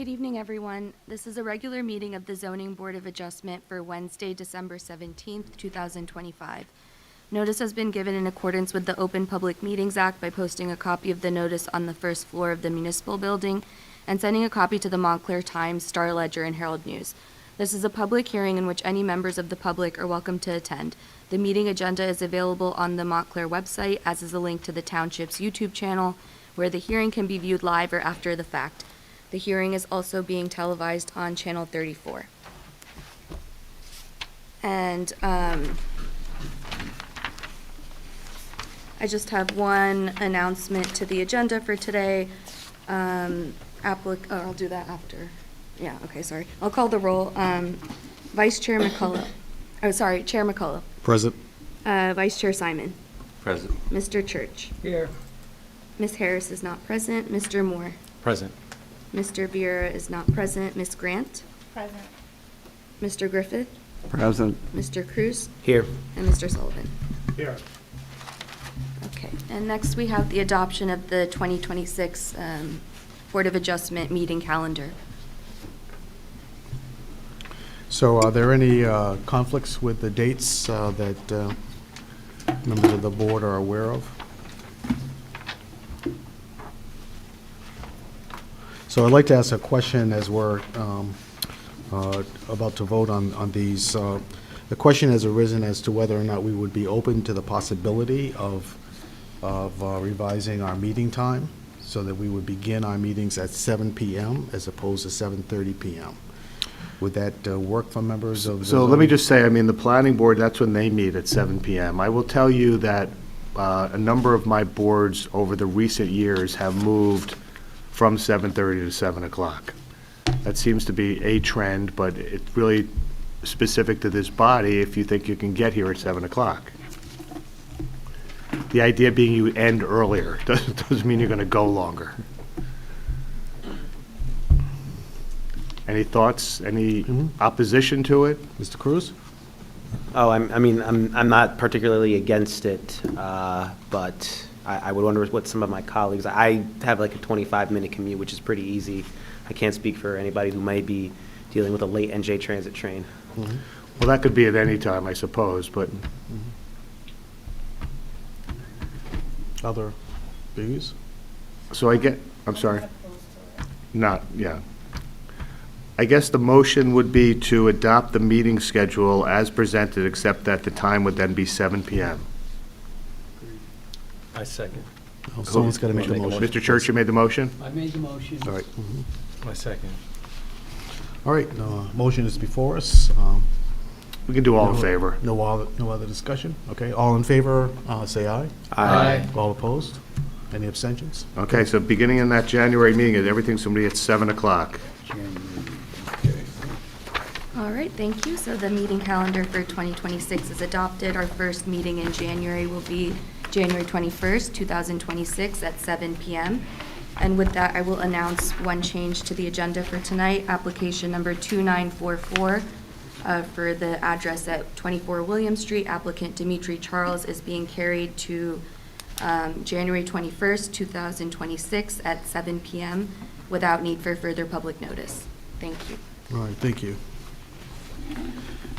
Good evening, everyone. This is a regular meeting of the Zoning Board of Adjustment for Wednesday, December 17th, 2025. Notice has been given in accordance with the Open Public Meetings Act by posting a copy of the notice on the first floor of the municipal building and sending a copy to the Montclair Times, Star Ledger, and Herald News. This is a public hearing in which any members of the public are welcome to attend. The meeting agenda is available on the Montclair website, as is a link to the township's YouTube channel, where the hearing can be viewed live or after the fact. The hearing is also being televised on Channel 34. And I just have one announcement to the agenda for today. I'll do that after. Yeah, okay, sorry. I'll call the roll. Vice Chair McCullough. Chair McCullough. Present. Vice Chair Simon. Present. Mr. Church. Here. Ms. Harris is not present. Mr. Moore. Present. Mr. Vieira is not present. Ms. Grant. Present. Mr. Griffith. Present. Mr. Cruz. Here. And Mr. Sullivan. Here. Okay, and next we have the adoption of the 2026 Board of Adjustment meeting calendar. So are there any conflicts with the dates that members of the board are aware of? So I'd like to ask a question as we're about to vote on these. The question has arisen as to whether or not we would be open to the possibility of revising our meeting time so that we would begin our meetings at 7 p.m. as opposed to 7:30 p.m. Would that work for members of the So let me just say, I mean, the planning board, that's when they meet at 7 p.m. I will tell you that a number of my boards over the recent years have moved from 7:30 to 7 o'clock. That seems to be a trend, but it's really specific to this body if you think you can get here at 7 o'clock. The idea being you end earlier doesn't mean you're going to go longer. Any thoughts, any opposition to it? Mr. Cruz? Oh, I'm not particularly against it, but I would wonder what some of my colleagues, I have like a 25-minute commute, which is pretty easy. I can't speak for anybody who may be dealing with a late NJ Transit train. Mm-hmm. Well, that could be at any time, I suppose, but Other views? so I'm sorry. I guess the motion would be to adopt the meeting schedule as presented, except that the time would then be 7 p.m. I second. Oh, someone's got to make a motion. Mr. Church, you made the motion? I made the motion. All right. I second. All right, motion is before us. We can do all in favor. No other discussion? Okay, all in favor, say aye. Aye. All opposed? Any abstentions? Okay, so beginning in that January meeting, everything's going to be at 7 o'clock. All right, thank you. So the meeting calendar for 2026 is adopted. Our first meeting in January will be January 21st, 2026 at 7 p.m. And with that, I will announce one change to the agenda for tonight. Application number 2944 for the address at 24 William Street. Applicant Dimitri Charles is being carried to January 21st, 2026 at 7 p.m. without need for further public notice. Thank you. All right, thank you.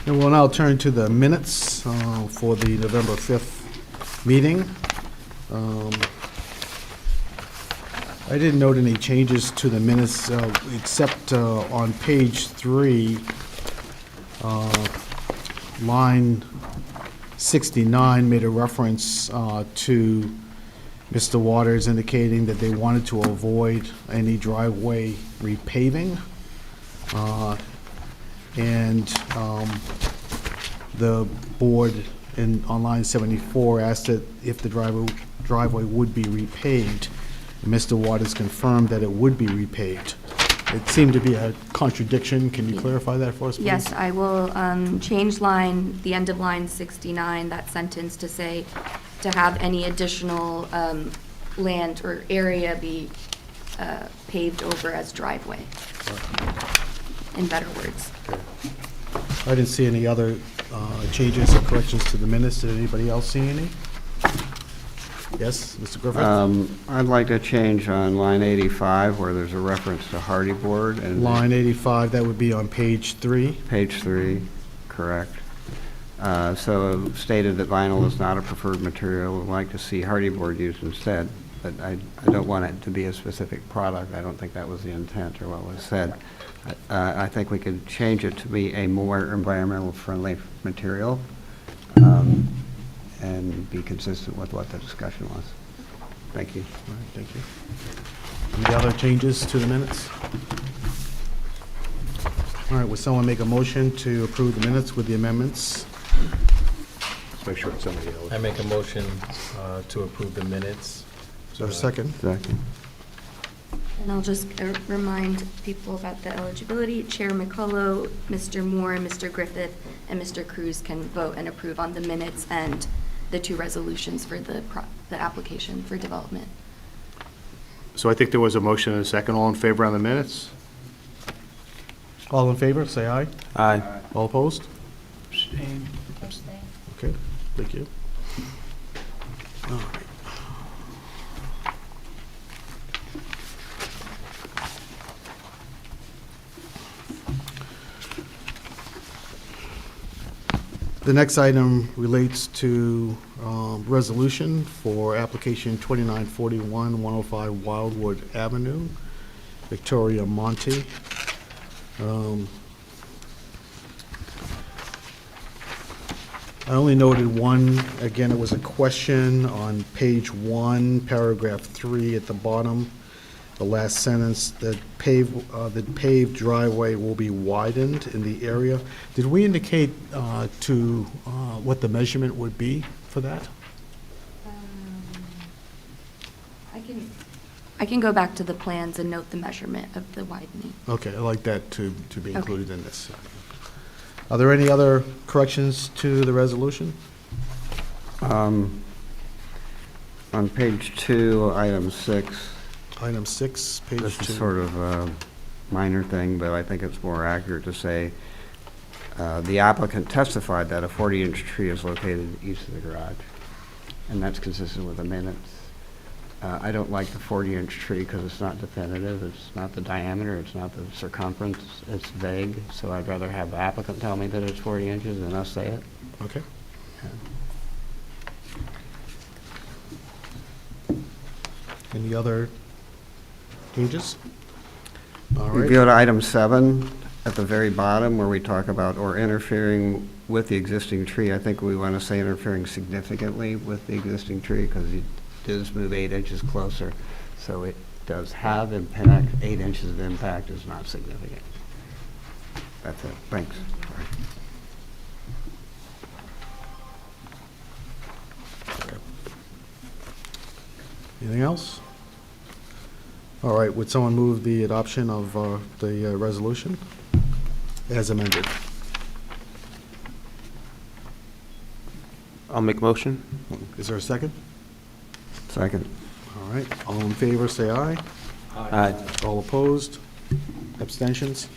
And we'll now turn to the minutes for the November 5th meeting. I didn't note any changes to the minutes except on page 3, line 69 made a reference to Mr. Waters indicating that they wanted to avoid any driveway repaving. And the board on line 74 asked that if the driveway would be repaved. Mr. Waters confirmed that it would be repaved. It seemed to be a contradiction. Can you clarify that for us, please? Yes, I will change the end of line 69, that sentence to say to have any additional land or area be paved over as driveway, in better words. Okay. I didn't see any other changes or corrections to the minutes. Did anybody else see any? Yes, Mr. Griffith? I'd like to change on line 85 where there's a reference to hardy board and Line 85, that would be on page 3. page 3, correct. So stated that vinyl is not a preferred material. Would like to see hardy board used instead, but I don't want it to be a specific product. I don't think that was the intent or what was said. I think we could change it to be a more environmental friendly material and be consistent with what the discussion was. Thank you. All right, thank you. Any other changes to the minutes? All right, would someone make a motion to approve the minutes with the amendments? Let's make sure it's somebody else. I make a motion to approve the minutes. Is there a second? Second. And I'll just remind people about the eligibility. Chair McCullough, Mr. Moore, Mr. Griffith, and Mr. Cruz can vote and approve on the minutes and the two resolutions for the application for development. So I think there was a motion and a second. All in favor on the minutes? All in favor, say aye. Aye. All opposed? Abstain. Okay, thank you. All right. The next item relates to resolution for application 2941, 105 Wildwood Avenue, Victoria, Monte. I only noted one, again, it was a question on page 1, paragraph 3 at the bottom, the last sentence, that paved driveway will be widened in the area. Did we indicate to what the measurement would be for that? I can go back to the plans and note the measurement of the widening. Okay, I'd like that to be Okay. included in this. Are there any other corrections to the resolution? On page 2, item 6, Item 6, page 2. this is sort of a minor thing, but I think it's more accurate to say, the applicant testified that a 40-inch tree is located east of the garage, and that's consistent with the minutes. I don't like the 40-inch tree because it's not definitive, it's not the diameter, it's not the circumference, it's vague, so I'd rather have the applicant tell me that it's 40 inches than us say it. Okay. Any other changes? All We right. go to item 7 at the very bottom where we talk about or interfering with the existing tree. I think we want to say interfering significantly with the existing tree because it does move 8 inches closer. So it does have impact. 8 inches of impact is not significant. That's it. Thanks. Anything else? All right, would someone move the adoption of the resolution as amended? I'll make a motion. Is there a second? Second. All right, all in favor, say aye. Aye. All opposed? Abstentions?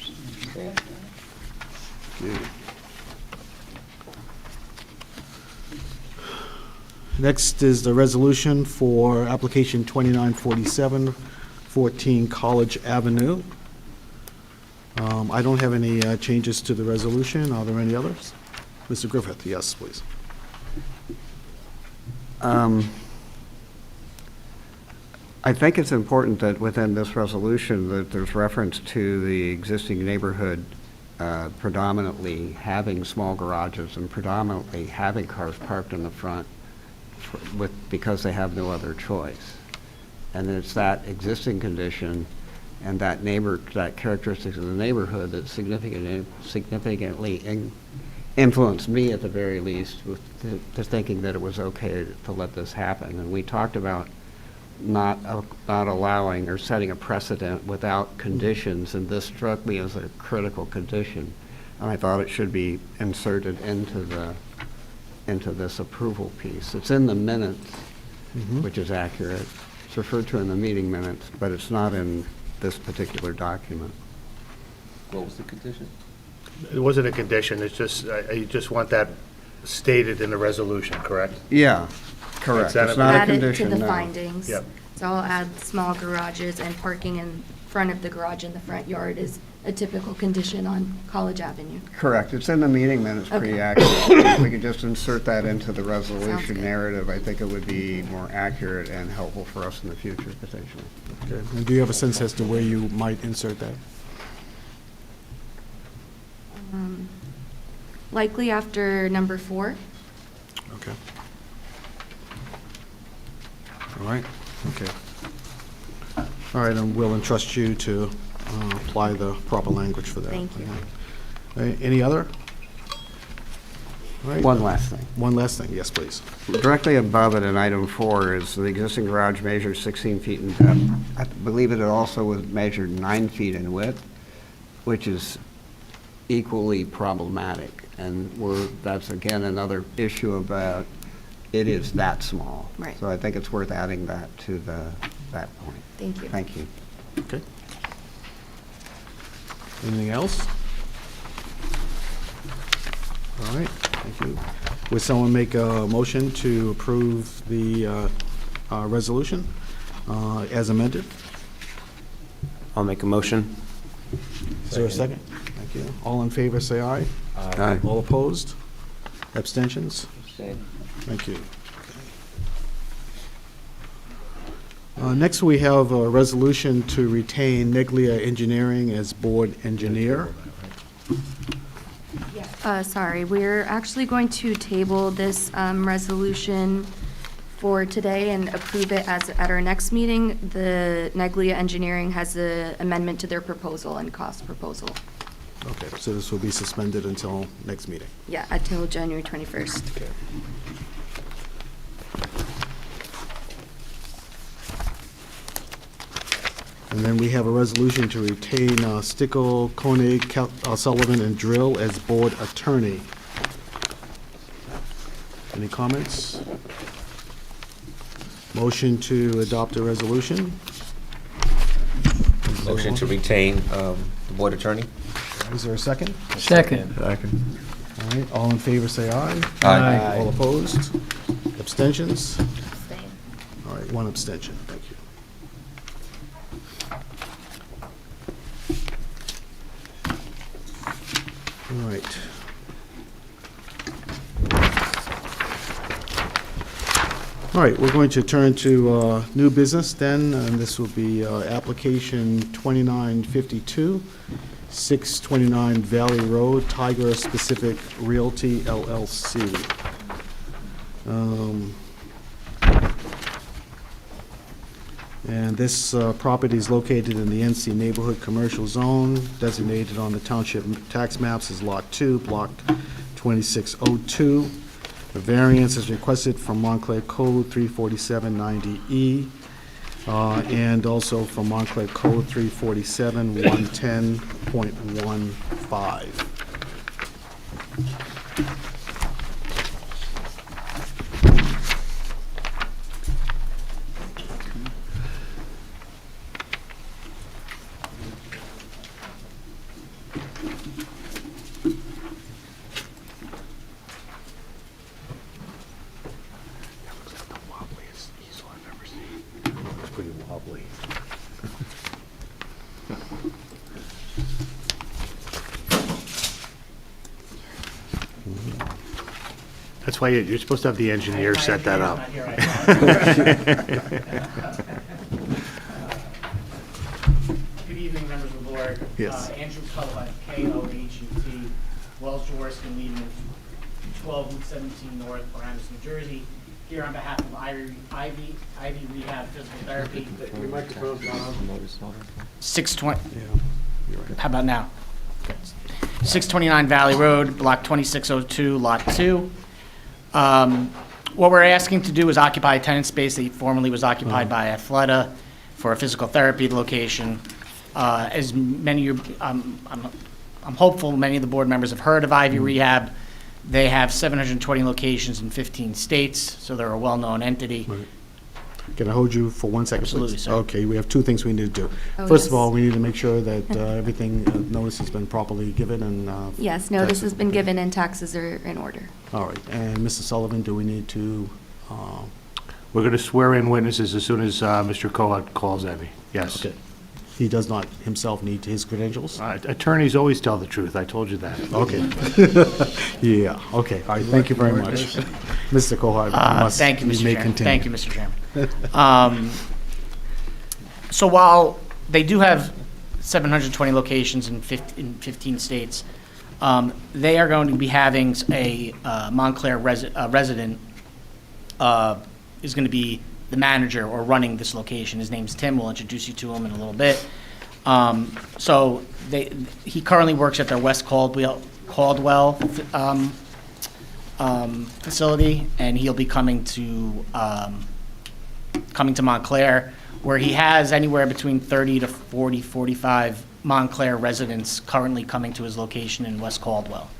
Next is the resolution for application 2947, 14 College Avenue. I don't have any changes to the resolution. Are there any others? Mr. Griffith, yes, please. I think it's important that within this resolution that there's reference to the existing neighborhood predominantly having small garages and predominantly having cars parked in the front because they have no other choice. And it's that existing condition and that characteristics of the neighborhood that significantly influenced me at the very least to thinking that it was okay to let this happen. And we talked about not allowing or setting a precedent without conditions, and this struck me as a critical condition. And I thought it should be inserted into this approval piece. It's in the minutes, which is accurate. It's referred to in the meeting minutes, but it's not in this particular document. What was the condition? It wasn't a condition, it's just, you just want that stated in the resolution, correct? Yeah, Correct. Consent It's not a Add it to condition, the no. findings. Yep. So I'll add small garages and parking in front of the garage in the front yard is a typical condition on College Avenue. Correct. It's in the meeting minutes pretty Okay. accurate. If we could just insert that into the Sounds resolution good. narrative, I think it would be more accurate and helpful for us in the future, potentially. Okay. And do you have a sense as to where you might insert that? Likely after number 4. Okay. All right, okay. All right, and we'll entrust you to apply the proper language for that. Thank you. Any other? All right. One last thing. One last thing, yes, please. Directly above it in item 4 is the existing garage measured 16 feet in depth. I believe it also was measured 9 feet in width, which is equally problematic. And that's again another issue about it is that small. Right. So I think it's worth adding that to that point. Thank you. Thank you. Okay. Anything else? All right, thank you. Would someone make a motion to approve the resolution as amended? I'll make a motion. Is there a second? Thank you. All in favor, say aye. Aye. All opposed? Abstentions? Abstain. Thank you. Next, we have a resolution to retain Neglia Engineering as board engineer. Sorry, we're actually going to table this resolution for today and approve it at our next meeting. The Neglia Engineering has an amendment to their proposal and cost proposal. Okay, so this will be suspended until next meeting. Yeah, until January 21st. Okay. And then we have a resolution to retain Stickel, Koenig, Sullivan, and Drill as board attorney. Any comments? Motion to adopt the resolution? Motion to retain the board attorney? Is there a second? Second. All right, all in favor, say aye. Aye. All opposed? Abstentions? All right, one abstention, thank you. All right. All right, we're going to turn to new business then, and this will be application 2952, 629 Valley Road, Tiger Pacific Realty LLC. And this property is located in the NC Neighborhood Commercial Zone, designated on the township tax maps as Lot 2, Block 2602. The variance is requested from Montclair Code 34790E, and also from Montclair Code 347-110.15. That's why you're supposed to have the engineer set that up. Good evening, members of the board. Yes. Andrew Sullivan, K-O-H-U-T, Wells, Jaworski, Lydon, 12 Route 17 North, Paramus, New Jersey. Here on behalf of Ivy Rehab Physical Therapy. Your microphone's on. 620. Yeah, you're right. How about now? 629 Valley Road, Block 2602, Lot 2. What we're asking to do is occupy a tenant space that formerly was occupied by Athleta for a physical therapy location. As many of you, I'm hopeful many of the board members have heard of Ivy Rehab. They have 720 locations in 15 states, so they're a well-known entity. Right. Can I hold you for 1 second, please? Absolutely, sir. Okay, we have two things we need to do. Oh, First of yes. all, we need to make sure that everything, notice has been properly given and... Yes, notice taxes- has been given and taxes are in order. All right, and Mr. Sullivan, do we need to We're going to swear in witnesses as soon as Mr. Koenig calls Evie. Yes. Okay. He does not himself need his credentials? Attorneys always tell the truth. I told you that. Okay. Yeah, okay. All right, thank you very much. Mr. Kohar, Thank you, Mr. may Chairman. continue. Thank you, Mr. Chairman. So while they do have 720 locations in 15 states, they are going to be having a Montclair resident is going to be the manager or running this location. His name's Tim. We'll introduce you to him in a little bit. So he currently works at their West Caldwell facility, and he'll be coming to Montclair, where he has anywhere between 30 to 40, 45 Montclair residents currently coming to his location in West Caldwell.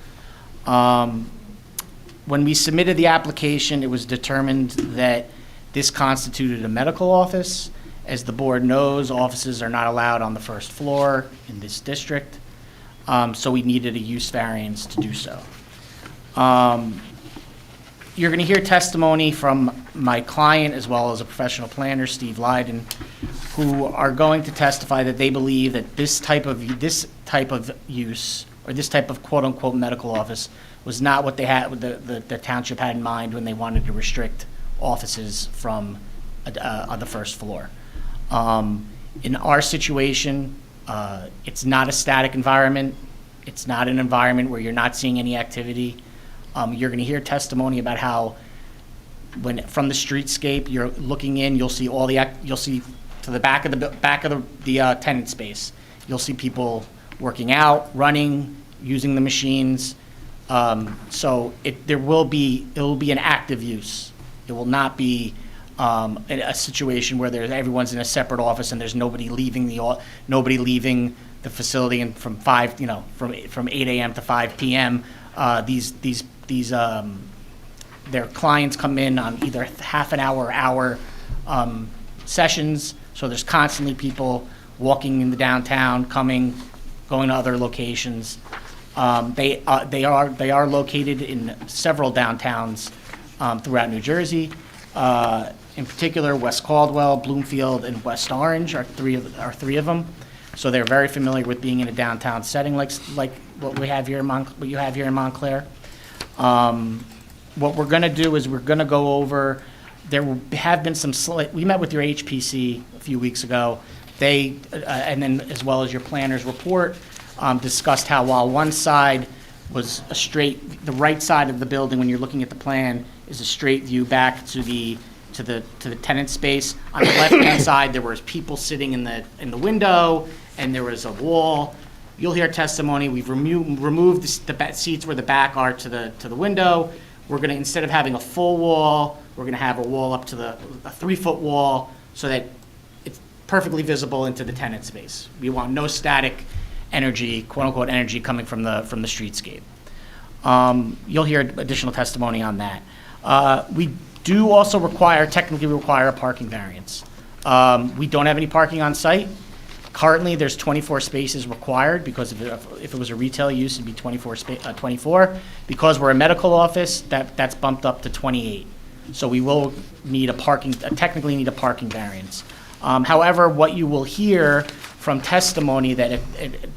When we submitted the application, it was determined that this constituted a medical office. As the board knows, offices are not allowed on the first floor in this district, so we needed a use variance to do so. You're going to hear testimony from my client as well as a professional planner, Steve Lydon, who are going to testify that they believe that this type of use, or this type of quote-unquote medical office, was not what they had, the township had in mind when they wanted to restrict offices from on the first floor. In our situation, it's not a static environment. It's not an environment where you're not seeing any activity. You're going to hear testimony about how, when from the streetscape, you're looking in, you'll see you'll see to the back of the tenant space. You'll see people working out, running, using the machines. So it will be an active use. It will not be a situation where everyone's in a separate office and there's nobody leaving the facility, and from 8 a.m. to 5 p.m. Their clients come in on either half an hour or hour sessions. So there's constantly people walking in the downtown, going to other locations. They are located in several downtowns throughout New Jersey. In particular, West Caldwell, Bloomfield, and West Orange are three of them. So they're very familiar with being in a downtown setting, like what we have here what you have here in Montclair. What we're going to do is we're going to go over. There have been some we met with your HPC a few weeks ago. They and then as well as your planner's report discussed how while one side was a straight, the right side of the building when you're looking at the plan is a straight view back to the tenant space. On the left-hand side, there was people sitting in the window, and there was a wall. You'll hear testimony. We've removed the seats where the back are to the window. We're going to, instead of having a full wall, we're going to have a wall up to a 3-foot wall so that it's perfectly visible into the tenant space. We want no static energy, quote-unquote energy, coming from the streetscape. You'll hear additional testimony on that. We do also technically require a parking variance. We don't have any parking on site. Currently, there's 24 spaces required because if it was a retail use, it'd be 24. Because we're a medical office, that's bumped up to 28. So we will need technically need a parking variance. However, what you will hear from testimony that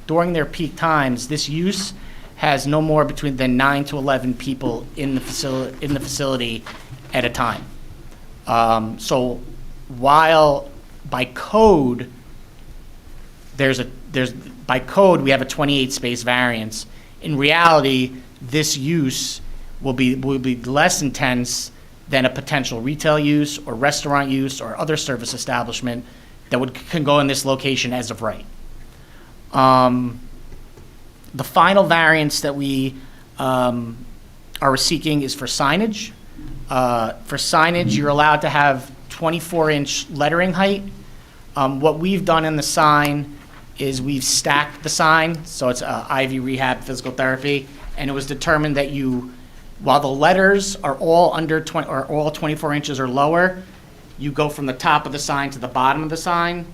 during their peak times, this use has no more than 9 to 11 people in the facility at a time. So while by code, by code we have a 28 space variance. In reality, this use will be less intense than a potential retail use or restaurant use or other service establishment that can go in this location as of right. The final variance that we are seeking is for signage. For signage, you're allowed to have 24-inch lettering height. What we've done in the sign is we've stacked the sign, so it's Ivy Rehab Physical Therapy, and it was determined that while the letters are all all 24 inches or lower, you go from the top of the sign to the bottom of the sign,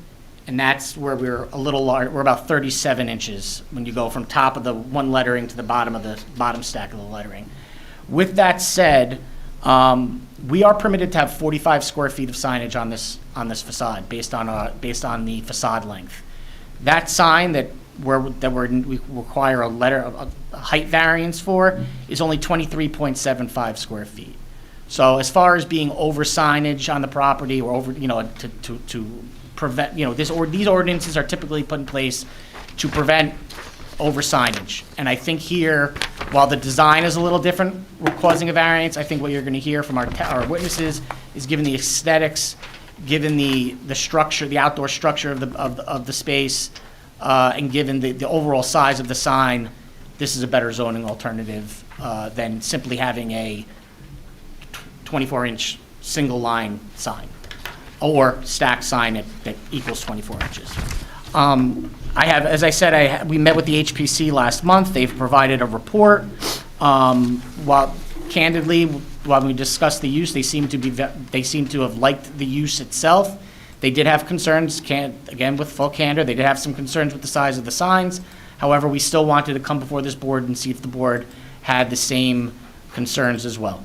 and that's where we're a little large. We're about 37 inches when you go from top of the one lettering to the bottom stack of the lettering. With that said, We are permitted to have 45 square feet of signage on this facade based on the facade length. That sign that we require a height variance for is only 23.75 square feet. So as far as being over signage on the property or over, to prevent, these ordinances are typically put in place to prevent over signage. And I think here, while the design is a little different, we're causing a variance. I think what you're going to hear from our witnesses is, given the aesthetics, given the structure, the outdoor structure of the space, and given the overall size of the sign, this is a better zoning alternative than simply having a 24-inch single line sign or stacked sign that equals 24 inches. As I said, we met with the HPC last month. They've provided a report. While we discussed the use, they seem to have liked the use itself. They did have concerns, again, with full candor, they did have some concerns with the size of the signs. However, we still wanted to come before this board and see if the board had the same concerns as well.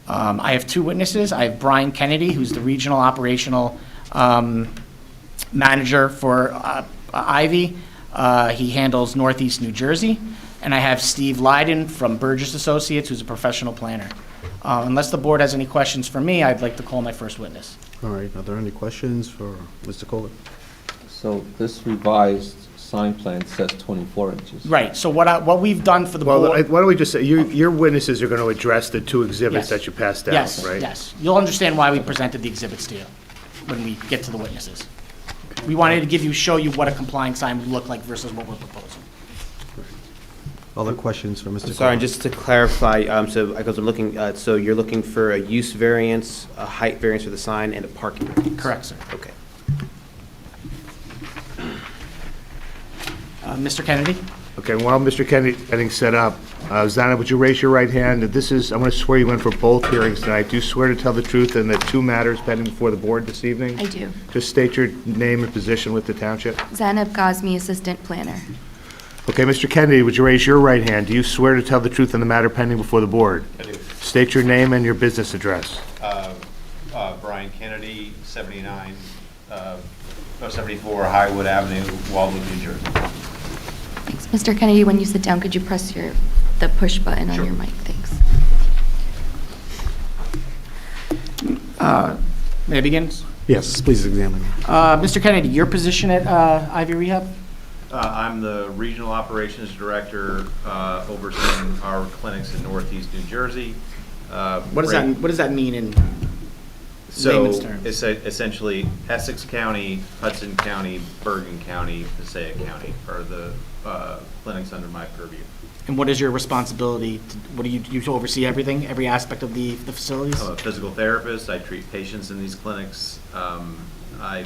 I have two witnesses. I have Brian Kennedy, who's the regional operational manager for Ivy. He handles Northeast New Jersey. And I have Steve Lydon from Burgess Associates, who's a professional planner. Unless the board has any questions for me, I'd like to call my first witness. All right, are there any questions for Mr. Kohler? So this revised sign plan says 24 inches. Right, so what we've done for the Well, board. why don't we just say, your witnesses are going to address the two exhibits Yes. that you passed down, Yes, right? yes. You'll understand why we presented the exhibits to you when we get to the witnesses. We wanted to show you what a complying sign would look like versus what we're proposing. Other questions for Mr. Kohler? Sorry, just to clarify, because I'm looking, so you're looking for a use variance, a height variance for the sign, and a parking variance? Correct, sir. Okay. Mr. Kennedy? Okay, while Mr. Kennedy getting set up, Zana, would you raise your right hand? I'm going to swear you in for both hearings tonight. Do you swear to tell the truth in the two matters pending before the board this evening? I do. Just state your name and position with the township. Zainab Gazmi, Assistant Planner. Okay, Mr. Kennedy, would you raise your right hand? Do you swear to tell the truth in the matter pending before the board? I do. State your name and your business address. Brian Kennedy, 74 Highwood Avenue, Wildwood, New Jersey. Thanks. Mr. Kennedy, when you sit down, could you press the push button on Sure. your mic? Thanks. May I begin? Yes, please examine. Mr. Kennedy, your position at Ivy Rehab? I'm the Regional Operations Director overseeing our clinics in Northeast New Jersey. What does that mean in So layman's terms? it's essentially Essex County, Hudson County, Bergen County, Passaic County are the clinics under my purview. And what is your responsibility? What do you oversee everything, every aspect of the facilities? I'm a physical therapist. I treat patients in these clinics. I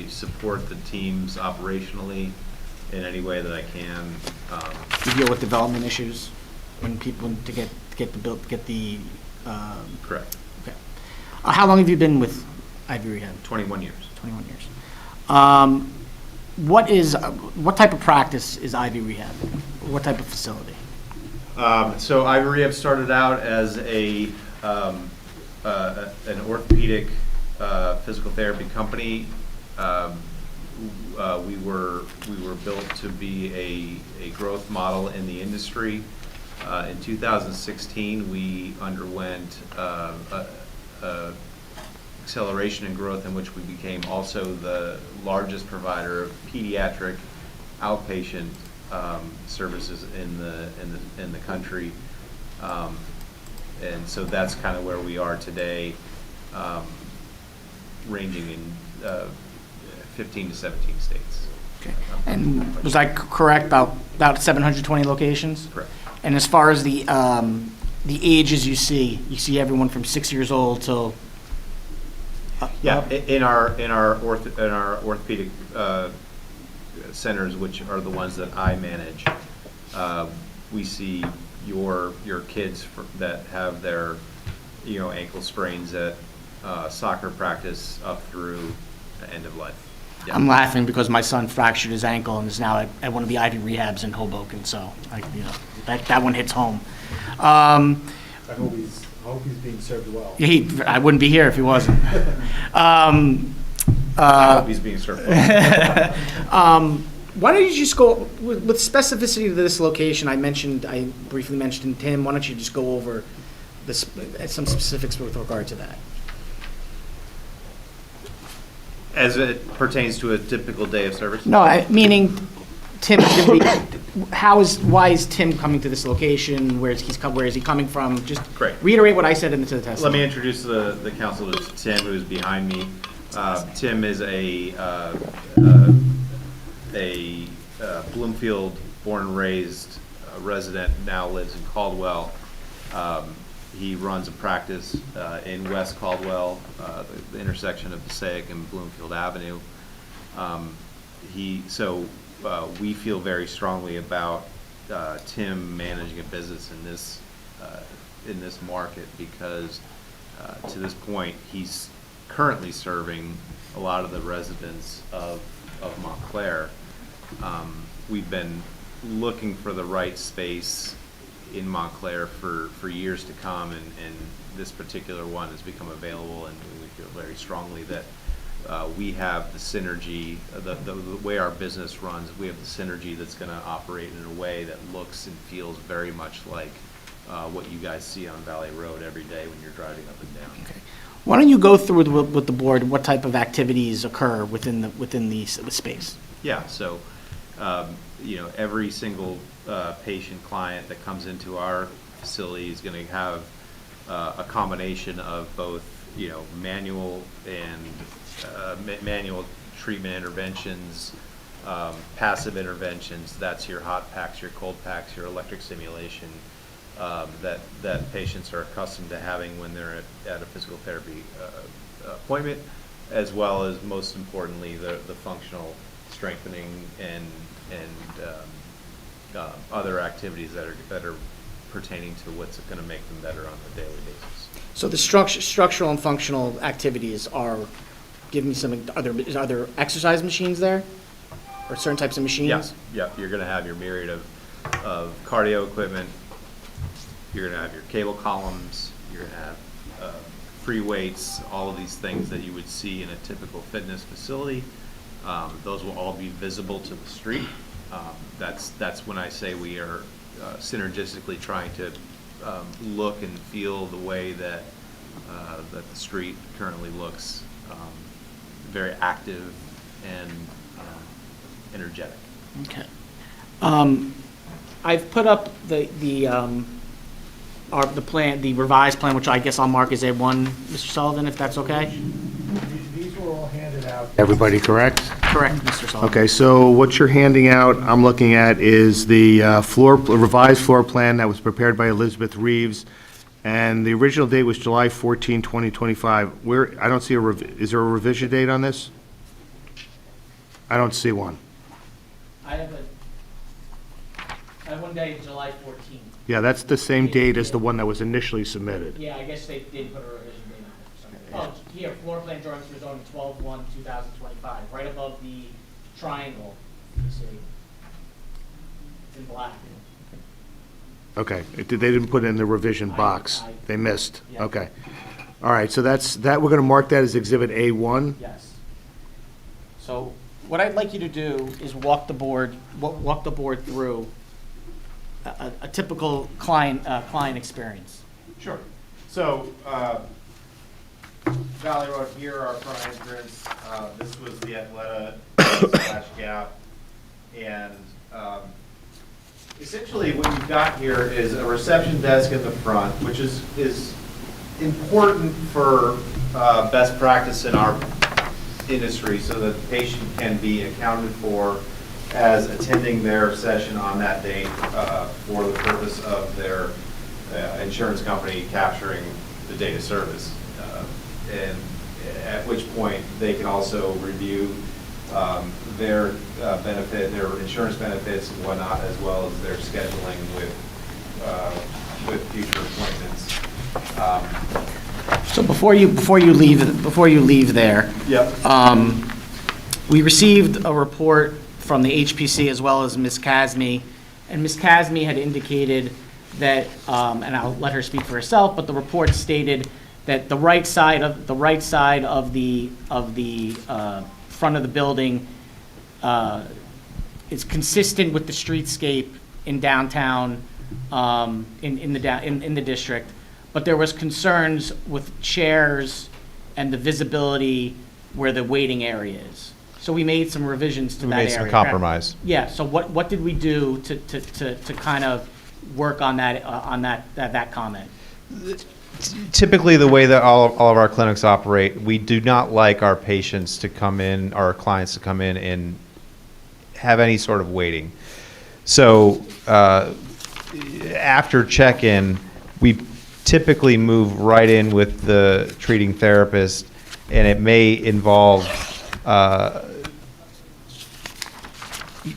support the teams operationally in any way that I can. You deal with development issues when to get the. Correct. Okay. How long have you been with Ivy Rehab? 21 years. 21 years. What type of practice is Ivy Rehab? What type of facility? So Ivy Rehab started out as an orthopedic physical therapy company. We were built to be a growth model in the industry. In 2016, we underwent acceleration in growth in which we became also the largest provider of pediatric outpatient services in the country, and so that's kind of where we are today, ranging in 15 to 17 states. Okay. And was I correct about 720 locations? Correct. And as far as the ages you see everyone from 6 years old till. Yeah, in our orthopedic centers, which are the ones that I manage, we see your kids that have their ankle sprains at soccer practice up through the end of life. Yeah. I'm laughing because my son fractured his ankle and is now at one of the Ivy Rehabs in Hoboken, so that one hits home. I hope he's I hope he's being served well. I wouldn't be here if he wasn't. I hope he's being served. Why don't you just go, with specificity to this location, I briefly mentioned Tim, why don't you just go over some specifics with regard to that? As it pertains to a typical day of service? No, meaning Tim is going to be, why is Tim coming to this location? Where is he coming from? Just Great. reiterate what I said in the testimony. Let me introduce the council to Tim, who's behind me. Tim is a Bloomfield born and raised resident, now lives in Caldwell. He runs a practice in West Caldwell, the intersection of Passaic and Bloomfield Avenue. We feel very strongly about Tim managing a business in this market because to this point, he's currently serving a lot of the residents of Montclair. We've been looking for the right space in Montclair for years to come, and this particular one has become available, and we feel very strongly that we have the synergy, the way our business runs, we have the synergy that's going to operate in a way that looks and feels very much like what you guys see on Valley Road every day when you're driving up and down. Okay. Why don't you go through with the board what type of activities occur within the space? Yeah, so, every single patient, client that comes into our facility is going to have a combination of both, manual and manual treatment interventions, passive interventions. That's your hot packs, your cold packs, your electric stimulation that patients are accustomed to having when they're at a physical therapy appointment, as well as, most importantly, the functional strengthening and other activities that are pertaining to what's going to make them better on a daily basis. So the structural and functional activities are, give me some, are there exercise machines there? Or certain types of machines? Yes, yep, you're going to have your myriad of cardio equipment. You're going to have your cable columns. You're going to have free weights, all of these things that you would see in a typical fitness facility. Those will all be visible to the street. That's when I say we are synergistically trying to look and feel the way that the street currently looks, very active and energetic. Okay. I've put up the plan, the revised plan, which I guess I'll mark as A1, Mr. Sullivan, if that's okay? These were all handed out. Everybody correct? Correct, Mr. Sullivan. Okay, so what you're handing out, I'm looking at, is the revised floor plan that was prepared by Elizabeth Reeves, and the original date was July 14, 2025. I don't see is there a revision date on this? I don't see one. I have one day, July 14th. Yeah, that's the same date as the one that was initially submitted. Yeah, I guess they did put a revision date on it. Oh, here, floor plan drawings for zoning 12/1/2025, right above the triangle, you see. It's in black. Okay, they didn't put it in the revision box. They missed. Yeah. Okay. All right, so we're going to mark that as Exhibit A1. Yes. So what I'd like you to do is walk the board through a typical client experience. Sure. So, Valley Road here, our front entrance, this was the Athleta / Gap, and essentially what you've got here is a reception desk in the front, which is important for best practice in our industry so that the patient can be accounted for as attending their session on that date for the purpose of their insurance company capturing the date of service. And at which point they can also review their their insurance benefits and whatnot, as well as their scheduling with future appointments. So before you leave there, Yep. We received a report from the HPC as well as Ms. Casme, and Ms. Casme had indicated that, and I'll let her speak for herself, but the report stated that the right side of the front of the building is consistent with the streetscape in downtown, in the district, but there was concerns with chairs and the visibility where the waiting area is. So we made some revisions to We that made area. some correct? compromise. Yeah, so what did we do to kind of work on that comment? Typically, the way that all of our clinics operate, we do not like our patients to come in, our clients to come in and have any sort of waiting. So after check-in, we typically move right in with the treating therapist, and it may involve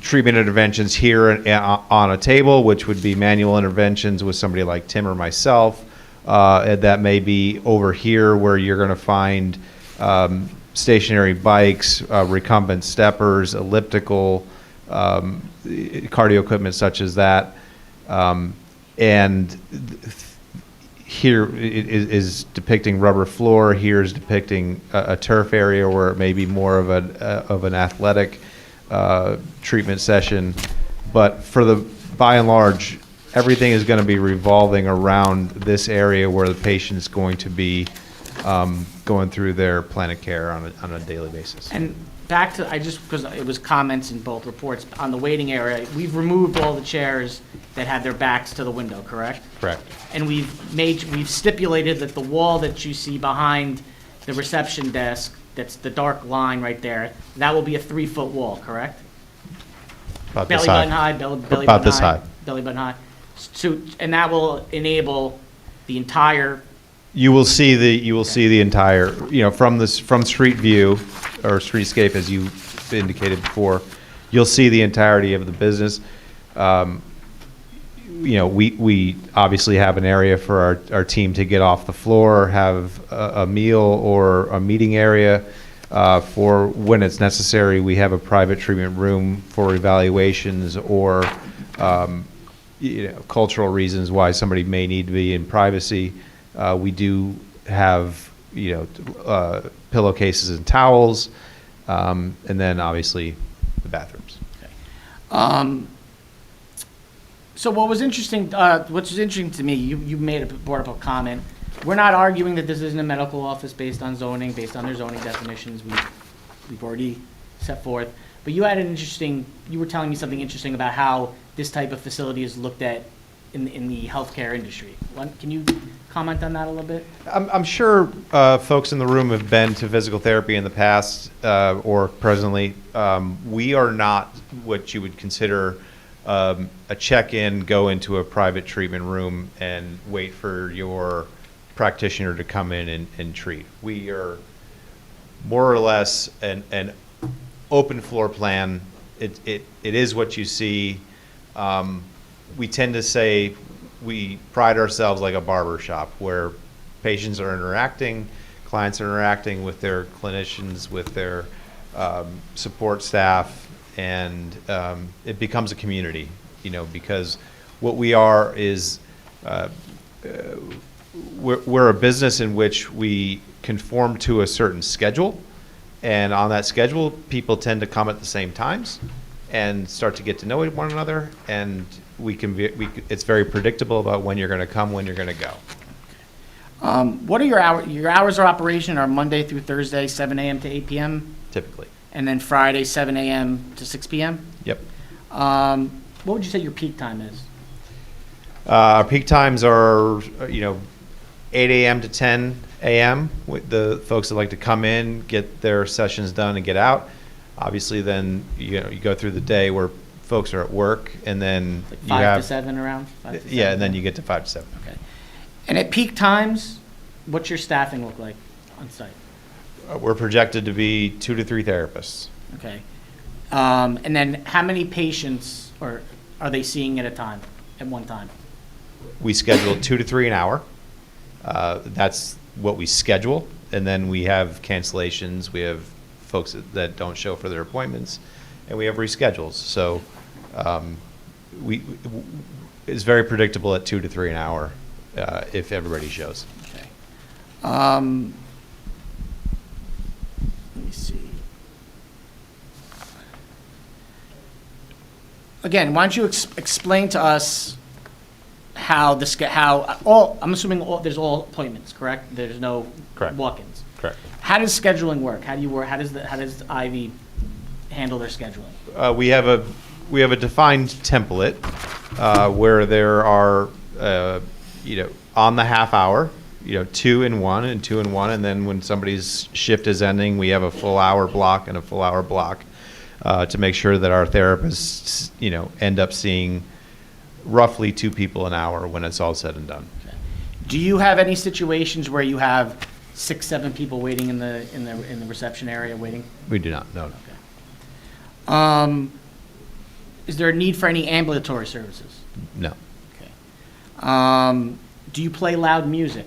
treatment interventions here on a table, which would be manual interventions with somebody like Tim or myself. That may be over here where you're going to find stationary bikes, recumbent steppers, elliptical, cardio equipment such as that. And here is depicting rubber floor. Here is depicting a turf area where it may be more of an athletic treatment session. But by and large, everything is going to be revolving around this area where the patient's going to be going through their plan of care on a daily basis. And back to, because it was comments in both reports, on the waiting area, we've removed all the chairs that had their backs to the window, correct? Correct. And we've stipulated that the wall that you see behind the reception desk, that's the dark line right there, that will be a 3-foot wall, correct? About this Belly button high. high, belly About button this high. high. Belly button high. So, and that will enable the entire, You will see the entire, from street view or streetscape, as you indicated before, you'll see the entirety of the business. We obviously have an area for our team to get off the floor, have a meal or a meeting area. For when it's necessary, we have a private treatment room for evaluations or cultural reasons why somebody may need to be in privacy. We do have, pillowcases and towels, and then obviously the bathrooms. so what was interesting to me, you brought up a comment. We're not arguing that this isn't a medical office based on zoning, based on their zoning definitions. We've already set forth. But you were telling me something interesting about how this type of facility is looked at in the healthcare industry. Can you comment on that a little bit? I'm sure folks in the room have been to physical therapy in the past or presently. We are not what you would consider a check-in, go into a private treatment room and wait for your practitioner to come in and treat. We are more or less an open floor plan. It is what you see. We tend to say we pride ourselves like a barber shop where patients are interacting, clients are interacting with their clinicians, with their support staff, and it becomes a community, because what we are is we're a business in which we conform to a certain schedule, and on that schedule, people tend to come at the same times and start to get to know one another, and it's very predictable about when you're going to come, when you're going to go. What are your hours? Your hours of operation are Monday through Thursday, 7 a.m. to 8 p.m.? Typically. And then Friday, 7 a.m. to 6 p.m.? Yep. What would you say your peak time is? Our peak times are, 8 a.m. to 10 a.m. with the folks that like to come in, get their sessions done, and get out. Obviously, then you go through the day where folks are at work, and then Like you 5 have to 7 around? 5 to 7? yeah, and then you get to 5 to 7. Okay. And at peak times, what's your staffing look like on site? We're projected to be 2 to 3 therapists. Okay. And then how many patients are they seeing at a time, at one time? We schedule 2 to 3 an hour. That's what we schedule, and then we have cancellations. We have folks that don't show for their appointments, and we have reschedules. So is very predictable at 2 to 3 an hour if everybody shows. Okay. Let me see. Again, why don't you explain to us how I'm assuming there's all appointments, correct? There's no Correct. walk-ins. Correct. How does scheduling work? How do you work? How does Ivy handle their scheduling? We have a defined template where there are, on the half hour, 2 and 1 and 2 and 1, and then when somebody's shift is ending, we have a full hour block and a full hour block to make sure that our therapists, end up seeing roughly 2 people an hour when it's all said and done. Okay. Do you have any situations where you have 6, 7 people waiting in the reception area waiting? We do not, no. Okay. Is there a need for any ambulatory services? No. Okay. Do you play loud music?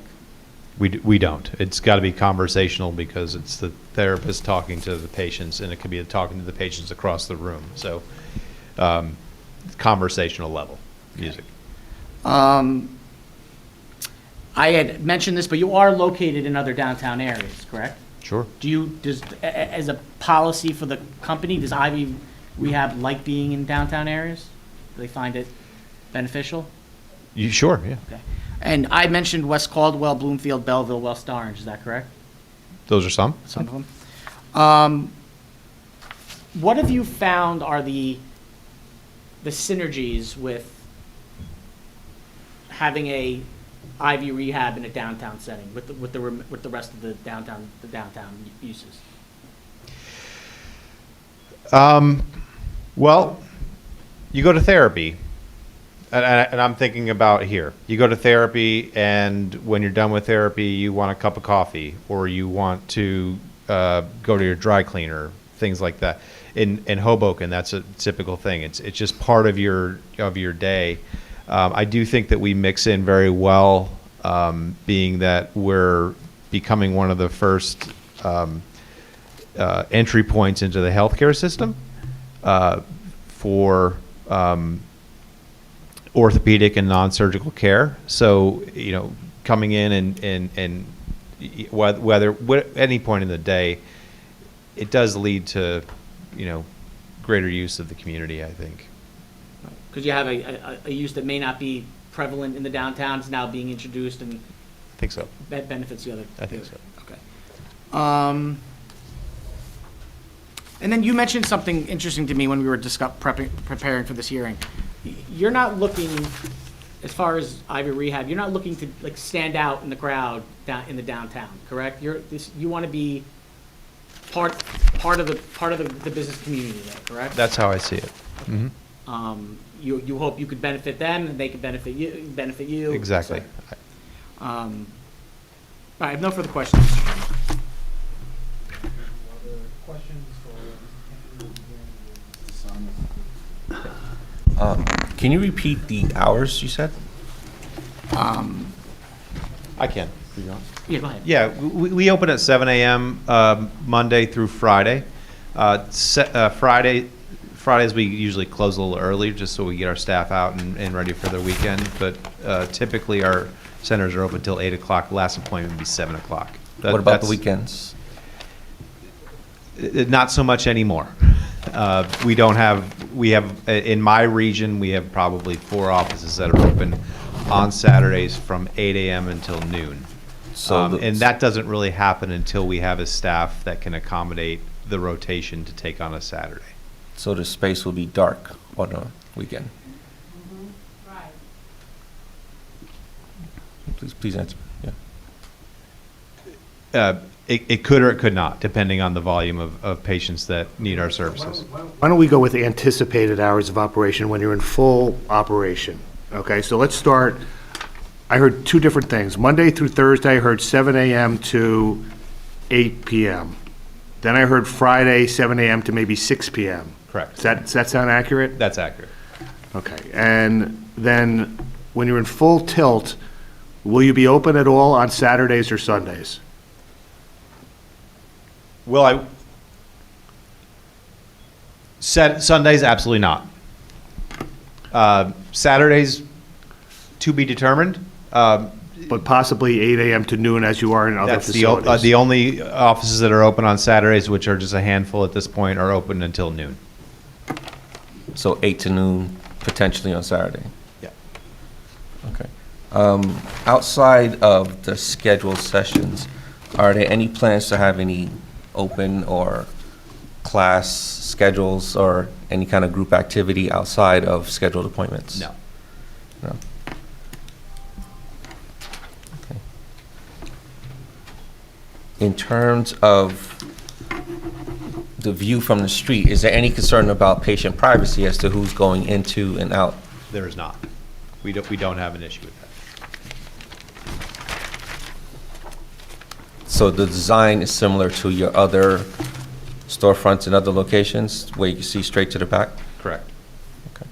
We don't. It's got to be conversational because it's the therapist talking to the patients, and it could be talking to the patients across the room. So, conversational level music. I had mentioned this, but you are located in other downtown areas, correct? Sure. As a policy for the company, does Ivy Rehab like being in downtown areas? Do they find it beneficial? Sure, yeah. Okay. And I mentioned West Caldwell, Bloomfield, Belleville, West Orange, is that correct? Those are some. Some of them. What have you found are the synergies with having a Ivy Rehab in a downtown setting with the rest of the downtown uses? Well, you go to therapy, and I'm thinking about here. You go to therapy, and when you're done with therapy, you want a cup of coffee, or you want to go to your dry cleaner, things like that. In Hoboken, that's a typical thing. It's just part of your day. I do think that we mix in very well, being that we're becoming one of the first entry points into the healthcare system for orthopedic and non-surgical care. So, coming in and whether any point in the day, it does lead to, greater use of the community, I think. Because you have a use that may not be prevalent in the downtowns now being introduced, and I think so. that benefits the other. I think so. Okay. And then you mentioned something interesting to me when we were preparing for this hearing. You're not looking, as far as Ivy Rehab, you're not looking to stand out in the crowd in the downtown, correct? You want to be part of the business community there, correct? That's how I see it. Okay. You hope you could benefit them, and they could benefit you. Exactly. All right, I have no further questions, Mr. Chairman. Can you repeat the hours you said? I can. Yeah, go ahead. Yeah, we open at 7 a.m. Monday through Friday. Fridays we usually close a little early just so we get our staff out and ready for their weekend. But typically our centers are open till 8 o'clock. Last appointment would be 7 o'clock. What about the weekends? Not so much anymore. We have, in my region, we have probably 4 offices that are open on Saturdays from 8 a.m. until noon. And that doesn't really happen until we have a staff that can accommodate the rotation to take on a Saturday. So the space will be dark on a weekend? Right. Please answer, yeah. It could or it could not, depending on the volume of patients that need our services. Why don't we go with the anticipated hours of operation when you're in full operation? Okay, so let's start, I heard 2 different things. Monday through Thursday, I heard 7 a.m. to 8 p.m. Then I heard Friday, 7 a.m. to maybe 6 p.m. Correct. Does that sound accurate? That's accurate. Okay, and then when you're in full tilt, will you be open at all on Saturdays or Sundays? Well, Sundays, absolutely not. Saturdays, To be determined. But possibly 8 AM to noon as you are in other That's facilities. the only offices that are open on Saturdays, which are just a handful at this point, are open until noon. So 8 to noon, potentially on Saturday? Yeah. Okay. Outside of the scheduled sessions, are there any plans to have any open or class schedules or any kind of group activity outside of scheduled appointments? No. No. Okay. In terms of the view from the street, is there any concern about patient privacy as to who's going into and out? There is not. We don't have an issue with that. So the design is similar to your other storefronts in other locations where you can see straight to the back? Correct. Okay.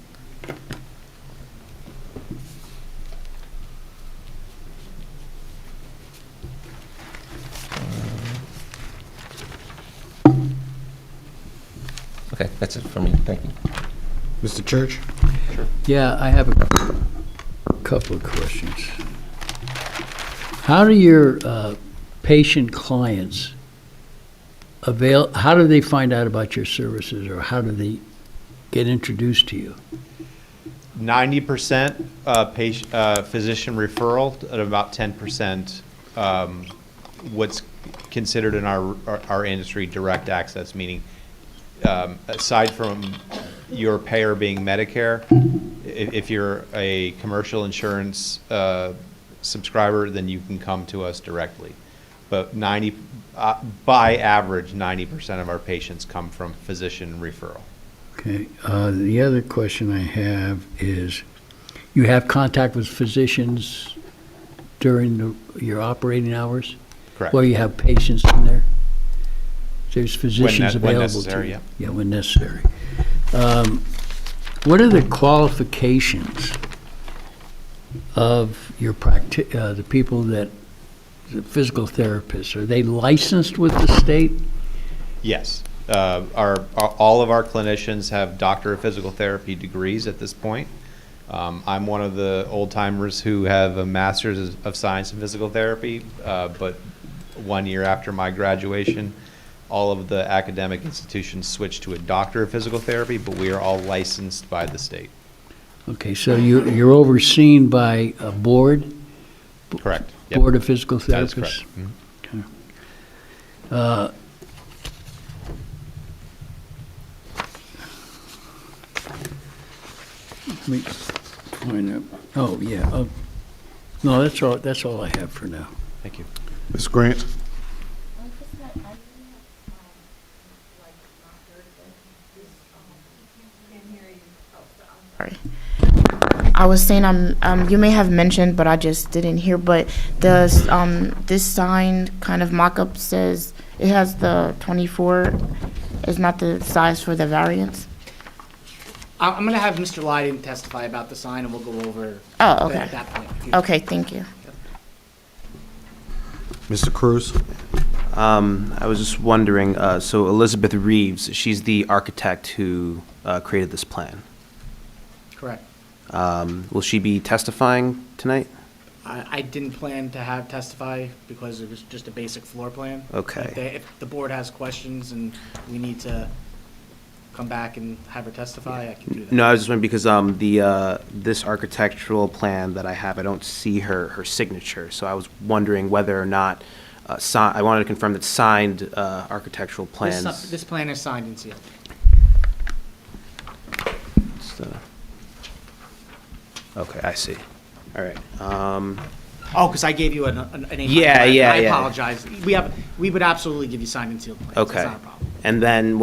Okay, that's it for me. Thank you. Mr. Church? Yeah, I have a couple of questions. How do your patient clients how do they find out about your services, or how do they get introduced to you? 90% physician referral, and about 10% what's considered in our industry direct access, meaning aside from your payer being Medicare, if you're a commercial insurance subscriber, then you can come to us directly. But by average, 90% of our patients come from physician referral. Okay. The other question I have is, you have contact with physicians during your operating hours? Correct. Where you have patients in there? There's physicians When available necessary, to you? yeah. Yeah, when necessary. What are the qualifications of your the people that, the physical therapists? Are they licensed with the state? Yes. All of our clinicians have Doctor of Physical Therapy degrees at this point. I'm one of the old timers who have a Master's of Science in Physical Therapy, but 1 year after my graduation, all of the academic institutions switched to a Doctor of Physical Therapy, but we are all licensed by the state. Okay, so you're overseen by a board? Correct. Yep. Board of Physical That is Therapists? correct. Okay. Let me find out. Oh, yeah. No, that's all I have for now. Thank you. Ms. Grant? Sorry. I was saying, you may have mentioned, but I just didn't hear, but this sign kind of mock-up says it has the 24, is not the size for the variance? I'm going to have Mr. Lydon testify about the sign, and we'll go over Oh, okay. at that point. Okay, thank you. Mr. Cruz? I was just wondering, so Elizabeth Reeves, she's the architect who created this plan. Correct. Will she be testifying tonight? I didn't plan to have testify because it was just a basic floor plan. Okay. If the board has questions and we need to come back and have her testify, I can do that. No, I was just wondering because this architectural plan that I have, I don't see her signature. So I was wondering whether or not, I wanted to confirm that signed architectural plans. This plan is signed and sealed. Okay, I see. All right. Oh, because I gave you an Yeah, yeah, I yeah. apologize. We would absolutely give you signed and sealed plans. Okay. It's not a problem. And then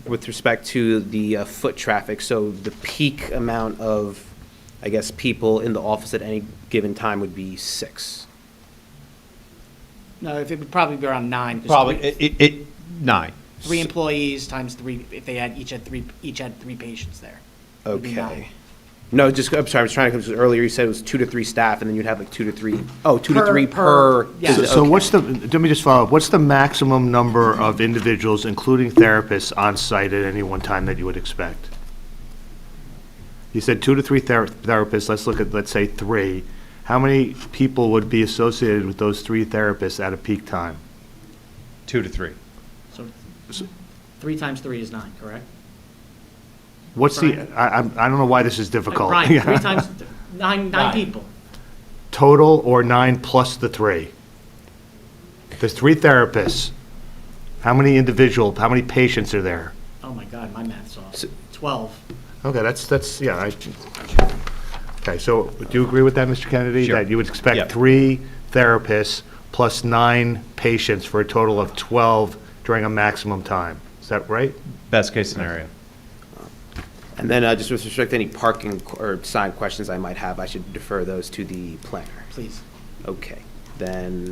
with respect to the foot traffic, so the peak amount of, I guess, people in the office at any given time would be 6. No, it would probably be around 9. 'cause Probably, 9. 3 employees times 3, if they had, each had 3 patients there. Would be 9. Okay. No, just, I'm sorry, I was trying to, because earlier you said it was 2 to 3 staff, and then you'd have like 2 to 3, 2 to 3 per. Yeah. So Okay. what's let me just follow up, what's the maximum number of individuals, including therapists, on site at any one time that you would expect? You said 2 to 3 therapists, let's say 3. How many people would be associated with those 3 therapists at a peak time? 2 to 3. So 3 times 3 is 9, correct? What's the, I don't know why this is difficult. Brian, 3 times, nine people. Total or 9 plus the 3? There's 3 therapists. How many patients are there? Oh my God, my math's off. 12. Okay, that's, yeah. Okay, so do you agree with that, Mr. Kennedy? Sure. That you would Yep. expect 3 therapists plus 9 patients for a total of 12 during a maximum time? Is that right? Best case scenario. And then just with respect to any parking or sign questions I might have, I should defer those to the planner. Please. Okay, then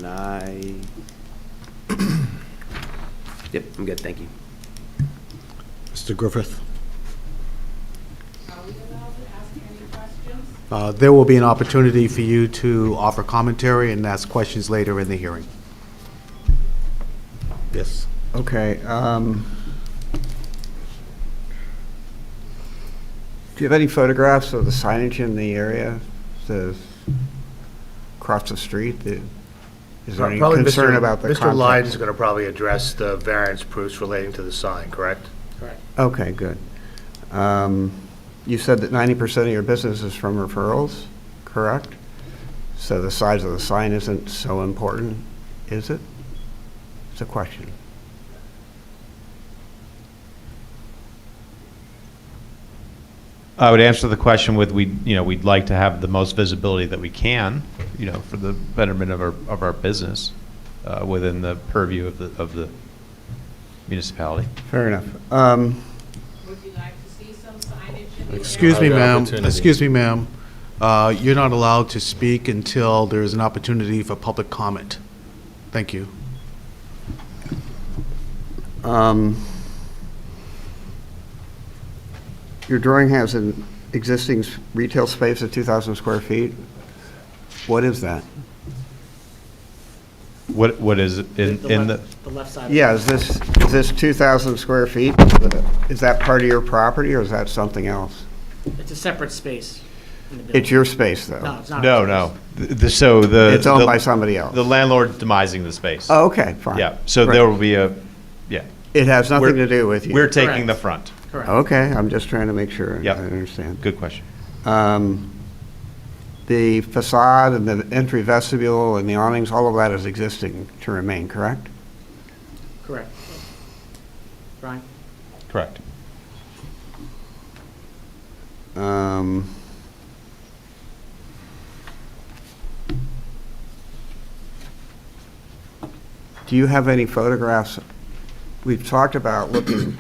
yep, I'm good, thank you. Mr. Griffith? Are we allowed to ask any questions? There will be an opportunity for you to offer commentary and ask questions later in the hearing. Yes. Okay. Do you have any photographs of the signage in the area, across the street? Is there any Probably concern about the Mr. context? Lydon's going to probably address the variance proofs relating to the sign, correct? Correct. Okay, good. You said that 90% of your business is from referrals, correct? So the size of the sign isn't so important, is it? It's a question. I would answer the question with, we'd like to have the most visibility that we can, for the betterment of our business, within the purview of the municipality. Fair enough. Would you like to see some signage in the Excuse me, Other ma'am. opportunity. Excuse me, ma'am. You're not allowed to speak until there is an opportunity for public comment. Thank you. Your drawing has an existing retail space of 2,000 square feet. What is that? What is it in the? The left side. Yeah, is this 2,000 square feet? Is that part of your property, or is that something else? It's a separate space in the building. It's your space, though? No, it's not. No. So the. It's owned by somebody else? The landlord's demising the space. Oh, okay, fine. Yeah, so Right. there will be yeah. It has nothing We're- to do with you? We're taking Correct. the front. Correct. Okay, I'm just trying to make sure I Yep. understand. Good question. The facade and the entry vestibule and the awnings, all of that is existing to remain, correct? Correct. Brian? Correct. Do you have any photographs? We've talked about looking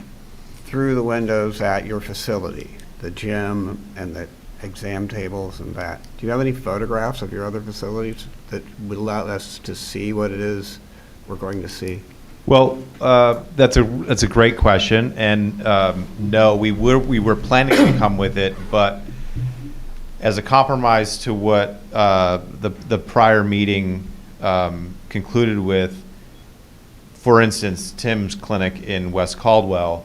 through the windows at your facility, the gym and the exam tables and that. Do you have any photographs of your other facilities that would allow us to see what it is we're going to see? Well, that's a great question, and no, we were planning to come with it, but as a compromise to what the prior meeting concluded with, for instance, Tim's clinic in West Caldwell,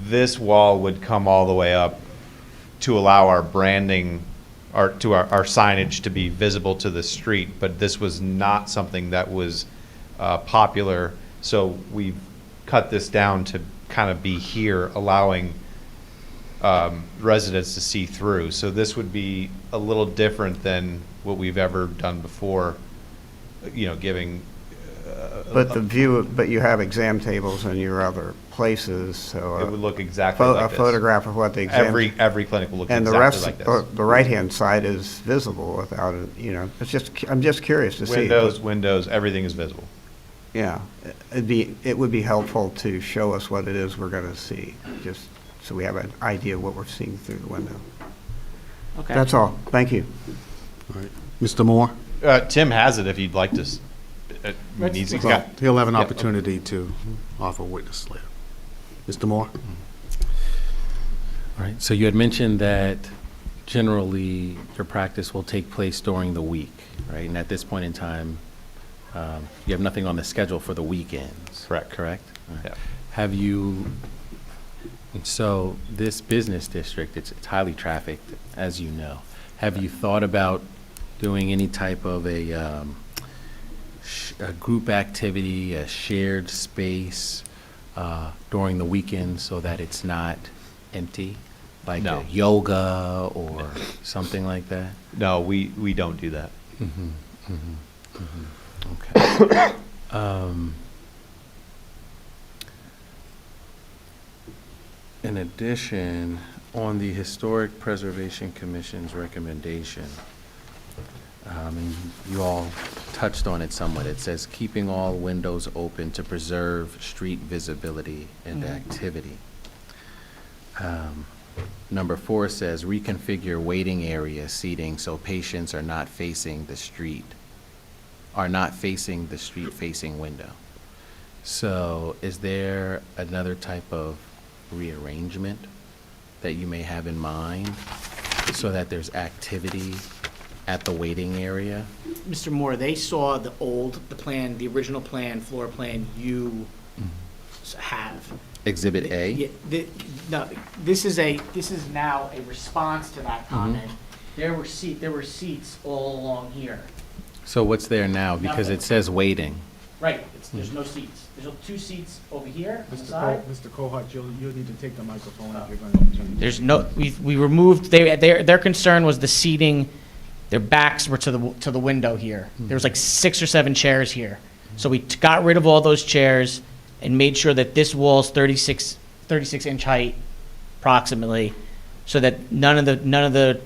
this wall would come all the way up to allow our branding, our signage to be visible to the street, but this was not something that was popular. So we've cut this down to kind of be here, allowing residents to see through. So this would be a little different than what we've ever done before, giving. But you have exam tables in your other places, so. It would look exactly like A this. photograph of what the exam. Every clinic will look And the exactly rest, like this. the right-hand side is visible without it, I'm just curious to see. Windows, everything is visible. Yeah, it would be helpful to show us what it is we're going to see, just so we have an idea of what we're seeing through the window. Okay. That's all. Thank you. All right. Mr. Moore? Tim has it if you'd like to. He's got. He'll have an Yeah. opportunity to offer witness later. Mr. Moore? All right, so you had mentioned that generally your practice will take place during the week, right? And at this point in time, you have nothing on the schedule for the weekends. Correct. Correct? All right. Yeah. Have you, And so this business district, it's highly trafficked, as you know. Have you thought about doing any type of a group activity, a shared space during the weekend so that it's not empty? Like No. a yoga or something like that? No, we don't do that. Okay. In addition, on the Historic Preservation Commission's recommendation, and you all touched on it somewhat, it says keeping all windows open to preserve street visibility and activity. Number 4 says reconfigure waiting area seating so patients are not facing the street facing window. So is there another type of rearrangement that you may have in mind so that there's activity at the waiting area? Mr. Moore, they saw the original plan, floor plan you have. Exhibit A? Yeah, no, this is now a response to that comment. There were seats all along here. So what's there now? Because it says waiting. Right, there's no seats. There's 2 seats over here on the side. Mr. Kohut, you'll need to take the microphone if you're going to. There's no, we removed, their concern was the seating, their backs were to the window here. There was like 6 or 7 chairs here. So we got rid of all those chairs and made sure that this wall's 36 inch height approximately, so that none of the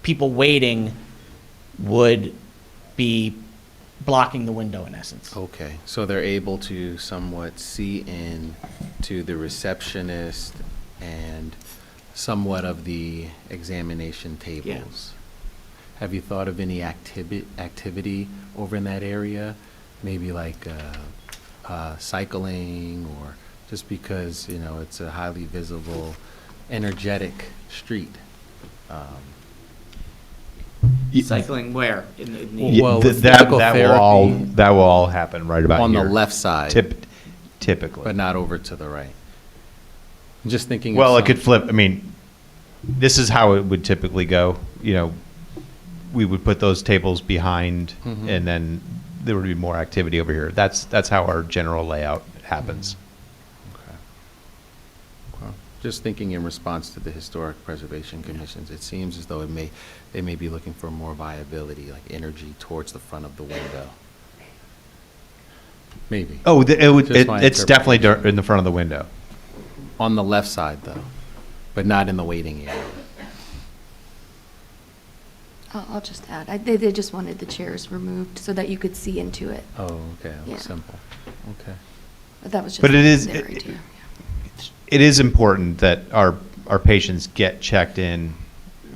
people waiting would be blocking the window in essence. Okay, so they're able to somewhat see in to the receptionist and somewhat of the examination tables. Have you thought of any activity over in that area? Maybe like cycling, or just because, you know, it's a highly visible, energetic street. Cycling where? In the, Well, with physical therapy that will all happen right about on here. the left side, Typically. but not over to the right. I'm just thinking. Well, of it could flip. I mean, this is how it would typically go. You know, we would put those tables behind, and then there would be more activity over here. That's how our general layout happens. Okay. Just thinking in response to the Historic Preservation Commissions, it seems as though they may be looking for more viability, like energy towards the front of the window. Maybe. Oh, Just my it's definitely interpretation. in the front of the window. On the left side, though, but not in the waiting area. I'll just add, they just wanted the chairs removed so that you could see into it. Oh, okay, Yeah. simple. Okay. But that was just But it is, their idea. it is important that our patients get checked in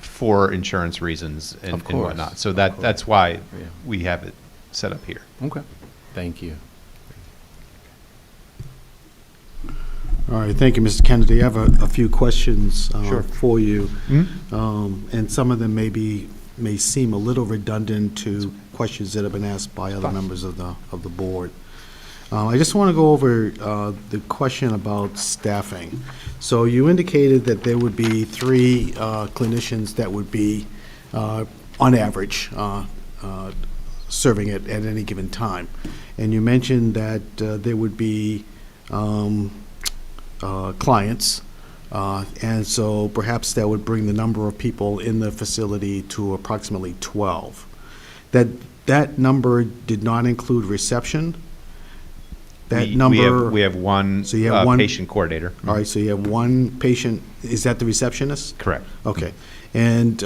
for insurance reasons and Of course, whatnot. So of that's why Yeah. we have it set up here. Okay, thank you. All right, thank you, Mr. Kennedy. I have a few questions Sure. for you. And some of them may seem a little redundant to questions that have been asked by other members of the board. I just want to go over the question about staffing. So you indicated that there would be 3 clinicians that would be, on average, serving at any given time. And you mentioned that there would be clients, and so perhaps that would bring the number of people in the facility to approximately 12. That number did not include reception? That number? We have one So you have one patient coordinator. All right, so you have one patient, is that the receptionist? Correct. Okay. And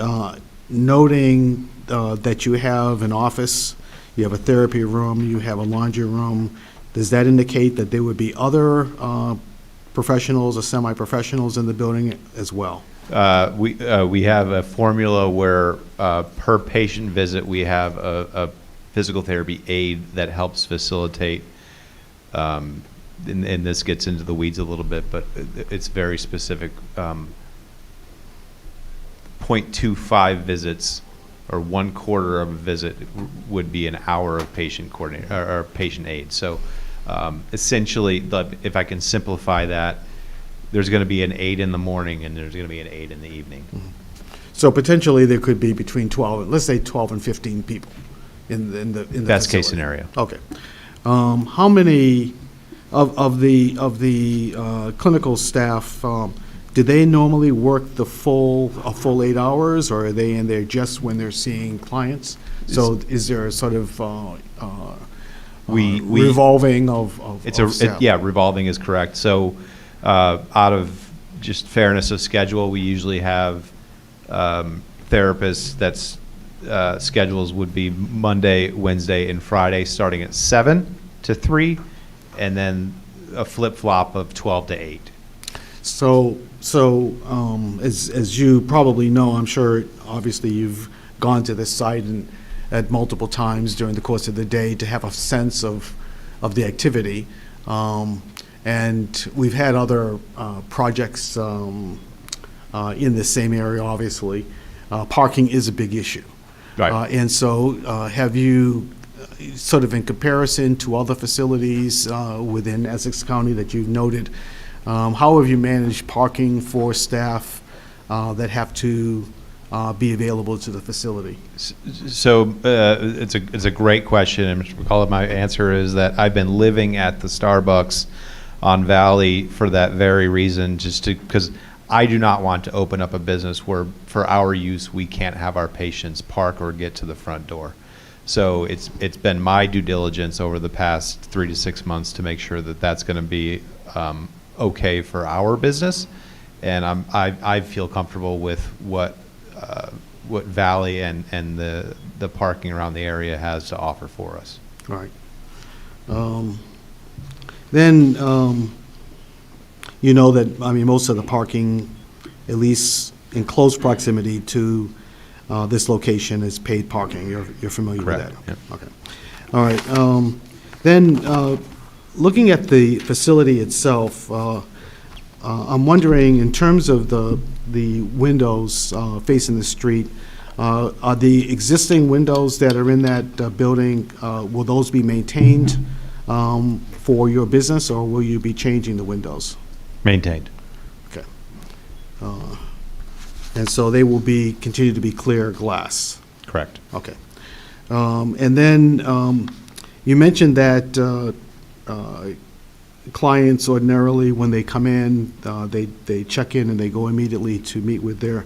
noting that you have an office, you have a therapy room, you have a laundry room, does that indicate that there would be other professionals or semi-professionals in the building as well? We have a formula where per patient visit, we have a physical therapy aide that helps facilitate, and this gets into the weeds a little bit, but it's very specific. 0.25 visits, or 1/4 of a visit, would be an hour of patient coordinator or patient aide. So essentially, if I can simplify that, there's going to be an 8 in the morning and there's going to be an 8 in the evening. So potentially, there could be between 12, let's say 12 and 15 people in the Best case facility. scenario. Okay. How many of the clinical staff, do they normally work a full 8 hours, or are they in there just when they're seeing clients? So is there a sort of We revolving of staff? Yeah, revolving is correct. So out of just fairness of schedule, we usually have therapists that's schedules would be Monday, Wednesday, and Friday, starting at 7 to 3, and then a flip-flop of 12 to 8. So as you probably know, I'm sure, obviously, you've gone to this site at multiple times during the course of the day to have a sense of the activity. And we've had other projects in the same area, obviously. Parking is a big issue. Right. And so have you, sort of in comparison to other facilities within Essex County that you've noted, how have you managed parking for staff that have to be available to the facility? So it's a great question, and Mr. McCullough, my answer is that I've been living at the Starbucks on Valley for that very reason, just because I do not want to open up a business where, for our use, we can't have our patients park or get to the front door. So it's been my due diligence over the past 3 to 6 months to make sure that that's going to be okay for our business, and I feel comfortable with what Valley and the parking around the area has to offer for us. All right. Then, you know that, I mean, most of the parking, at least in close proximity to this location, is paid parking. You're familiar Correct. with that? Okay. All right. Then, looking at the facility itself, I'm wondering, in terms of the windows facing the street, are the existing windows that are in that building, will those be maintained for your business, or will you be changing the windows? Maintained. Okay. And so they will continue to be clear glass? Correct. Okay. And then you mentioned that clients ordinarily, when they come in, they check in and they go immediately to meet with their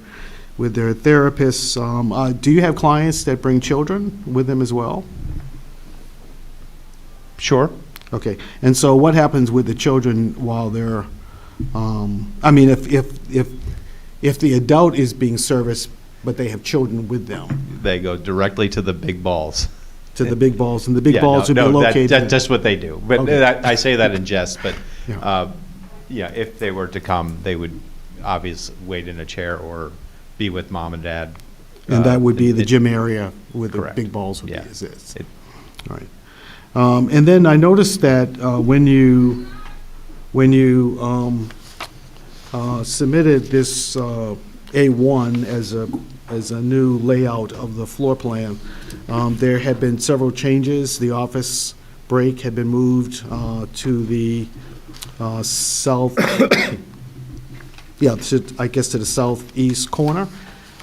therapists. Do you have clients that bring children with them as well? Sure. Okay. And so what happens with the children while they're, I mean, if the adult is being serviced, but they have children with them? They go directly to the big balls. To the big balls, and the big Yeah, balls would be located? That's just what they do. But Okay. I say that in jest, but Yeah. yeah, if they were to come, they would obviously wait in a chair or be with mom and dad. And that would be the it- gym area where the Correct. big balls would be, Yeah. is this? It- All right. And then I noticed that when you submitted this A1 as a new layout of the floor plan, there had been several changes. The office break had been moved to the south, I guess to the southeast corner.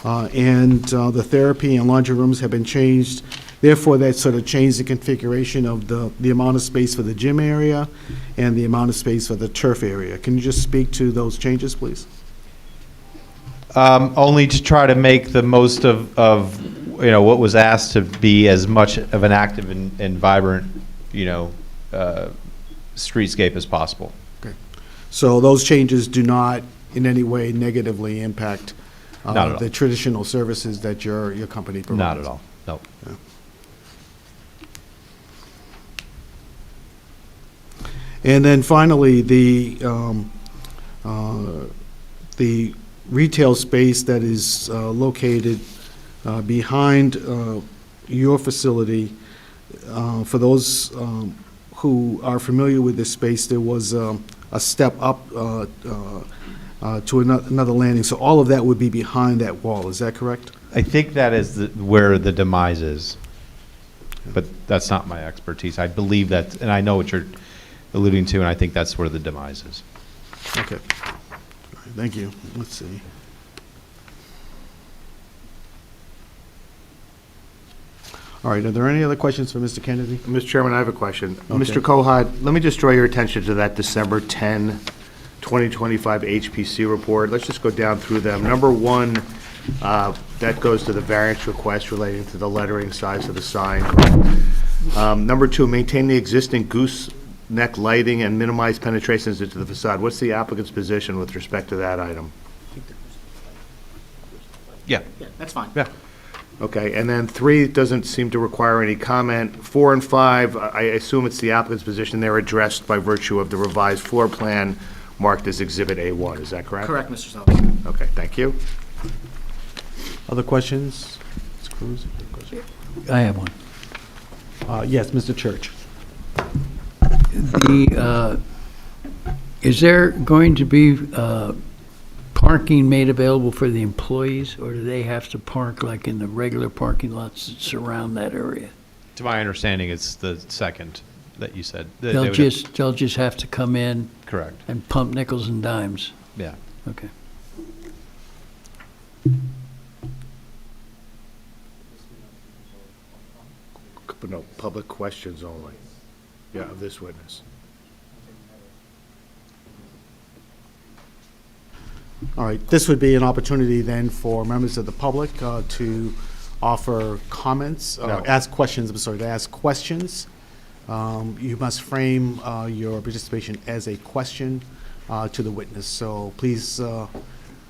And the therapy and laundry rooms have been changed. Therefore, that sort of changed the configuration of the amount of space for the gym area and the amount of space for the turf area. Can you just speak to those changes, please? Only to try to make the most of what was asked to be as much of an active and vibrant, streetscape as possible. Okay. So those changes do not in any way negatively impact Not at all. the traditional services that your company provides? Not at all, no. Yeah. And then finally, the retail space that is located behind your facility, for those who are familiar with this space, there was a step up to another landing. So all of that would be behind that wall, is that correct? I think that is where the demise is, but that's not my expertise. I believe that, and I know what you're alluding to, and I think that's where the demise is. Okay. thank you. Let's see. All right, are there any other questions for Mr. Kennedy? Mr. Chairman, I have a question. Okay. Mr. Kohut, let me just draw your attention to that December 10, 2025 HPC report. Let's just go down through them. Number one, that goes to the variance request relating to the lettering size of the sign. Number two, maintain the existing gooseneck lighting and minimize penetrations into the facade. What's the applicant's position with respect to that item? Yeah. Yeah, that's fine. Yeah. Okay, and then three doesn't seem to require any comment. Four and five, I assume it's the applicant's position. They're addressed by virtue of the revised floor plan marked as Exhibit A1. Is that correct? Correct, Mr. Sullivan. Okay, thank you. Other questions? Ms. Cruz? I have one. Yes, Mr. Church. Is there going to be parking made available for the employees, or do they have to park like in the regular parking lots that surround that area? To my understanding, it's the second that you said. They They'll would- just have to come in Correct. and pump nickels and dimes? Yeah. Okay. No, public questions only. Yeah, of this witness. All right, this would be an opportunity then for members of the public to offer comments, No. ask questions, I'm sorry, to ask questions. You must frame your participation as a question to the witness, so please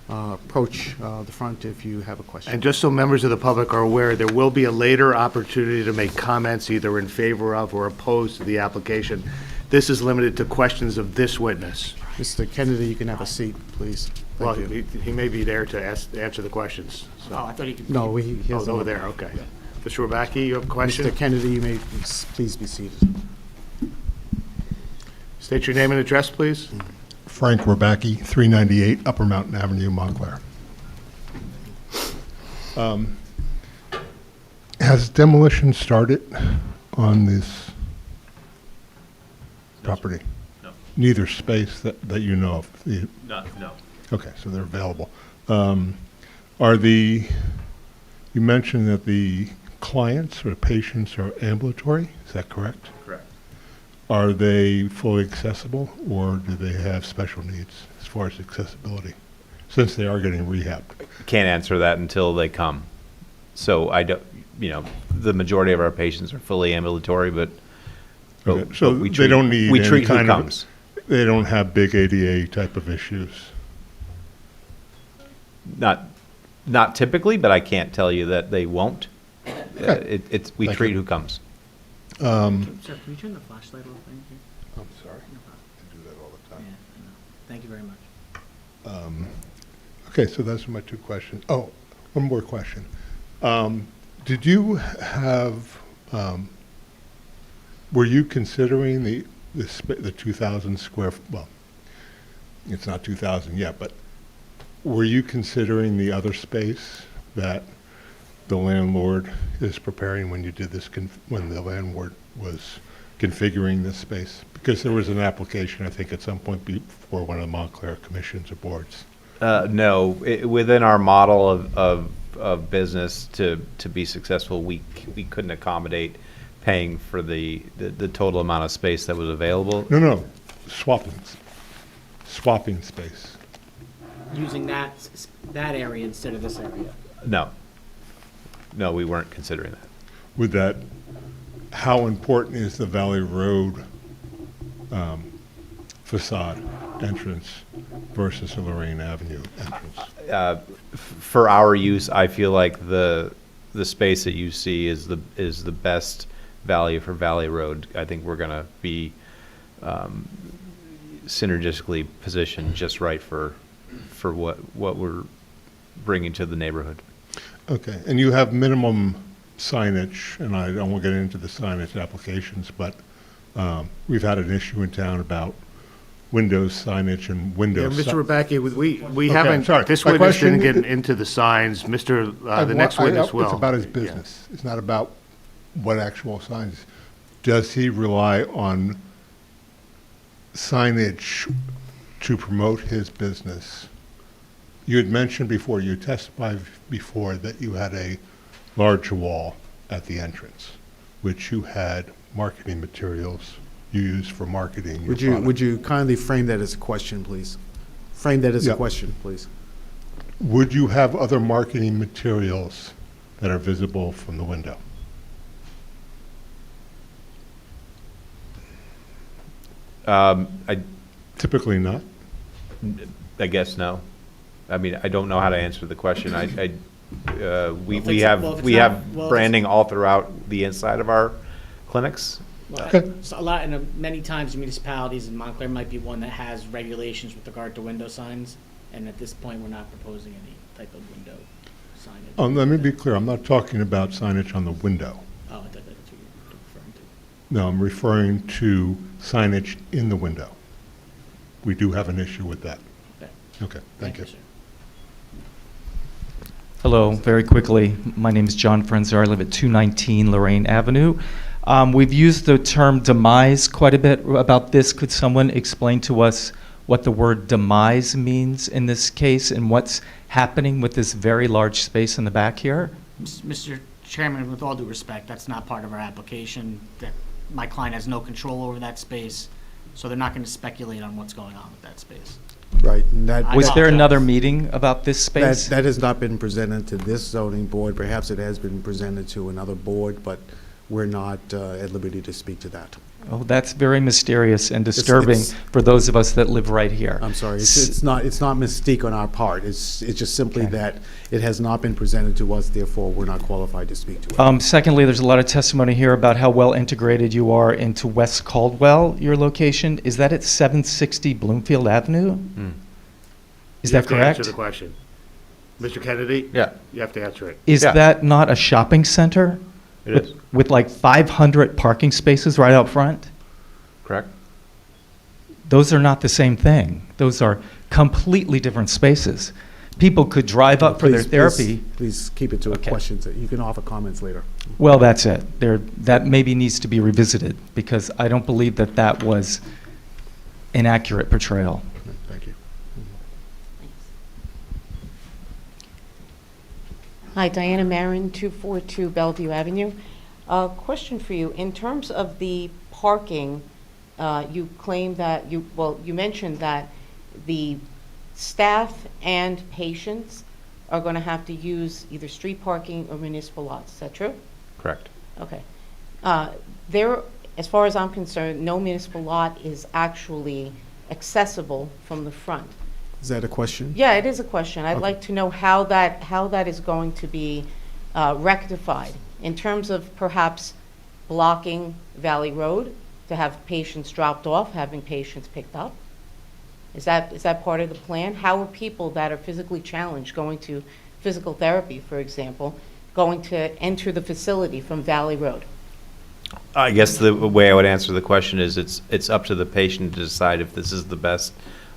approach the front if you have a question. And just so members of the public are aware, there will be a later opportunity to make comments either in favor of or opposed to the application. This is limited to questions of this witness. Mr. Kennedy, you can have a seat, please. Well, Thank you. he may be there to answer the questions. so. Oh, I thought he could. No, he Oh, has. over there, okay. Mr. Rabaki, you have a question? Mr. Kennedy, you may please be seated. State your name and address, please. Frank Rabaki, 398 Upper Mountain Avenue, Montclair. Has demolition started on this property? No. Neither space that you know of? No. Okay, so they're available. You mentioned that the clients or patients are ambulatory, is that correct? Correct. Are they fully accessible, or do they have special needs as far as accessibility, since they are getting rehabbed? Can't answer that until they come. So I don't, the majority of our patients are fully ambulatory, but Okay, so we they treat- don't need we any treat who kind of- comes. They don't have big ADA type of issues? Not typically, but I can't tell you that they won't. We Thank treat you. who comes. Sir, can you turn the flashlight off? Thank you. I'm sorry. I do that all the Yeah, time. I know. Thank you very much. Okay, so those are my two questions. Oh, one more question. Did you have, were you considering the 2,000 square, well, it's not 2,000 yet, but were you considering the other space that the landlord is preparing when you did this, when the landlord was configuring this space? Because there was an application, I think, at some point before one of the Montclair commissions or boards. No, within our model of business to be successful, we couldn't accommodate paying for the total amount of space that was available. No, swapping space. Using that area instead of this area. No, we weren't considering that. With that, how important is the Valley Road facade entrance versus the Lorraine Avenue entrance? For our use, I feel like the space that you see is the best value for Valley Road. I think we're going to be synergistically positioned just right for what we're bringing to the neighborhood. Okay, and you have minimum signage, and I don't want to get into the signage applications, but we've had an issue in town about windows signage and Yeah, windows. Mr. Rabaki, we Okay, haven't, sorry. this My witness didn't question- get into the signs. The next witness will. It's about his business. It's not about what actual signs. Does he rely on signage to promote his business You had mentioned before, you testified before that you had a large wall at the entrance, which you had marketing materials you used for marketing your product. Would you kindly frame that as a question, please? Frame that as a Yeah. question, please. Would you have other marketing materials that are visible from the window? I Typically not. guess no. I mean, I don't know how to answer the question. We Well, if we it's- have, well, if it's we not- have well, branding all throughout the inside of our clinics. Well, Okay. so a lot, and many times municipalities, and Montclair might be one that has regulations with regard to window signs, and at this point, we're not proposing any type of window signage. Let me be clear, I'm not talking about signage on the window. Oh, I thought that's what you were referring to. No, I'm referring to signage in the window. We do have an issue with that. Okay. Okay, thank you. sir. Hello, very quickly. My name is John Frenzer. I live at 219 Lorraine Avenue. We've used the term demise quite a bit about this. Could someone explain to us what the word demise means in this case and what's happening with this very large space in the back here? Mr. Chairman, with all due respect, that's not part of our application. That my client has no control over that space, so they're not going to speculate on what's going on with that space. Right, and that. Was there apologize. another meeting about this That, space? that has not been presented to this zoning board. Perhaps it has been presented to another board, but we're not at liberty to speak to that. Oh, that's very mysterious and disturbing it's- for those of us that live right here. I'm sorry, it's not mystique on our part. It's just simply Okay. that it has not been presented to us, therefore we're not qualified to speak to it. Secondly, there's a lot of testimony here about how well integrated you are into West Caldwell, your location. Is that at 760 Bloomfield Avenue? Is that correct? Answer the question. Mr. Kennedy? Yeah. You have to answer it. Is Yeah. that not a shopping center? It with- is. With like 500 parking spaces right out front? Correct? Those are not the same thing. Those are completely different spaces. People could drive up for their Please- therapy. Please keep it to Okay. questions. You can offer comments later. Well, that's it. That maybe needs to be revisited because I don't believe that that was an accurate portrayal. Thank you. Hi, Diana Marin, 242 Bellevue Avenue. Question for you. In terms of the parking, you claim that you mentioned that the staff and patients are going to have to use either street parking or municipal lots. Is that true? Correct. Okay. There, as far as I'm concerned, no municipal lot is actually accessible from the front. Is that a question? Yeah, it is a question. I'd Okay. like to know how that is going to be rectified in terms of perhaps blocking Valley Road to have patients dropped off, having patients picked up. Is that part of the plan? How are people that are physically challenged going to physical therapy, for example, going to enter the facility from Valley Road? I guess the way I would answer the question is it's up to the patient to decide if this is the best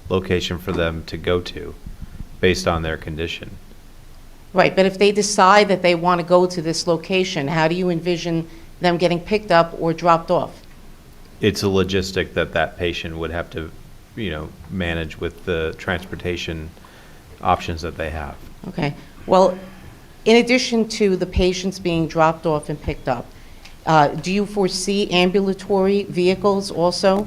location for them to go to based on their condition. Right, but if they decide that they want to go to this location, how do you envision them getting picked up or dropped off? It's a logistic that patient would have to, manage with the transportation options that they have. Okay, well, in addition to the patients being dropped off and picked up, do you foresee ambulatory vehicles also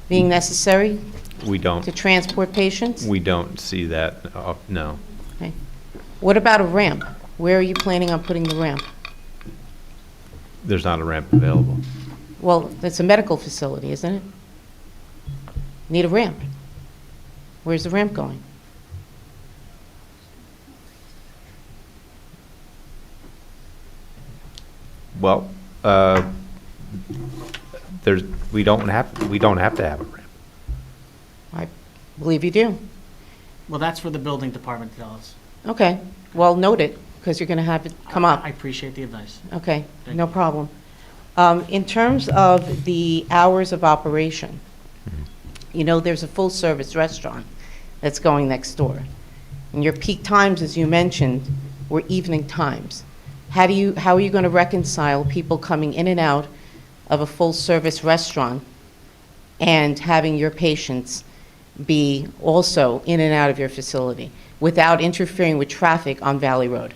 being necessary We to don't, transport patients? we don't see that, no. Okay. What about a ramp? Where are you planning on putting the ramp? There's not a ramp available. Well, it's a medical facility, isn't it? Need a ramp. Where's the ramp going? Well, we don't have to have a ramp. I believe you do. Well, that's for the building department to tell us. Okay, well, note it, because you're going to have it come up. I appreciate the advice. Okay, Thank no you. problem. In terms of the hours of operation, there's a full-service restaurant that's going next door. And your peak times, as you mentioned, were evening times. How are you going to reconcile people coming in and out of a full-service restaurant and having your patients be also in and out of your facility? without interfering with traffic on Valley Road?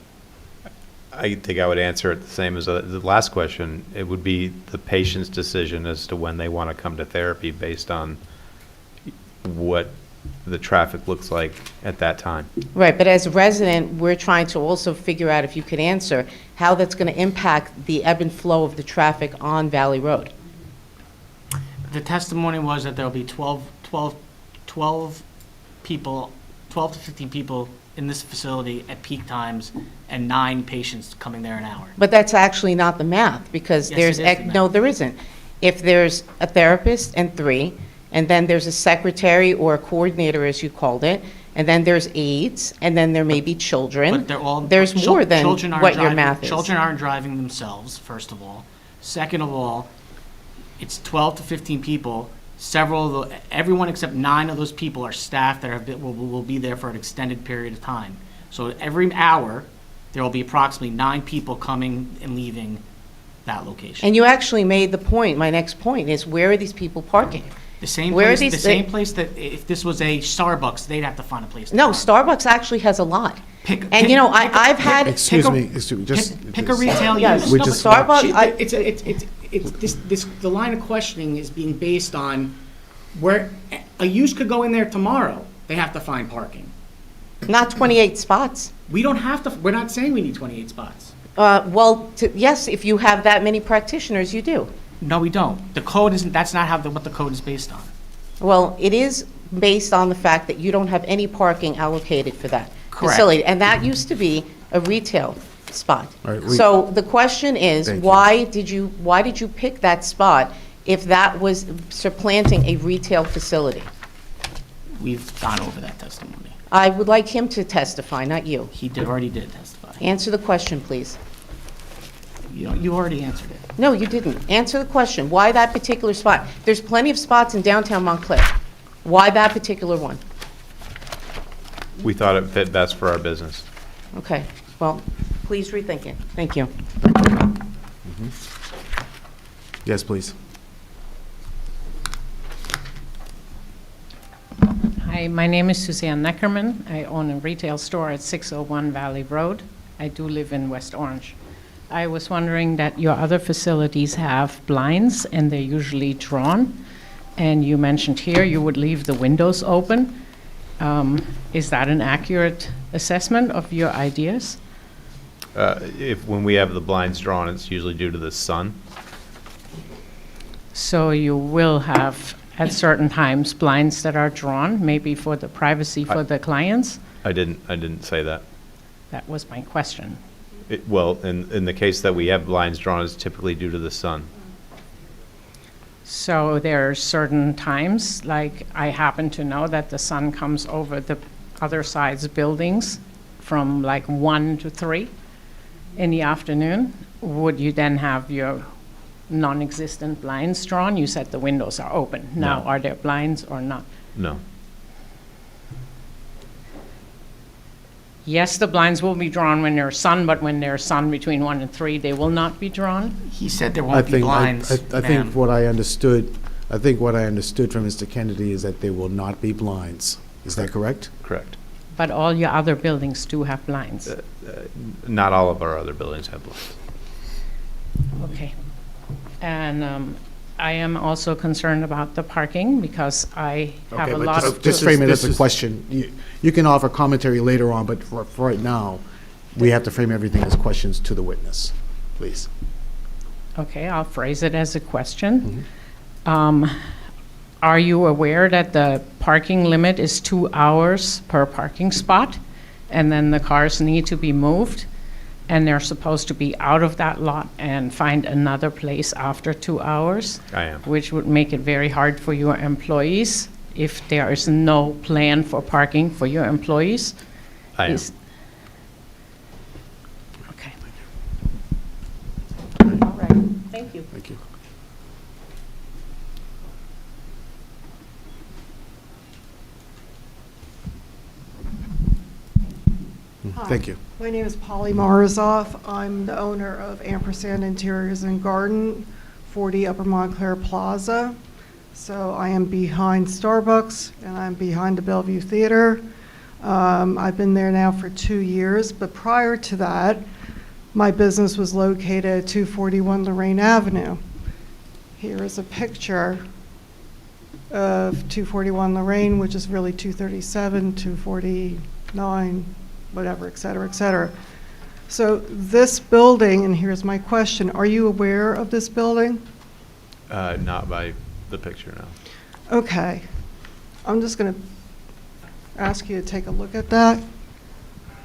I think I would answer it the same as the last question. It would be the patient's decision as to when they want to come to therapy based on what the traffic looks like at that time. Right, but as a resident, we're trying to also figure out, if you could answer, how that's going to impact the ebb and flow of the traffic on Valley Road. The testimony was that there'll be 12 people, 12 to 15 people in this facility at peak times, and 9 patients coming there an hour. But that's actually not the math, because Yes, there's, it is the math. no, there isn't. If there's a therapist and 3, and then there's a secretary or a coordinator, as you called it, and then there's aides, and then there may be children. But they're all. There's more than children aren't what your driving- math is. Children aren't driving themselves, first of all. Second of all, it's 12 to 15 people. Everyone except 9 of those people are staff that will be there for an extended period of time. So every hour, there will be approximately 9 people coming and leaving that location. And you actually made the point, my next point is, where are these people parking? The same Where are place, these- the same place that if this was a Starbucks, they'd have to find a place to No, park. Starbucks actually has a lot. Pick- And, pick- I've had. Excuse me, just. Pick a retail Yes, use. We no, but just- Starbucks, The line of questioning is being based on where, a use could go in there tomorrow, they have to find parking. not 28 spots. We don't have to, we're not saying we need 28 spots. Well, yes, if you have that many practitioners, you do. No, we don't. The code isn't, that's not what the code is based on. Well, it is based on the fact that you don't have any parking allocated for that Correct. facility. And that used to be a retail spot. All right, So the question is, Thank you. why did you pick that spot if that was supplanting a retail facility? We've gone over that testimony. I would like him to testify, not you. He already did testify. Answer the question, please. You already answered it. No, you didn't. Answer the question. Why that particular spot? There's plenty of spots in downtown Montclair. Why that particular one? We thought it fit best for our business. Okay, well, please rethink it. Thank you. Yes, please. Hi, my name is Suzanne Neckerman. I own a retail store at 601 Valley Road. I do live in West Orange. I was wondering that your other facilities have blinds, and they're usually drawn. And you mentioned here you would leave the windows open. Is that an accurate assessment of your ideas? When we have the blinds drawn, it's usually due to the sun. So you will have, at certain times, blinds that are drawn, maybe for the privacy for the clients? I didn't say that. That was my question. Well, in the case that we have blinds drawn, it's typically due to the sun. So there are certain times, like I happen to know that the sun comes over the other side's buildings from like 1 to 3 in the afternoon. Would you then have your non-existent blinds drawn? You said the windows are open. Now, No. are there blinds or not? No. Yes, the blinds will be drawn when there's sun, but when there's sun between 1 and 3, they will not be drawn? He said there I won't be think, blinds, I ma'am. think what I understood from Mr. Kennedy is that there will not be blinds. Is that correct? Correct. But all your other buildings do have blinds? Not all of our other buildings have blinds. Okay. And I am also concerned about the parking because I have Okay, a but lot of... just frame it as a question. You can offer commentary later on, but for right now, we have to frame everything as questions to the witness, please. Okay, I'll phrase it as a question. Are you aware that the parking limit is 2 hours per parking spot? And then the cars need to be moved? And they're supposed to be out of that lot and find another place after 2 hours? I am. Which would make it very hard for your employees if there is no plan for parking for your employees? I am. Okay. All right, thank you. Thank you. Thank you. My name is Polly Marazoff. I'm the owner of Ampersand Interiors and Garden, 40 Upper Montclair Plaza. So I am behind Starbucks and I'm behind the Bellevue Theater. I've been there now for 2 years, but prior to that, my business was located at 241 Lorraine Avenue. Here is a picture of 241 Lorraine, which is really 237, 249, whatever, et cetera, et cetera. So this building, and here's my question, are you aware of this building? Not by the picture, no. Okay. I'm just going to ask you to take a look at that.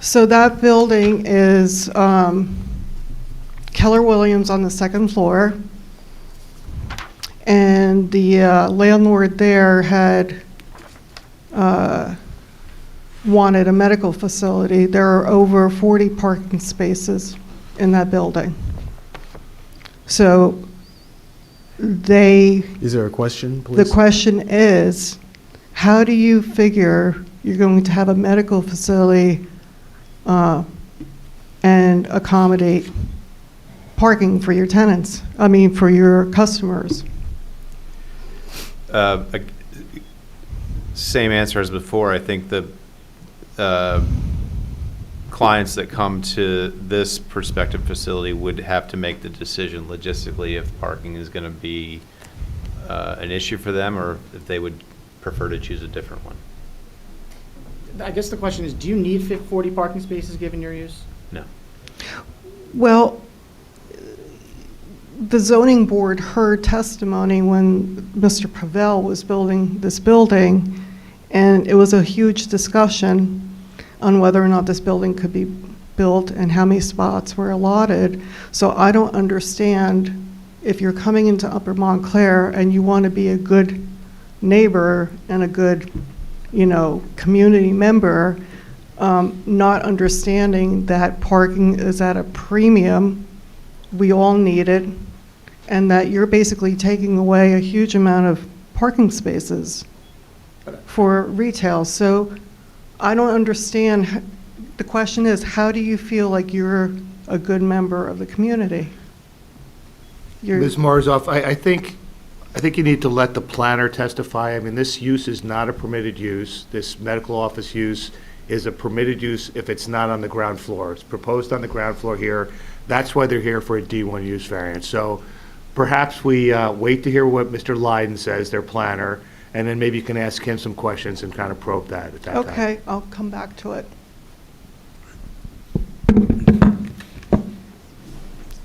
So that building is Keller Williams on the second floor. And the landlord there had wanted a medical facility. There are over 40 parking spaces in that building. So they... Is there a question, please? The question is, how do you figure you're going to have a medical facility and accommodate parking for your tenants? I mean, for your customers? Same answer as before. I think the clients that come to this prospective facility would have to make the decision logistically if parking is going to be an issue for them, or if they would prefer to choose a different one. I guess the question is, do you need 40 parking spaces given your use? No. Well, the zoning board heard testimony when Mr. Pavel was building this building, and it was a huge discussion on whether or not this building could be built and how many spots were allotted. So I don't understand, if you're coming into Upper Montclair and you want to be a good neighbor and a good, community member, not understanding that parking is at a premium, we all need it, and that you're basically taking away a huge amount of parking spaces for retail. So I don't understand. The question is, how do you feel like you're a good member of the community? Ms. Marzoff, I think you need to let the planner testify. I mean, this use is not a permitted use. This medical office use is a permitted use if it's not on the ground floor. It's proposed on the ground floor here. That's why they're here for a D1 use variance. So perhaps we wait to hear what Mr. Lydon says, their planner, and then maybe you can ask him some questions and kind of probe that at that time. Okay, I'll come back to it. Do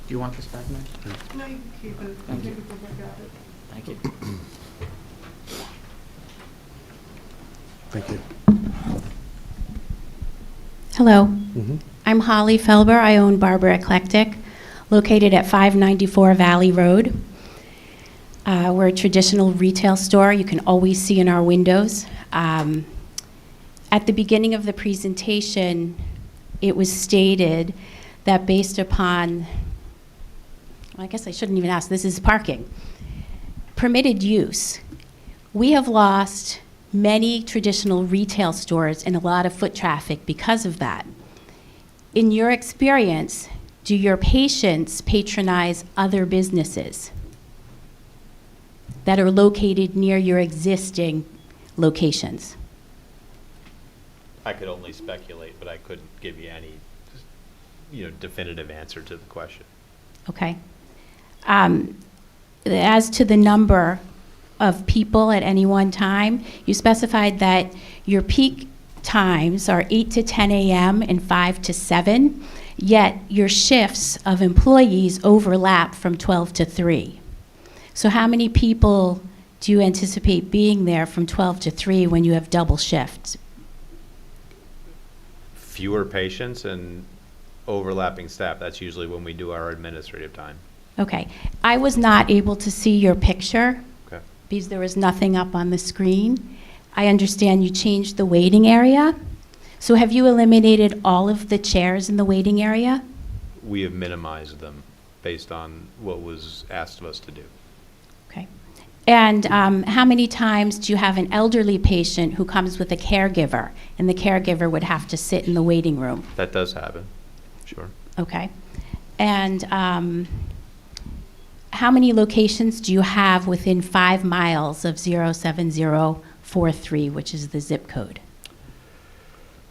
you want this back, Mike? No, you can keep it. Thank you. Take a look at it. Thank you. Thank you. Hello. I'm Holly Felber. I own Barber Eclectic, located at 594 Valley Road. We're a traditional retail store. You can always see in our windows. At the beginning of the presentation, it was stated that based upon, well, I guess I shouldn't even ask, this is parking. Permitted use. We have lost many traditional retail stores and a lot of foot traffic because of that. In your experience, do your patients patronize other businesses that are located near your existing locations? I could only speculate, but I couldn't give you any, definitive answer to the question. Okay. As to the number of people at any one time, you specified that your peak times are 8 to 10 a.m. and 5 to 7, yet your shifts of employees overlap from 12 to 3. So how many people do you anticipate being there from 12 to 3 when you have double shifts? Fewer patients and overlapping staff. That's usually when we do our administrative time. Okay. I was not able to see your picture Okay. because there was nothing up on the screen. I understand you changed the waiting area. So have you eliminated all of the chairs in the waiting area? We have minimized them based on what was asked of us to do. Okay. And how many times do you have an elderly patient who comes with a caregiver, and the caregiver would have to sit in the waiting room? That does happen, sure. Okay. And how many locations do you have within 5 miles of 07043, which is the zip code?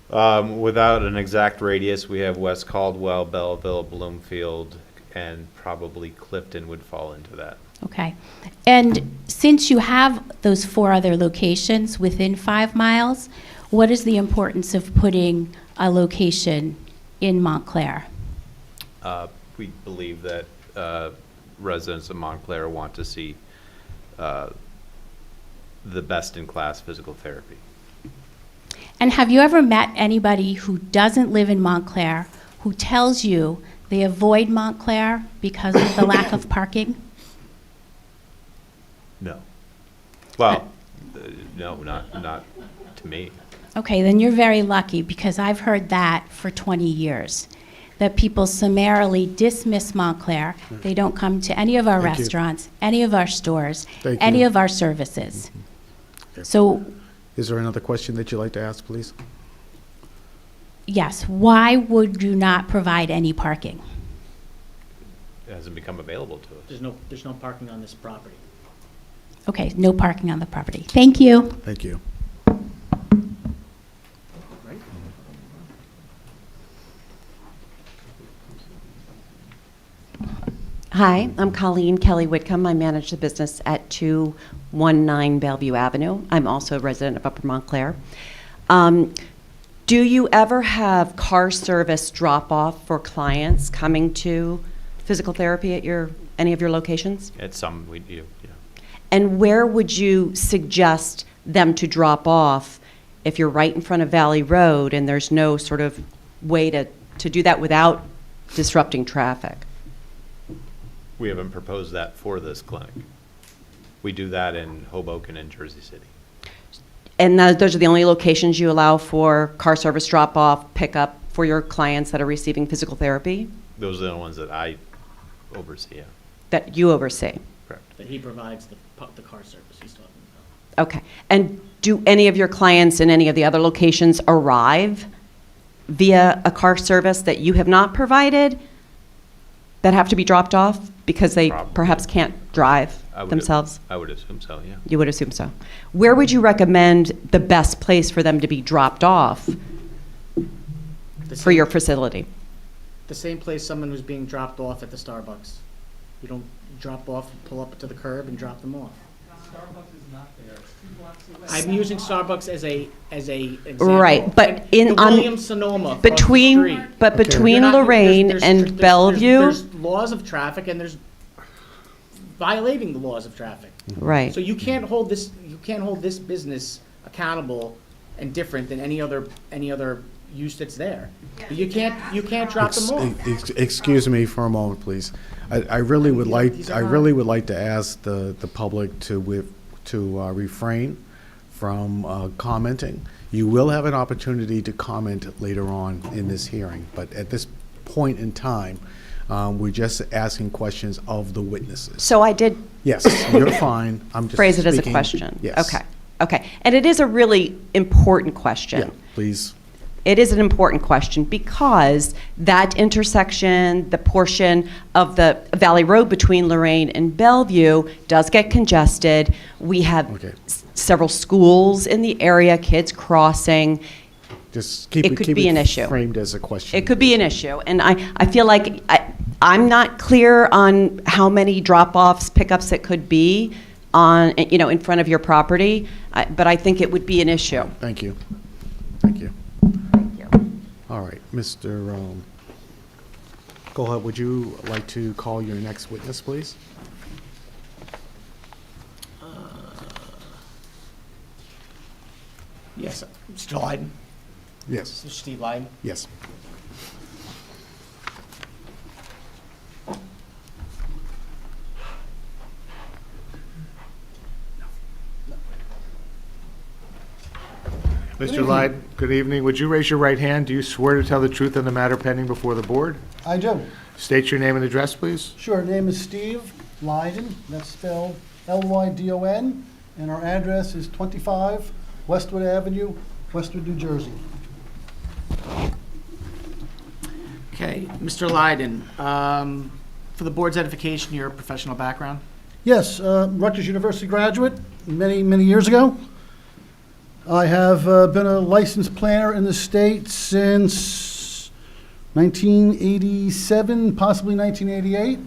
Without an exact radius, we have West Caldwell, Belleville, Bloomfield, and probably Clifton would fall into that. Okay. And since you have those 4 other locations within 5 miles, what is the importance of putting a location in Montclair? We believe that residents of Montclair want to see the best-in-class physical therapy. And have you ever met anybody who doesn't live in Montclair who tells you they avoid Montclair because of the lack of parking? No. Well, no, not to me. Okay, then you're very lucky, because I've heard that for 20 years, that people summarily dismiss Montclair. They don't come to any of our Thank you. restaurants, any of our stores, Thank any you. of our services. Okay. So, Is there another question that you'd like to ask, please? yes, why would you not provide any parking? It hasn't become available to us. There's no parking on this property. Okay, no parking on the property. Thank you. Thank you. Hi, I'm Colleen Kelly Whitcomb. I manage the business at 219 Bellevue Avenue. I'm also a resident of Upper Montclair. Do you ever have car service drop-off for clients coming to physical therapy at any of your locations? At some, we do, yeah. And where would you suggest them to drop off if you're right in front of Valley Road and there's no sort of way to do that without disrupting traffic? We haven't proposed that for this clinic. We do that in Hoboken and Jersey City. And those are the only locations you allow for car service drop-off, pickup for your clients that are receiving physical therapy? Those are the ones that I oversee, yeah. That you oversee? Correct. That he provides the car service he's talking about. Okay. And do any of your clients in any of the other locations arrive via a car service that you have not provided that have to be dropped off because they perhaps can't drive themselves? I would assume so, yeah. You would assume so. Where would you recommend the best place for them to be dropped off for your facility? The same place someone who's being dropped off at the Starbucks. You don't drop off, pull up to the curb and drop them off. Starbucks is not there. It's 2 blocks away. I'm using Starbucks as a example. Right, but And in the Williams-Sonoma across the between street. between You're not- Lorraine and Bellevue, There's laws of traffic and there's violating the laws of traffic. Right. So you can't hold this business accountable and different than any other use that's there. But you can't drop them off. Excuse me for a moment, please. I really would like to ask the public to refrain from commenting. You will have an opportunity to comment later on in this hearing, but at this point in time, we're just asking questions of the witnesses. So I did. Yes, you're fine. I'm just phrase it as a speaking. question. Yes. Okay. And it is a really important question. Yeah, please. It is an important question because that intersection, the portion of the Valley Road between Lorraine and Bellevue does get congested. We have several schools in the area, kids crossing. Just keep It could be an issue. framed as a question. It could be an issue. And I feel like I'm not clear on how many drop-offs, pickups it could be on, in front of your property, but I think it would be an issue. Thank you. Thank you. All right, Mr. Colhut, would you like to call your next witness, please? Yes, Mr. Lydon. Yes. Mr. Steve Lydon. Yes. Mr. Lydon, good evening. Would you raise your right hand? Do you swear to tell the truth on the matter pending before the board? I do. State your name and address, please. Sure, name is Steve Lydon, that's spelled Lydon, and our address is 25 Westwood Avenue, Westwood, New Jersey. Okay, Mr. Lydon, for the board's edification, your professional background? Yes, Rutgers University graduate, many, many years ago. I have been a licensed planner in the state since 1987, possibly 1988.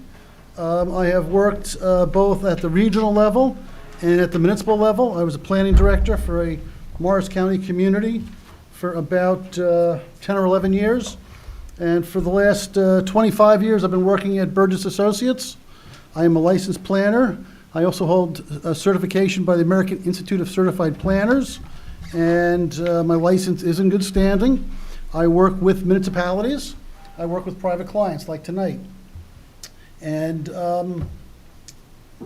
I have worked both at the regional level and at the municipal level. I was a planning director for a Morris County community for about 10 or 11 years. And for the last 25 years, I've been working at Burgess Associates. I am a licensed planner. I also hold a certification by the American Institute of Certified Planners, and my license is in good standing. I work with municipalities. I work with private clients, like tonight. And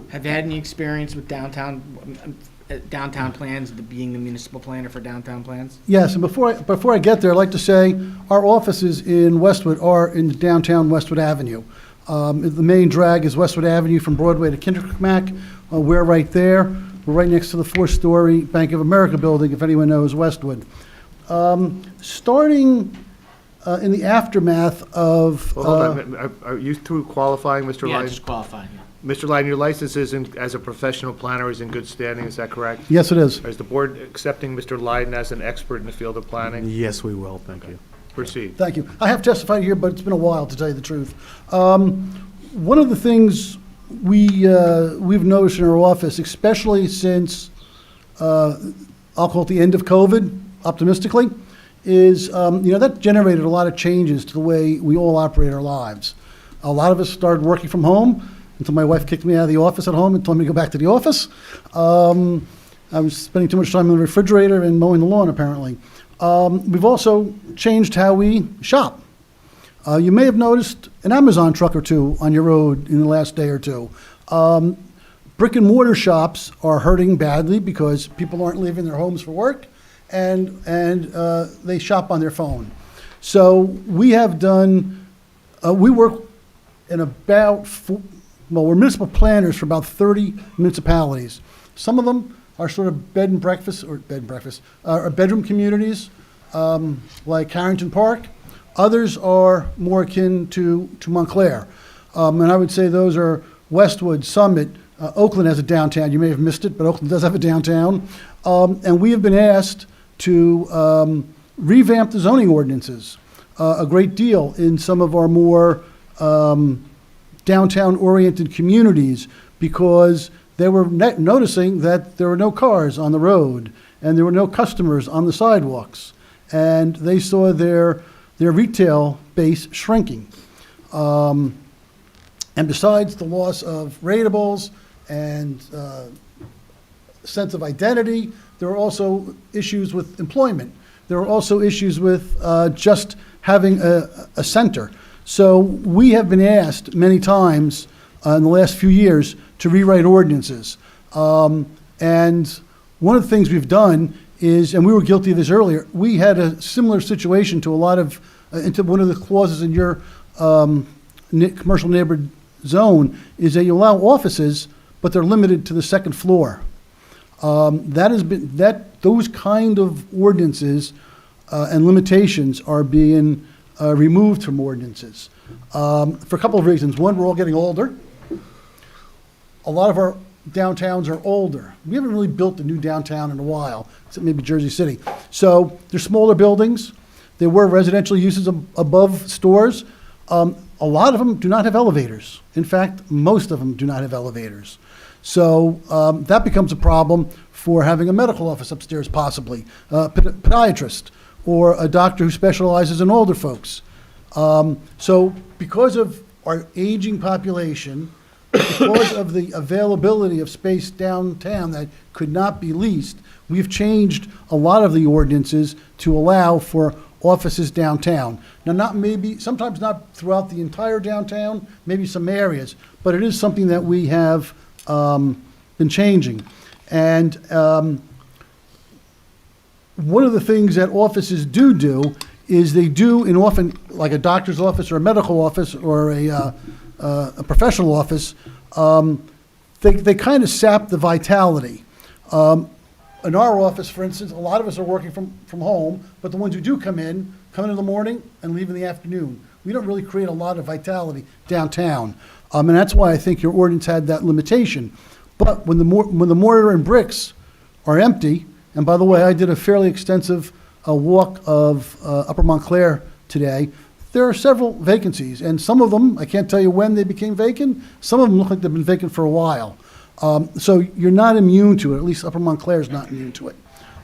Have you had any experience with downtown plans, being the municipal planner for downtown plans? yes, and before I get there, I'd like to say our offices in Westwood are in downtown Westwood Avenue. The main drag is Westwood Avenue from Broadway to Kindermack. We're right there. We're right next to the 4-story Bank of America building, if anyone knows Westwood. Starting in the aftermath of... Well, hold on, are you through qualifying, Mr. Lydon? Yeah, just qualifying. Mr. Lydon, your license as a professional planner is in good standing, is that correct? Yes, it is. Is the board accepting Mr. Lydon as an expert in the field of planning? Yes, we will, thank you. Proceed. Thank you. I have testified here, but it's been a while, to tell you the truth. One of the things we've noticed in our office, especially since, I'll call it the end of COVID, optimistically, is, that generated a lot of changes to the way we all operate our lives. A lot of us started working from home until my wife kicked me out of the office at home and told me to go back to the office. I was spending too much time in the refrigerator and mowing the lawn, apparently. We've also changed how we shop. You may have noticed an Amazon truck or two on your road in the last day or two. Brick and mortar shops are hurting badly because people aren't leaving their homes for work, and they shop on their phone. So we have done, we work in about, we're municipal planners for about 30 municipalities. Some of them are sort of bed and breakfast, or bedroom communities, like Carrington Park. Others are more akin to Montclair. And I would say those are Westwood, Summit, Oakland has a downtown. You may have missed it, but Oakland does have a downtown. And we have been asked to revamp the zoning ordinances a great deal in some of our more downtown-oriented communities, because they were noticing that there were no cars on the road and there were no customers on the sidewalks, and they saw their retail base shrinking. And besides the loss of rateables and sense of identity, there were also issues with employment. There were also issues with just having a center. So we have been asked many times in the last few years to rewrite ordinances. And one of the things we've done is, and we were guilty of this earlier, we had a similar situation to a lot of, into one of the clauses in your commercial neighborhood zone, is that you allow offices, but they're limited to the second floor. Those kind of ordinances and limitations are being removed from ordinances for a couple of reasons. One, we're all getting older. A lot of our downtowns are older. We haven't really built a new downtown in a while, except maybe Jersey City. So they're smaller buildings. There were residential uses above stores. A lot of them do not have elevators. In fact, most of them do not have elevators. So that becomes a problem for having a medical office upstairs, possibly, a podiatrist, or a doctor who specializes in older folks. So because of our aging population, because of the availability of space downtown that could not be leased, we've changed a lot of the ordinances to allow for offices downtown. Now, sometimes not throughout the entire downtown, maybe some areas, but it is something that we have been changing. And one of the things that offices do is they do, in often like a doctor's office or a medical office or a professional office, they kind of sap the vitality. In our office, for instance, a lot of us are working from home, but the ones who do come in the morning and leave in the afternoon. We don't really create a lot of vitality downtown. And that's why I think your ordinance had that limitation. But when the mortar and bricks are empty And by the way, I did a fairly extensive walk of Upper Montclair today. There are several vacancies, and some of them, I can't tell you when they became vacant. Some of them look like they've been vacant for a while. So you're not immune to it, at least Upper Montclair is not immune to it.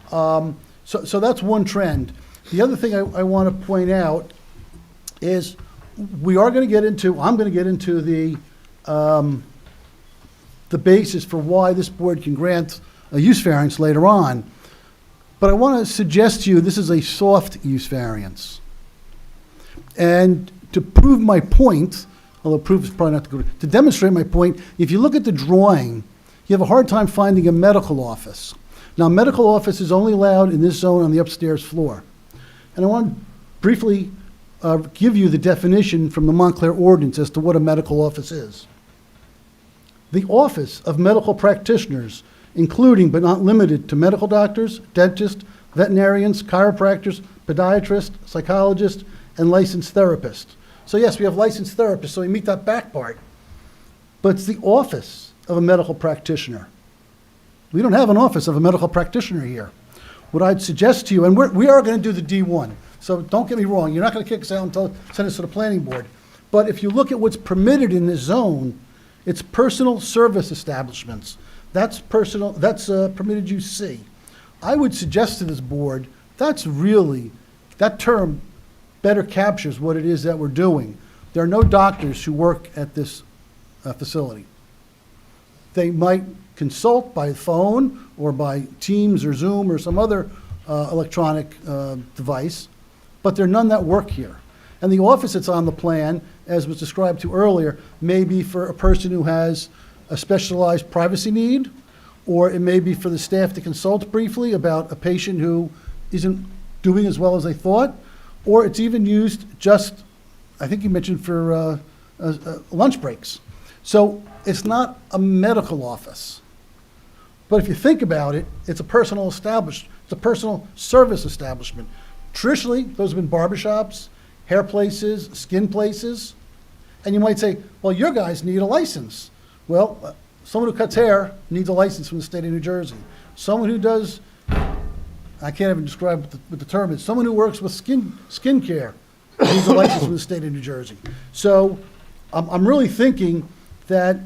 So that's one trend. The other thing I want to point out is I'm going to get into the basis for why this board can grant a use variance later on. But I want to suggest to you this is a soft use variance. And to prove my point, although proof is probably not the good, to demonstrate my point, if you look at the drawing, you have a hard time finding a medical office. Now, a medical office is only allowed in this zone on the upstairs floor. And I want to briefly give you the definition from the Montclair ordinance as to what a medical office is. The office of medical practitioners, including but not limited to medical doctors, dentists, veterinarians, chiropractors, podiatrists, psychologists, and licensed therapists. So yes, we have licensed therapists, so we meet that back part. But it's the office of a medical practitioner. We don't have an office of a medical practitioner here. What I'd suggest to you, and we are going to do the D1, so don't get me wrong, you're not going to kick us out until send us to the planning board. But if you look at what's permitted in this zone, it's personal service establishments. That's permitted use C. I would suggest to this board, that term better captures what it is that we're doing. There are no doctors who work at this facility. They might consult by phone or by Teams or Zoom or some other electronic device, but there are none that work here. And the office that's on the plan, as was described to earlier, may be for a person who has a specialized privacy need, or it may be for the staff to consult briefly about a patient who isn't doing as well as they thought, or it's even used just, I think you mentioned, for lunch breaks. So it's not a medical office. But if you think about it, it's a personal service establishment. Traditionally, those have been barbershops, hair places, skin places. And you might say, well, your guys need a license. Well, someone who cuts hair needs a license from the state of New Jersey. Someone who does, I can't even describe what the term is, someone who works with skin care needs a license from the state of New Jersey. So I'm really thinking that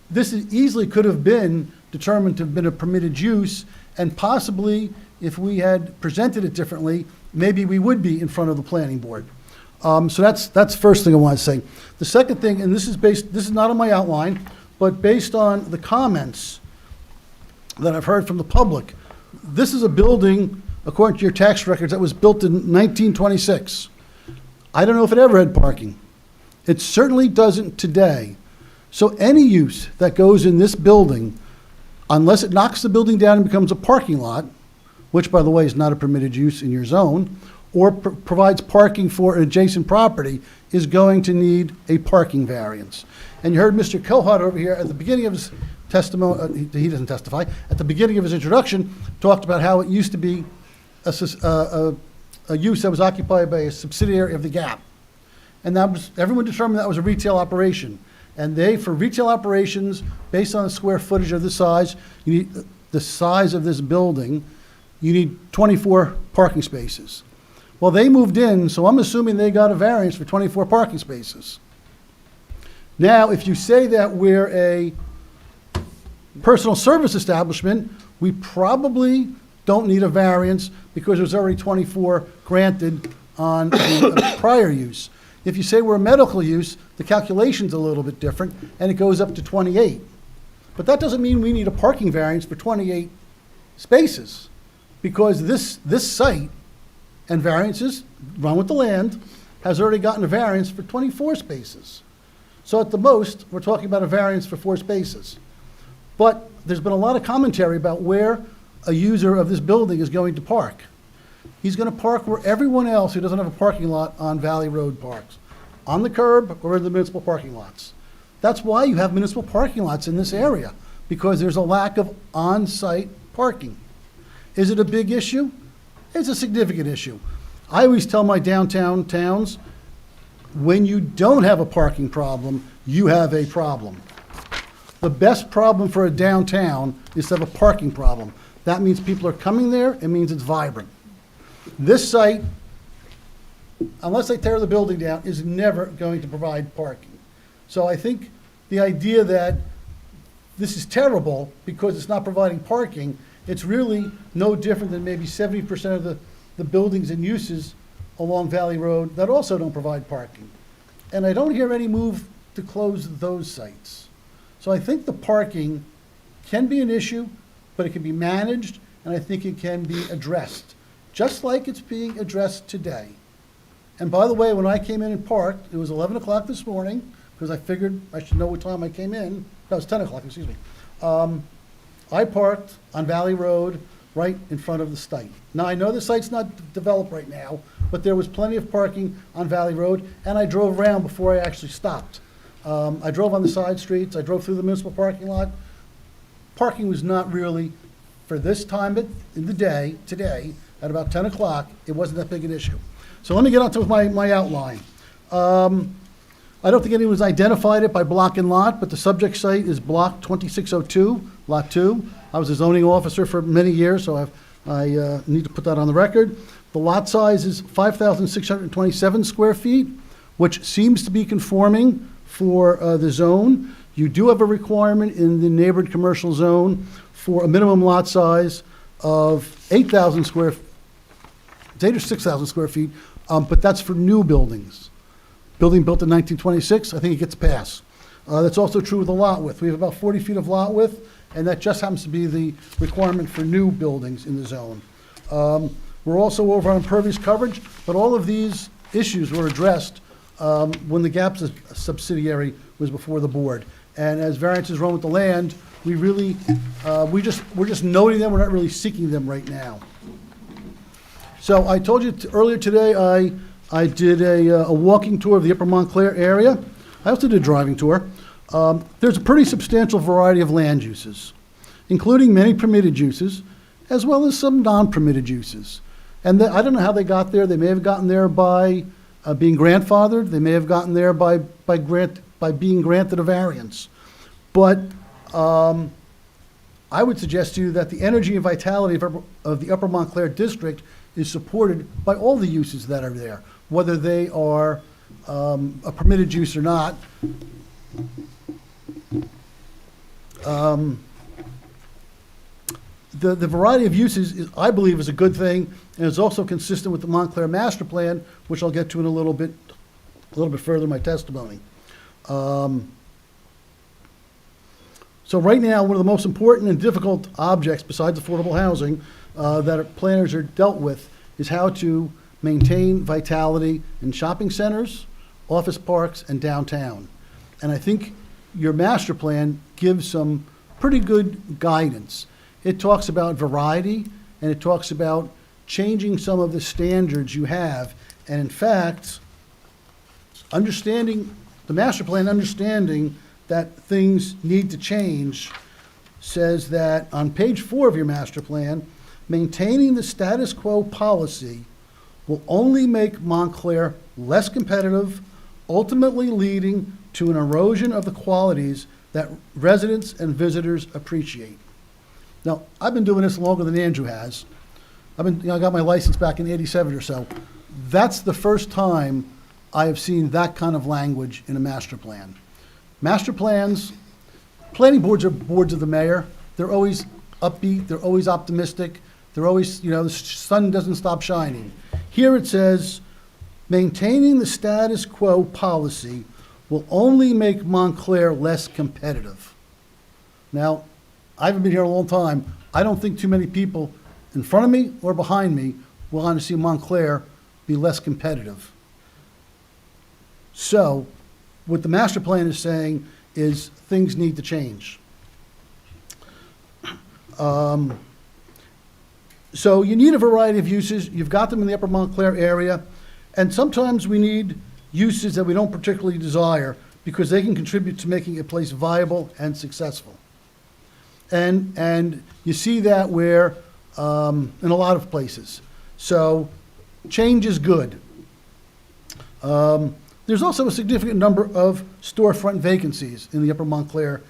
this easily could have been determined to have been a permitted use, and possibly if we had presented it differently, maybe we would be in front of the planning board. So that's the first thing I want to say. The second thing, and this is not on my outline, but based on the comments that I've heard from the public, this is a building, according to your tax records, that was built in 1926. I don't know if it ever had parking. It certainly doesn't today. So any use that goes in this building, unless it knocks the building down and becomes a parking lot, which, by the way, is not a permitted use in your zone, or provides parking for an adjacent property, is going to need a parking variance. And you heard Mr. Kohut over here at the beginning of his testimony, he doesn't testify, at the beginning of his introduction, talked about how it used to be a use that was occupied by a subsidiary of the Gap. And everyone determined that was a retail operation. And for retail operations, based on the square footage of the size, you need the size of this building, you need 24 parking spaces. Well, they moved in, so I'm assuming they got a variance for 24 parking spaces. Now, if you say that we're a personal service establishment, we probably don't need a variance because there's already 24 granted on the prior use. If you say we're a medical use, the calculation's a little bit different, and it goes up to 28. But that doesn't mean we need a parking variance for 28 spaces, because this site, and variances run with the land, has already gotten a variance for 24 spaces. So at the most, we're talking about a variance for 4 spaces. But there's been a lot of commentary about where a user of this building is going to park. He's going to park where everyone else who doesn't have a parking lot on Valley Road parks, on the curb or in the municipal parking lots. That's why you have municipal parking lots in this area, because there's a lack of on-site parking. Is it a big issue? It's a significant issue. I always tell my downtown towns, when you don't have a parking problem, you have a problem. The best problem for a downtown is to have a parking problem. That means people are coming there, it means it's vibrant. This site, unless they tear the building down, is never going to provide parking. So I think the idea that this is terrible because it's not providing parking, it's really no different than maybe 70% of the buildings and uses along Valley Road that also don't provide parking. And I don't hear any move to close those sites. So I think the parking can be an issue, but it can be managed, and I think it can be addressed, just like it's being addressed today. And by the way, when I came in and parked, it was 11 o'clock this morning, because I figured I should know what time I came in. No, it was 10 o'clock, excuse me. I parked on Valley Road right in front of the site. Now, I know the site's not developed right now, but there was plenty of parking on Valley Road, and I drove around before I actually stopped. I drove on the side streets, I drove through the municipal parking lot. Parking was not really, for this time in the day, today, at about 10 o'clock, it wasn't that big an issue. So let me get on to my outline. I don't think anyone's identified it by block and lot, but the subject site is block 2602, lot 2. I was a zoning officer for many years, so I need to put that on the record. The lot size is 5,627 square feet, which seems to be conforming for the zone. You do have a requirement in the neighborhood commercial zone for a minimum lot size of 8,000 square, it's 8 or 6,000 square feet, but that's for new buildings. Building built in 1926, I think it gets passed. That's also true with the lot width. We have about 40 feet of lot width, and that just happens to be the requirement for new buildings in the zone. We're also over on impervious coverage, but all of these issues were addressed when the GAPS subsidiary was before the board. And as variances run with the land, we really, we're just noting them, we're not really seeking them right now. So I told you earlier today, I did a walking tour of the Upper Montclair area. I also did a driving tour. There's a pretty substantial variety of land uses, including many permitted uses, as well as some non-permitted uses. And I don't know how they got there. They may have gotten there by being grandfathered. They may have gotten there by being granted a variance. But I would suggest to you that the energy and vitality of the Upper Montclair district is supported by all the uses that are there, whether they are a permitted use or not. The variety of uses, I believe, is a good thing, and is also consistent with the Montclair master plan, which I'll get to in a little bit further in my testimony. So right now, one of the most important and difficult objects besides affordable housing that planners are dealt with is how to maintain vitality in shopping centers, office parks, and downtown. And I think your master plan gives some pretty good guidance. It talks about variety, and it talks about changing some of the standards you have. And in fact, understanding the master plan, understanding that things need to change, says that on page 4 of your master plan, maintaining the status quo policy will only make Montclair less competitive, ultimately leading to an erosion of the qualities that residents and visitors appreciate. Now, I've been doing this longer than Andrew has. I got my license back in '87 or so. That's the first time I have seen that kind of language in a master plan. Master plans, planning boards are boards of the mayor. They're always upbeat, they're always optimistic, they're always, the sun doesn't stop shining. Here it says, maintaining the status quo policy will only make Montclair less competitive. Now, I haven't been here a long time. I don't think too many people in front of me or behind me will want to see Montclair be less competitive. So, what the master plan is saying is things need to change. So you need a variety of uses. You've got them in the Upper Montclair area. And sometimes we need uses that we don't particularly desire because they can contribute to making a place viable and successful. And you see that where, in a lot of places. So change is good. There's also a significant number of storefront vacancies in the Upper Montclair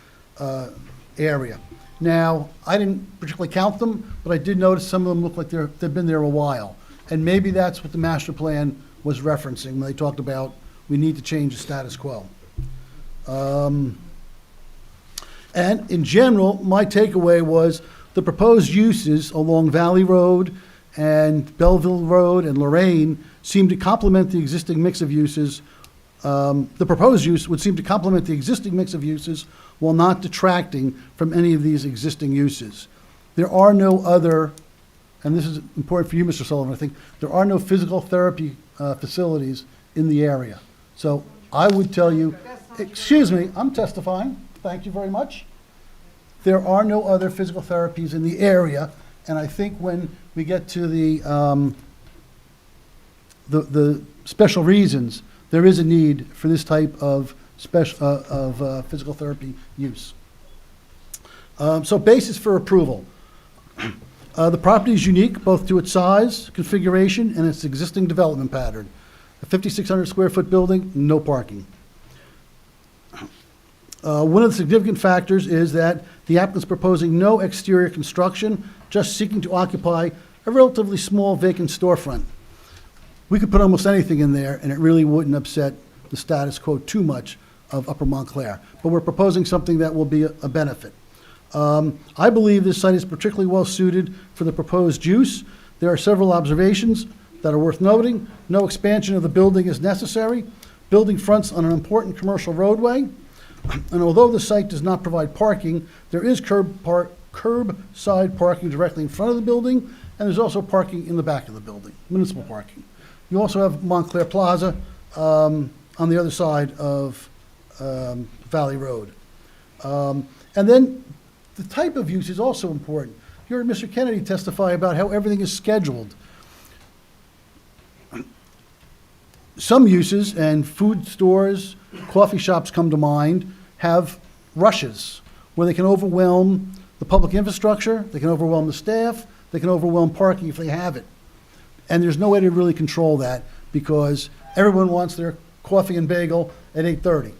area. Now, I didn't particularly count them, but I did notice some of them look like they've been there a while. And maybe that's what the master plan was referencing when they talked about we need to change the status quo. And in general, my takeaway was the proposed uses along Valley Road and Belleville Road and Lorraine seem to complement the existing mix of uses. The proposed use would seem to complement the existing mix of uses while not detracting from any of these existing uses. There are no other, and this is important for you, Mr. Sullivan, I think, there are no physical therapy facilities in the area. So I would tell you, excuse me, I'm testifying. Thank you very much. There are no other physical therapies in the area, and I think when we get to the special reasons, there is a need for this type of physical therapy use. So basis for approval. The property is unique both to its size, configuration, and its existing development pattern. A 5,600 square foot building, no parking. One of the significant factors is that the applicant's proposing no exterior construction, just seeking to occupy a relatively small vacant storefront. We could put almost anything in there, and it really wouldn't upset the status quo too much of Upper Montclair. But we're proposing something that will be a benefit. I believe this site is particularly well suited for the proposed use. There are several observations that are worth noting. No expansion of the building is necessary. Building fronts on an important commercial roadway. And although the site does not provide parking, there is curbside parking directly in front of the building, and there's also parking in the back of the building, municipal parking. You also have Montclair Plaza on the other side of Valley Road. And then the type of use is also important. You heard Mr. Kennedy testify about how everything is scheduled. Some uses, and food stores, coffee shops come to mind, have rushes where they can overwhelm the public infrastructure, they can overwhelm the staff, they can overwhelm parking if they have it. And there's no way to really control that because everyone wants their coffee and bagel at 8:30.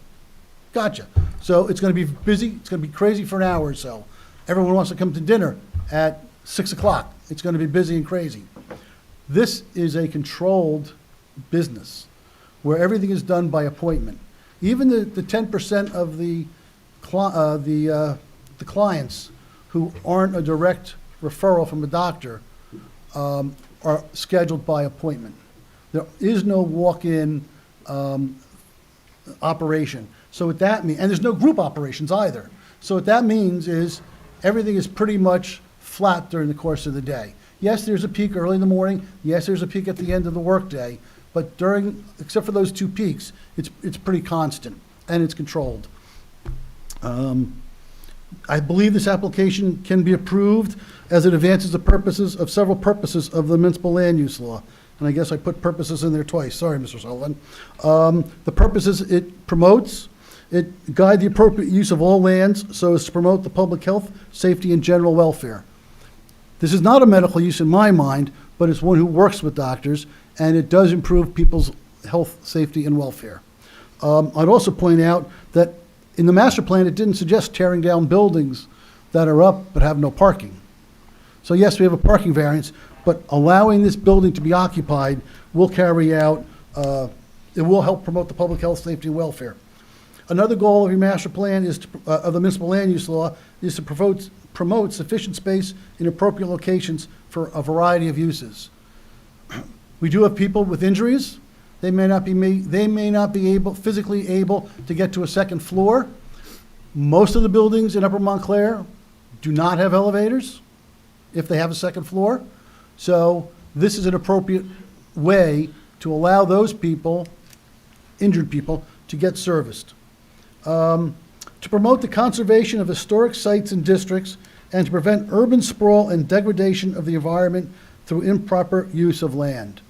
Gotcha. So it's going to be busy, it's going to be crazy for an hour or so. Everyone wants to come to dinner at 6 o'clock. It's going to be busy and crazy. This is a controlled business where everything is done by appointment. Even the 10% of the clients who aren't a direct referral from a doctor are scheduled by appointment. There is no walk-in operation. So what that means, and there's no group operations either. So what that means is everything is pretty much flat during the course of the day. Yes, there's a peak early in the morning. Yes, there's a peak at the end of the workday. But except for those two peaks, it's pretty constant and it's controlled. I believe this application can be approved as it advances the several purposes of the municipal land use law. And I guess I put purposes in there twice. Sorry, Mr. Sullivan. The purposes it promotes, it guide the appropriate use of all lands so as to promote the public health, safety, and general welfare. This is not a medical use in my mind, but it's one who works with doctors, and it does improve people's health, safety, and welfare. I'd also point out that in the master plan, it didn't suggest tearing down buildings that are up but have no parking. So yes, we have a parking variance, but allowing this building to be occupied will carry out, it will help promote the public health, safety, and welfare. Another goal of your master plan is of the municipal land use law is to promote sufficient space in appropriate locations for a variety of uses. We do have people with injuries. They may not be physically able to get to a second floor. Most of the buildings in Upper Montclair do not have elevators if they have a second floor. So this is an appropriate way to allow those people, injured people, to get serviced. To promote the conservation of historic sites and districts and to prevent urban sprawl and degradation of the environment through improper use of land.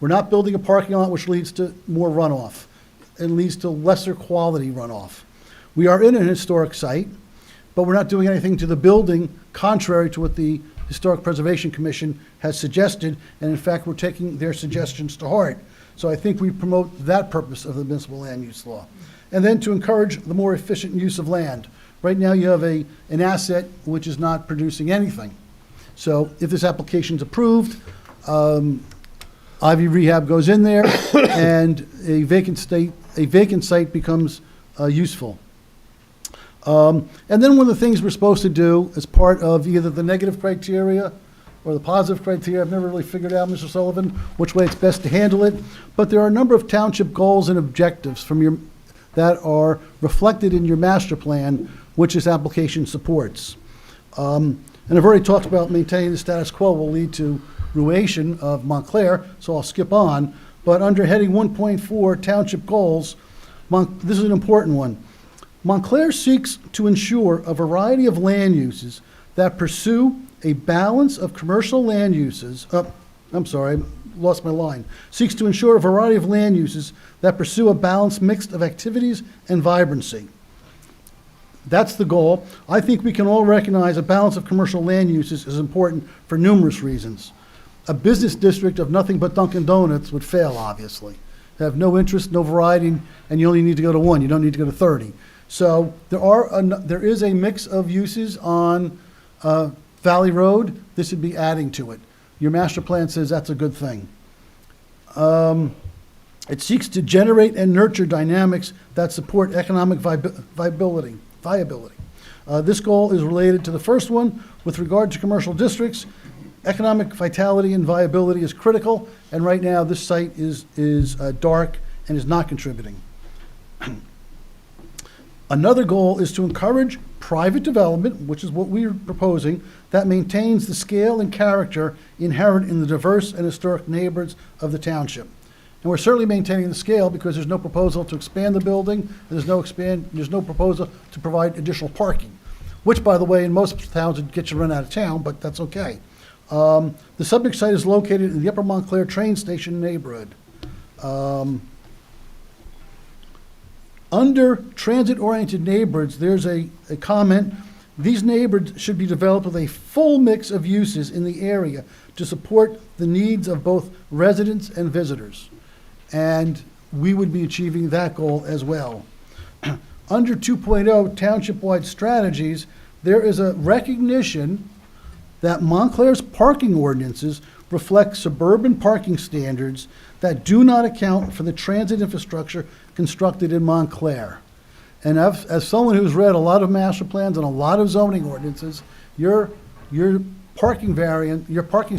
We're not building a parking lot which leads to more runoff and leads to lesser quality runoff. We are in an historic site, but we're not doing anything to the building contrary to what the Historic Preservation Commission has suggested, and in fact, we're taking their suggestions to heart. So I think we promote that purpose of the municipal land use law. And then to encourage the more efficient use of land. Right now, you have an asset which is not producing anything. So if this application's approved, Ivy Rehab goes in there, and a vacant site becomes useful. And then one of the things we're supposed to do as part of either the negative criteria or the positive criteria, I've never really figured out, Mr. Sullivan, which way it's best to handle it, but there are a number of township goals and objectives that are reflected in your master plan, which this application supports. And I've already talked about maintaining the status quo will lead to ruination of Montclair, so I'll skip on. But under heading 1.4, Township Goals, this is an important one. Montclair seeks to ensure a variety of land uses that pursue a balance of commercial land uses. I'm sorry, I lost my line. Seeks to ensure a variety of land uses that pursue a balanced mix of activities and vibrancy. That's the goal. I think we can all recognize a balance of commercial land uses is important for numerous reasons. A business district of nothing but Dunkin' Donuts would fail, obviously. They have no interest, no variety, and you only need to go to one. You don't need to go to 30. So there is a mix of uses on Valley Road. This would be adding to it. Your master plan says that's a good thing. It seeks to generate and nurture dynamics that support economic viability. This goal is related to the first one. With regard to commercial districts, economic vitality and viability is critical, and right now this site is dark and is not contributing. Another goal is to encourage private development, which is what we're proposing, that maintains the scale and character inherent in the diverse and historic neighborhoods of the township. And we're certainly maintaining the scale because there's no proposal to expand the building, there's no proposal to provide additional parking, which, by the way, in most towns would get you run out of town, but that's okay. The subject site is located in the Upper Montclair train station neighborhood. Under transit-oriented neighborhoods, there's a comment, these neighborhoods should be developed with a full mix of uses in the area to support the needs of both residents and visitors. And we would be achieving that goal as well. Under 2.0, township-wide strategies, there is a recognition that Montclair's parking ordinances reflect suburban parking standards that do not account for the transit infrastructure constructed in Montclair. And as someone who's read a lot of master plans and a lot of zoning ordinances, your parking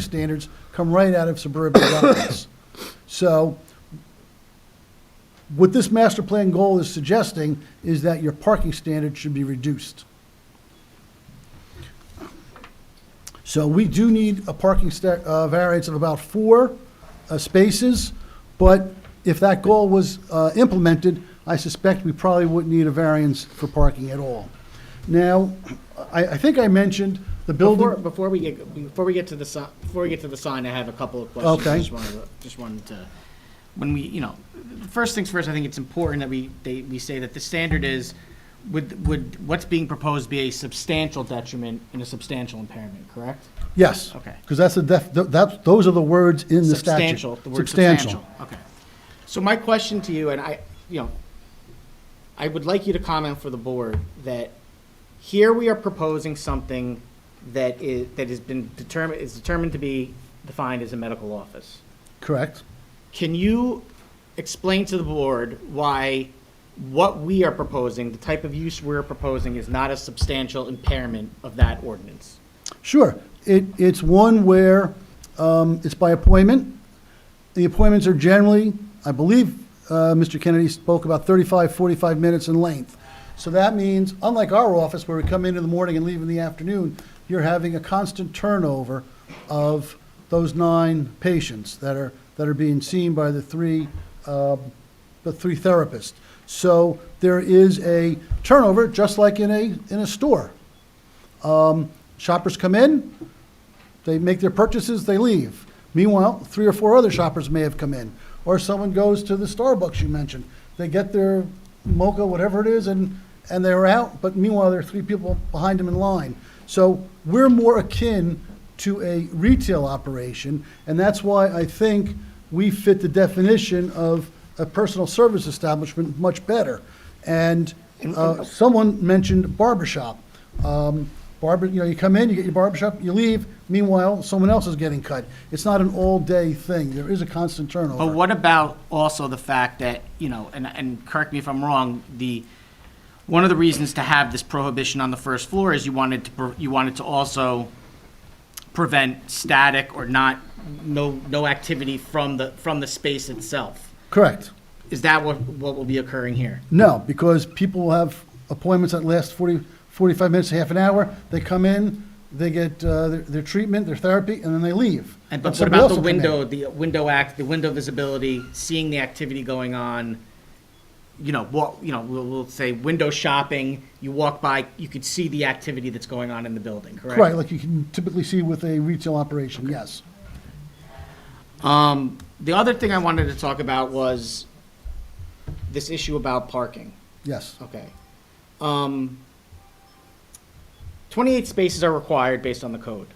standards come right out of suburban governments. So what this master plan goal is suggesting is that your parking standards should be reduced. So we do need a parking variance of about 4 spaces, but if that goal was implemented, I suspect we probably wouldn't need a variance for parking at all. Now, I think I mentioned the building. Before we get to the sign, I have a couple of questions. Okay. Just wanted to, when we, first things first, I think it's important that we say that the standard is, would what's being proposed be a substantial detriment and a substantial impairment, correct? Yes. Okay. Because those are the words in the statute. Substantial, the word substantial. Okay. So my question to you, and I would like you to comment for the board that here we are proposing something that has been determined to be defined as a medical office. Correct. Can you explain to the board why what we are proposing, the type of use we're proposing, is not a substantial impairment of that ordinance? Sure. It's one where it's by appointment. The appointments are generally, I believe, Mr. Kennedy spoke about 35, 45 minutes in length. So that means, unlike our office where we come in the morning and leave in the afternoon, you're having a constant turnover of those 9 patients that are being seen by the three therapists. So there is a turnover, just like in a store. Shoppers come in, they make their purchases, they leave. Meanwhile, 3 or 4 other shoppers may have come in. Or someone goes to the Starbucks you mentioned. They get their mocha, whatever it is, and they're out, but meanwhile there are 3 people behind them in line. So we're more akin to a retail operation, and that's why I think we fit the definition of a personal service establishment much better. And Someone mentioned barber shop. You come in, you get your barber shop, you leave. Meanwhile, someone else is getting cut. It's not an all-day thing. There is a constant turnover. But what about also the fact that, and correct me if I'm wrong, one of the reasons to have this prohibition on the first floor is you wanted to also prevent static or no activity from the space itself. Correct. Is that what will be occurring here? No, because people will have appointments that last 45 minutes, half an hour. They come in, they get their treatment, their therapy, and then they leave. But what somebody about else the will come in. the window visibility, seeing the activity going on? We'll say window shopping. You walk by, you could see the activity that's going on in the building. Correct. Right, like you can typically see with a retail operation. Okay. Yes. The other thing I wanted to talk about was this issue about parking. Yes. Okay. 28 spaces are required based on the code.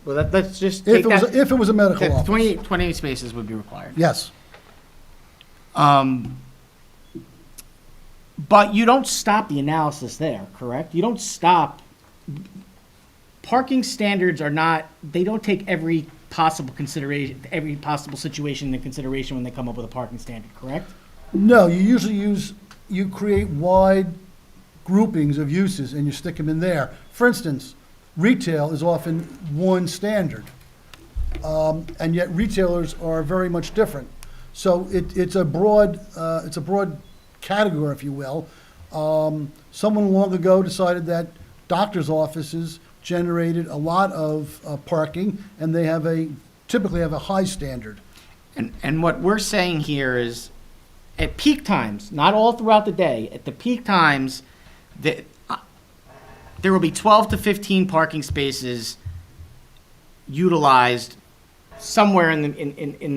Well, let's just take that. If it was a medical office. 28 spaces would be required. Yes. But you don't stop the analysis there, correct? You don't stop. Parking standards they don't take every possible situation into consideration when they come up with a parking standard, correct? No, you create wide groupings of uses and you stick them in there. For instance, retail is often one standard, and yet retailers are very much different. So it's a broad category, if you will. Someone long ago decided that doctors' offices generated a lot of parking, and they typically have a high standard. And what we're saying here is, at peak times, not all throughout the day, at the peak times, there will be 12 to 15 parking spaces utilized somewhere in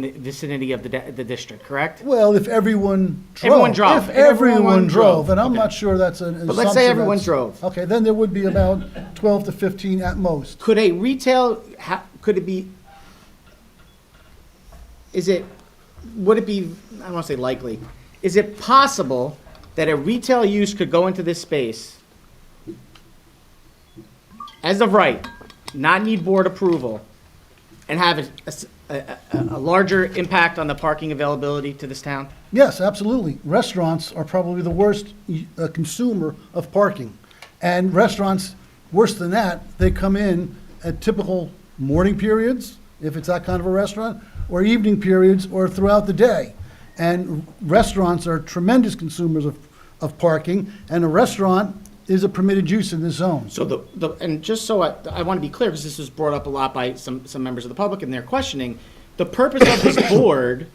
the vicinity of the district, correct? Well, if everyone drove. Everyone drove. If everyone drove, and I'm not sure that's an assumption. But let's say everyone drove. Okay, then there would be about 12 to 15 at most. Could a retail, would it be, I don't want to say likely, is it possible that a retail use could go into this space as of right, not need board approval, and have a larger impact on the parking availability to this town? Yes, absolutely. Restaurants are probably the worst consumer of parking. And restaurants, worse than that, they come in at typical morning periods, if it's that kind of a restaurant, or evening periods, or throughout the day. And restaurants are tremendous consumers of parking, and a restaurant is a permitted use in this zone. So and just so I want to be clear, because this was brought up a lot by some members of the public in their questioning, the purpose of this board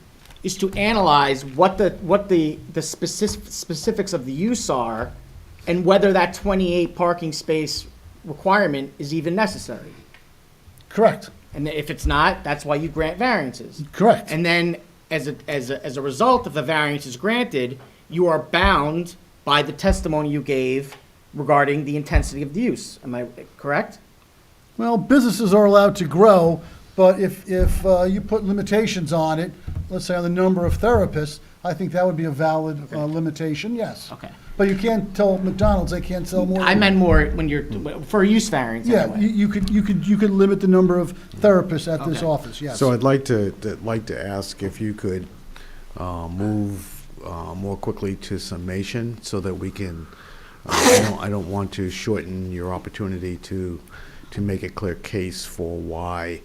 is to analyze what the specifics of the use are, and whether that 28 parking space requirement is even necessary. Correct. And if it's not, that's why you grant variances. Correct. And then as a result of the variance is granted, you are bound by the testimony you gave regarding the intensity of the use. Am I correct? Well, businesses are allowed to grow, but if you put limitations on it, let's say on the number of therapists, I think that would be a valid limitation, yes. Okay. But you can't tell McDonald's they can't sell more. I meant more when you're, for a use variance Yeah, anyway. you could limit the number of therapists at this office, yes. So I'd like to ask if you could move more quickly to summation so that we can, I don't want to shorten your opportunity to make a clear case for why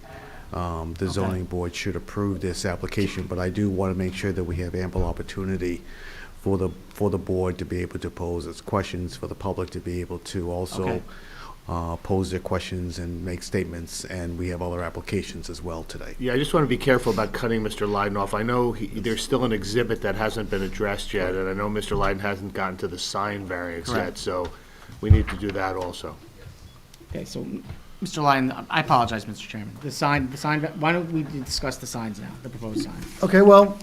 the zoning board should approve this application, but I do want to make sure that we have ample opportunity for the board to be able to pose its questions, for the public to be able to also pose their questions and make statements, and we have other applications as well today. Yeah, I just want to be careful about cutting Mr. Lydon off. I know there's still an exhibit that hasn't been addressed yet, and I know Mr. Lydon hasn't gotten to the sign variance yet, so we need to do that also. Okay, so Mr. Lydon, I apologize, Mr. Chairman. The sign, why don't we discuss the signs now, the proposed sign? Okay, well,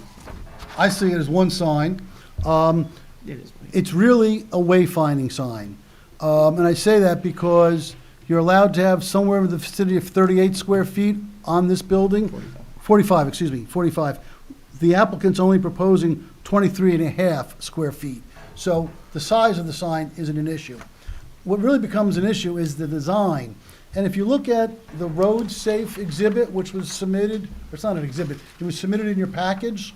I see it as one sign. It's really a wayfinding sign. And I say that because you're allowed to have somewhere in the vicinity of 38 square feet on this building. 45, excuse me, 45. The applicant's only proposing 23 and a half square feet. So the size of the sign isn't an issue. What really becomes an issue is the design. And if you look at the road safe exhibit, which was submitted, or it's not an exhibit, it was submitted in your package.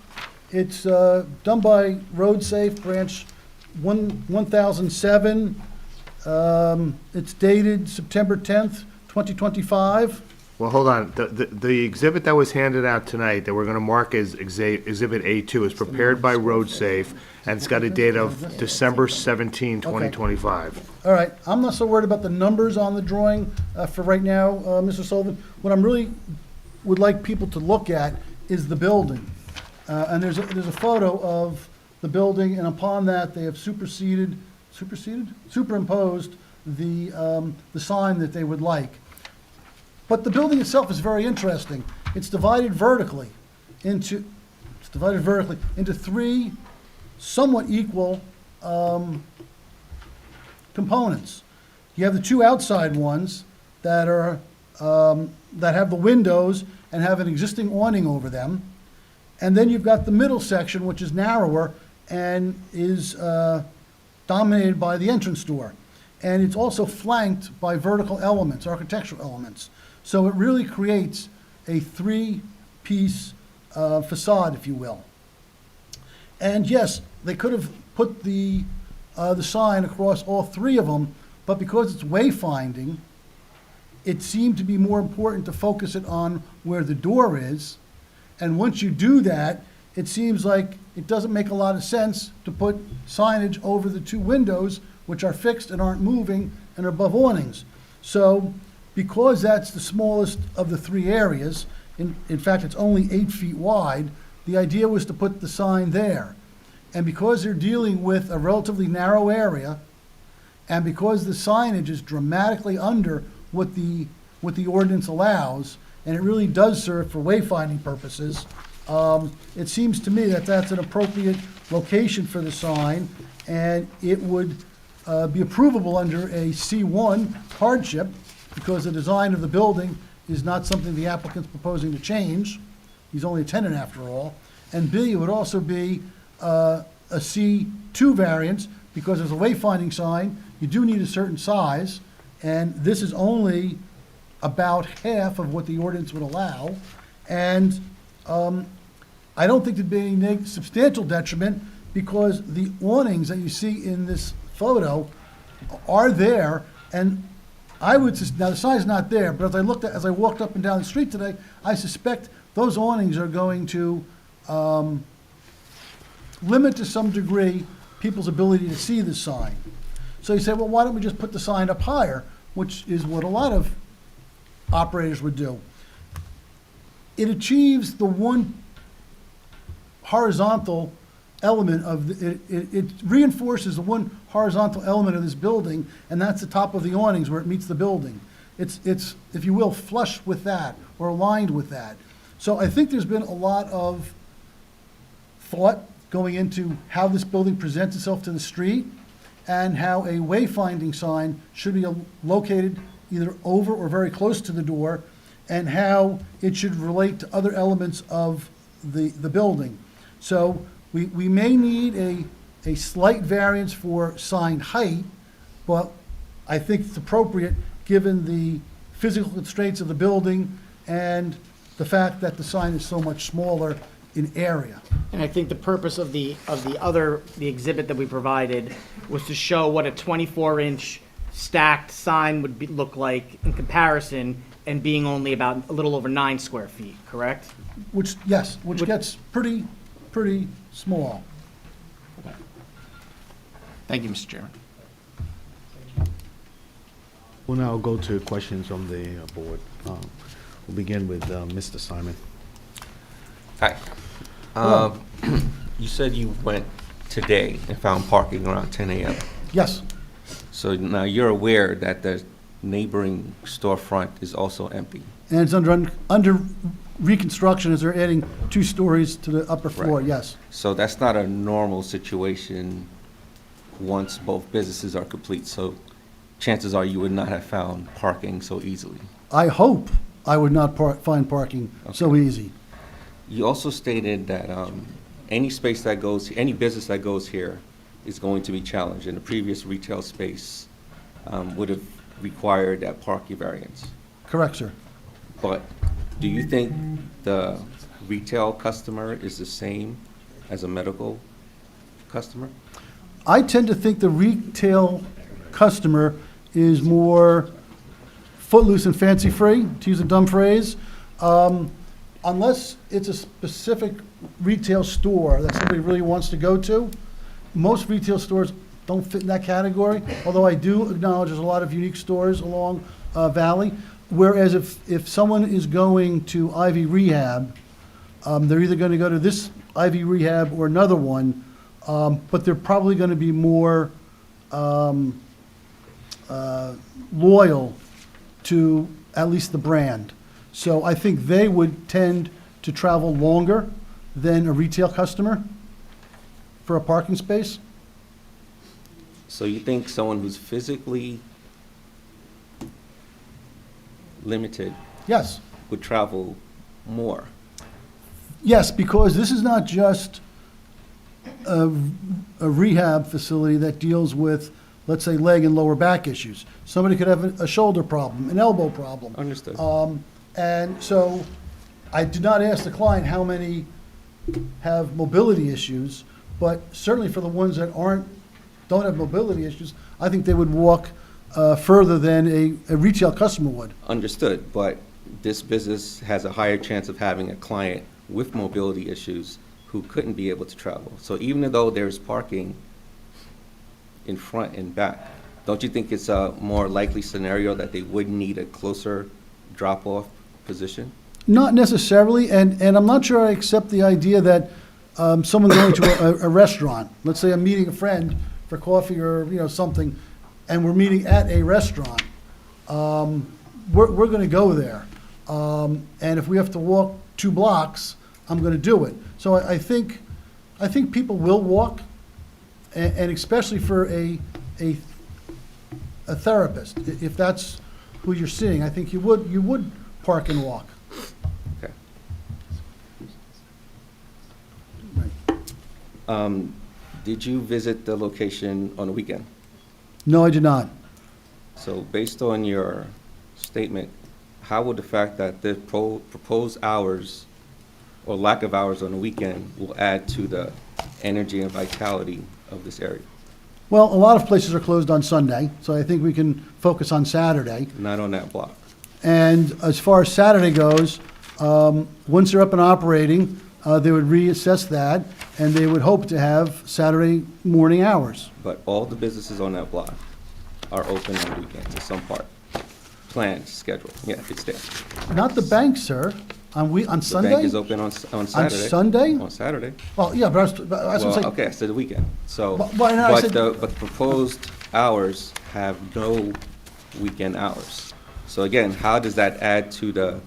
It's done by Road Safe Branch 1007. It's dated September 10th, 2025. Well, hold on. The exhibit that was handed out tonight that we're going to mark as Exhibit A2 is prepared by Road Safe, and it's got a date of December 17, 2025. All right, I'm not so worried about the numbers on the drawing for right now, Mr. Sullivan. What I'm really would like people to look at is the building. And there's a photo of the building, and upon that, they have superimposed the sign that they would like. But the building itself is very interesting. It's divided vertically into three somewhat equal components. You have the two outside ones that are that have the windows and have an existing awning over them. And then you've got the middle section, which is narrower and is dominated by the entrance door. And it's also flanked by vertical elements, architectural elements. So it really creates a three-piece facade, if you will. And yes, they could have put the sign across all three of them, but because it's wayfinding, it seemed to be more important to focus it on where the door is. And once you do that, it seems like it doesn't make a lot of sense to put signage over the two windows, which are fixed and aren't moving and are above awnings. So because that's the smallest of the three areas, in fact, it's only 8 feet wide, the idea was to put the sign there. And because they're dealing with a relatively narrow area, and because the signage is dramatically under what the ordinance allows, and it really does serve for wayfinding purposes, it seems to me that that's an appropriate location for the sign, and it would be approvable under a C1 hardship, because the design of the building is not something the applicant's proposing to change. He's only a tenant after all. And B, it would also be a C2 variance, because as a wayfinding sign, you do need a certain size, and this is only about half of what the ordinance would allow. And I don't think there'd be any substantial detriment, because the awnings that you see in this photo are there, and I would, now the sign's not there, but as I walked up and down the street today, I suspect those awnings are going to limit to some degree people's ability to see the sign. So you say, well, why don't we just put the sign up higher, which is what a lot of operators would do. It achieves the one horizontal element of, it reinforces the one horizontal element of this building, and that's the top of the awnings where it meets the building. It's, if you will, flush with that, or aligned with that. So I think there's been a lot of thought going into how this building presents itself to the street, and how a wayfinding sign should be located either over or very close to the door, and how it should relate to other elements of the building. So we may need a slight variance for sign height, but I think it's appropriate given the physical constraints of the building and the fact that the sign is so much smaller in area. And I think the purpose of the exhibit that we provided was to show what a 24-inch stacked sign would look like in comparison, and being only about a little over 9 square feet, correct? Which gets pretty small. Thank you, Mr. Chairman. We'll now go to questions from the board. We'll begin with Mr. Simon. Hi. You said you went today and found parking around 10 a.m. Yes. So now you're aware that the neighboring storefront is also empty. And it's under reconstruction as they're adding 2 stories to the upper floor, Right. yes. So that's not a normal situation once both businesses are complete. So chances are you would not have found parking so easily. I hope I would not find parking so easy. You also stated that any space that goes, any business that goes here is going to be challenged, and the previous retail space would have required that parking variance. Correct, sir. But do you think the retail customer is the same as a medical customer? I tend to think the retail customer is more footloose and fancy-free, to use a dumb phrase. Unless it's a specific retail store that somebody really wants to go to, most retail stores don't fit in that category, although I do acknowledge there's a lot of unique stores along Valley. Whereas if someone is going to Ivy Rehab, they're either going to go to this Ivy Rehab or another one, but they're probably going to be more loyal to at least the brand. So I think they would tend to travel longer than a retail customer for a parking space. So you think someone who's physically limited Yes. would travel more? Yes, because this is not just a rehab facility that deals with, let's say, leg and lower back issues. Somebody could have a shoulder problem, an elbow problem. Understood. And so I did not ask the client how many have mobility issues, but certainly for the ones that don't have mobility issues, I think they would walk further than a retail customer would. Understood, but this business has a higher chance of having a client with mobility issues who couldn't be able to travel. So even though there's parking in front and back, don't you think it's a more likely scenario that they would need a closer drop-off position? Not necessarily, and I'm not sure I accept the idea that someone going to a restaurant, let's say I'm meeting a friend for coffee or something, and we're meeting at a restaurant, we're going to go there. And if we have to walk 2 blocks, I'm going to do it. So I think people will walk, and especially for a therapist, if that's who you're seeing, I think you would park and walk. Okay. Did you visit the location on the weekend? No, I did not. So based on your statement, how would the fact that the proposed hours or lack of hours on the weekend will add to the energy and vitality of this area? Well, a lot of places are closed on Sunday, so I think we can focus on Saturday. Not on that block. And as far as Saturday goes, once they're up and operating, they would reassess that, and they would hope to have Saturday morning hours. But all the businesses on that block are open on weekends to some part. Planned, scheduled. Yeah, it's there. Not the bank, sir. On Sunday? The bank is open on Saturday. On Sunday? On Saturday. Well, yeah, but that's what I'm saying. Okay, I said the weekend. So, Well, no, I said- but the proposed hours have no weekend hours. So again, how does that add to the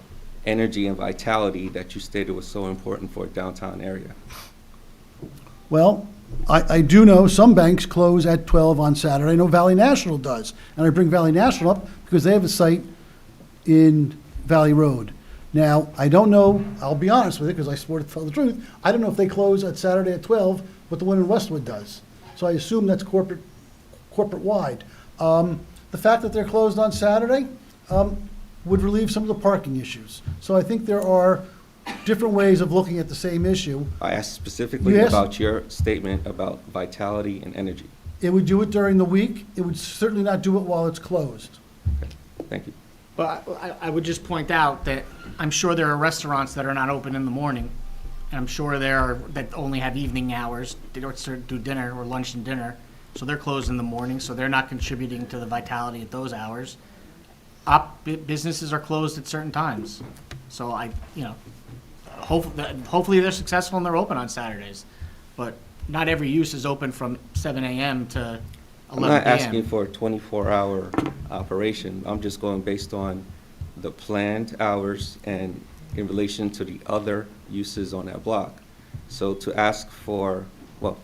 energy and vitality that you stated was so important for a downtown area? Well, I do know some banks close at 12 on Saturday. I know Valley National does. And I bring Valley National up because they have a site in Valley Road. Now, I don't know, I'll be honest with you, because I swore to tell the truth, I don't know if they close at Saturday at 12, but the one in Westwood does. So I assume that's corporate-wide. The fact that they're closed on Saturday would relieve some of the parking issues. So I think there are different ways of looking at the same issue. I asked specifically Yes. about your statement about vitality and energy. It would do it during the week. It would certainly not do it while it's closed. Thank you. But I would just point out that I'm sure there are restaurants that are not open in the morning, and I'm sure there are that only have evening hours, they don't do dinner or lunch and dinner, so they're closed in the morning, so they're not contributing to the vitality at those hours. Businesses are closed at certain times, so hopefully they're successful and they're open on Saturdays, but not every use is open from 7 a.m. to 11 I'm not p.m. asking for a 24-hour operation. I'm just going based on the planned hours and in relation to the other uses on that block. So to ask for, well,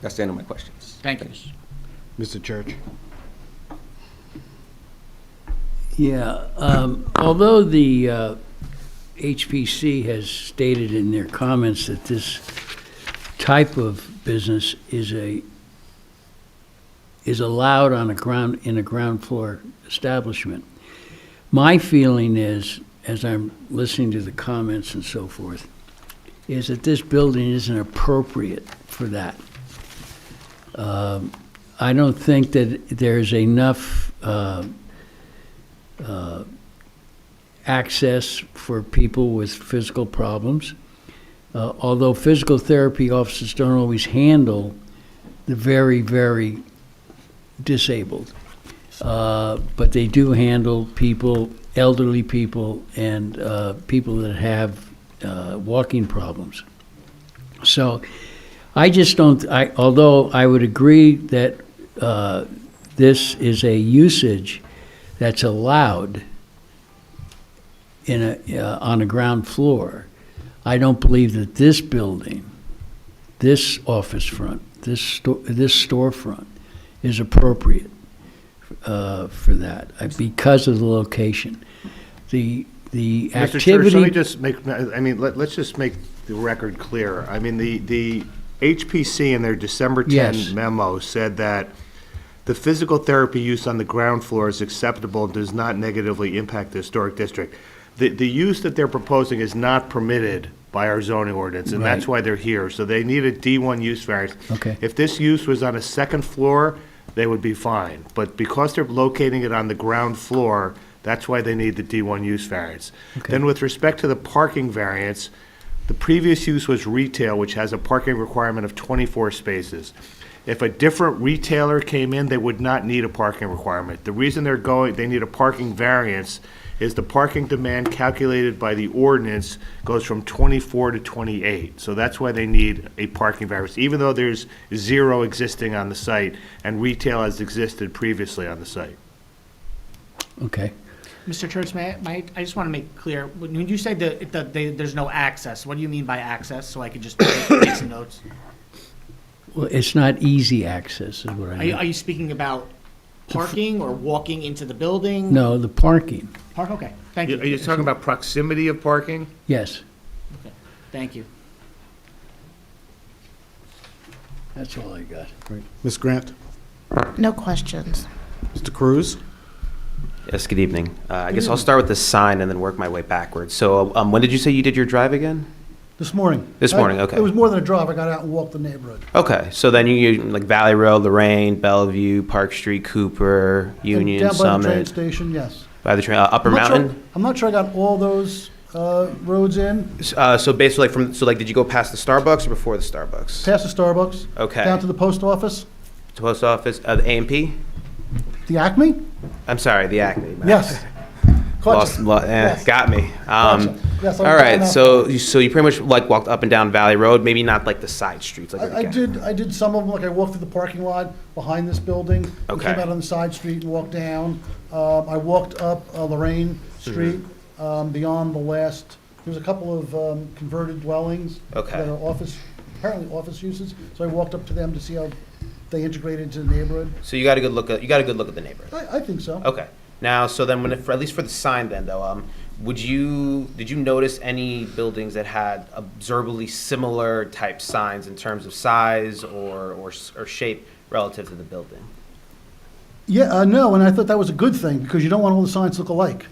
that's the end of my questions. Thank you. Mr. Church? Yeah, although the HPC has stated in their comments that this type of business is a is allowed in a ground floor establishment. My feeling is, as I'm listening to the comments and so forth, is that this building isn't appropriate for that. I don't think that there's enough access for people with physical problems. Although physical therapy offices don't always handle the very, very disabled. But they do handle people, elderly people, and people that have walking problems. So I just don't, although I would agree that this is a usage that's allowed on a ground floor, I don't believe that this building, this office front, this storefront is appropriate for that because of the location. The Mr. activity. Church, let me just make, let's just make the record clear. I mean, the HPC in their December 10 Yes. memo said that the physical therapy use on the ground floor is acceptable and does not negatively impact the historic district. The use that they're proposing is not permitted by our zoning ordinance, and that's Right. why they're here. So they need a D1 use variance. Okay. If this use was on a second floor, they would be fine. But because they're locating it on the ground floor, that's why they need the D1 use variance. Okay. Then with respect to the parking variance, the previous use was retail, which has a parking requirement of 24 spaces. If a different retailer came in, they would not need a parking requirement. The reason they need a parking variance is the parking demand calculated by the ordinance goes from 24 to 28. So that's why they need a parking variance, even though there's 0 existing on the site and retail has existed previously on the site. Okay. Mr. Church, I just want to make clear, when you say that there's no access, what do you mean by access? So I could just take some notes. Well, it's not easy access is what I mean. Are you speaking about parking or walking into the building? No, the parking, Park, okay, thank you. Are you talking about proximity of parking? yes. Okay, thank you. That's all I got. Ms. Grant? No questions. Mr. Cruz? Yes, good evening. I guess I'll start with the sign and then work my way backwards. So when did you say you did your drive again? This morning. This morning, okay. It was more than a drive. I got out and walked the neighborhood. Okay, so then you like Valley Road, Lorraine, Bellevue, Park Street, Cooper, Union, Down by the train Summit, station, yes. by the train, Upper Mountain? I'm not sure I got all those roads in. So basically did you go past the Starbucks or before the Starbucks? Past the Starbucks. Okay. Down to the post office. Post office, the A&P? The Acme? I'm sorry, the Acme. Yes. Lost, Yes. got me. Gotcha. Yes, All right, so you pretty much like walked up and down Valley Road, maybe not like the side streets. Like I did some of them, like I walked through the parking lot behind this building. Okay. Came out on the side street and walked down. I walked up Lorraine Street, beyond the last, there's a couple of converted dwellings. Okay. That are apparently office uses, so I walked up to them to see how they integrated into the neighborhood. So you got a good look at the neighborhood. I think so. Okay. Now, so then at least for the sign then though, did you notice any buildings that had observably similar type signs in terms of size or shape relative to the building? Yeah, no, and I thought that was a good thing, because you don't want all the signs to look alike,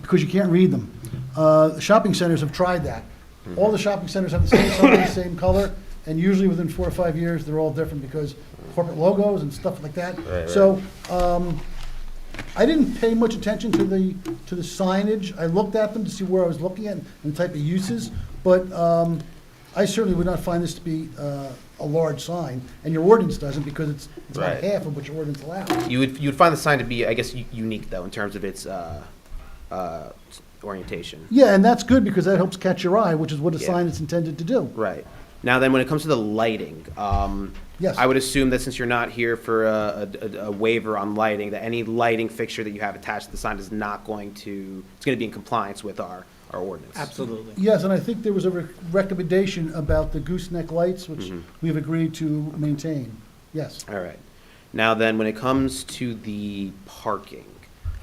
because you can't read them. Shopping centers have tried that. All the shopping centers have the same size, same color, and usually within 4 or 5 years, they're all different because corporate logos and stuff like that. Right. So, I didn't pay much attention to the signage. I looked at them to see where I was looking at and the type of uses, but I certainly would not find this to be a large sign, and your ordinance doesn't, because it's about Right. half of what your ordinance allows. You would find the sign to be, I guess, unique though in terms of its orientation. Yeah, and that's good, because that helps catch your eye, which is what a Yeah. sign is intended to do. Right. Now then, when it comes to the lighting, Yes. I would assume that since you're not here for a waiver on lighting, that any lighting fixture that you have attached to the sign is not going to, it's going to be in compliance with our ordinance. Absolutely. Yes, and I think there was a recommendation about the gooseneck lights, which we've agreed to maintain. Yes. All right. Now then, when it comes to the parking,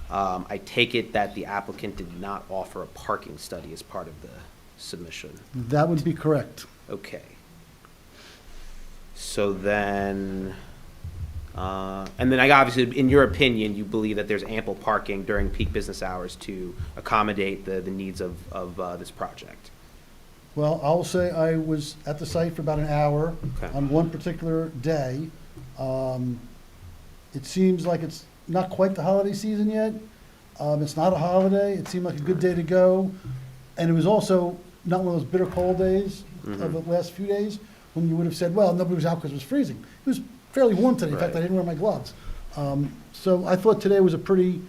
I take it that the applicant did not offer a parking study as part of the submission. That would be correct. Okay. So then, And then obviously, in your opinion, you believe that there's ample parking during peak business hours to accommodate the needs of this project. Well, I'll say I was at the site for about an hour Okay. on one particular day. It seems like it's not quite the holiday season yet. It's not a holiday. It seemed like a good day to go. And it was also not one of those bitter cold days of the last few days when you would have said, well, nobody was out because it was freezing. It was fairly warm today. In fact, I didn't wear my gloves. So I thought today was a pretty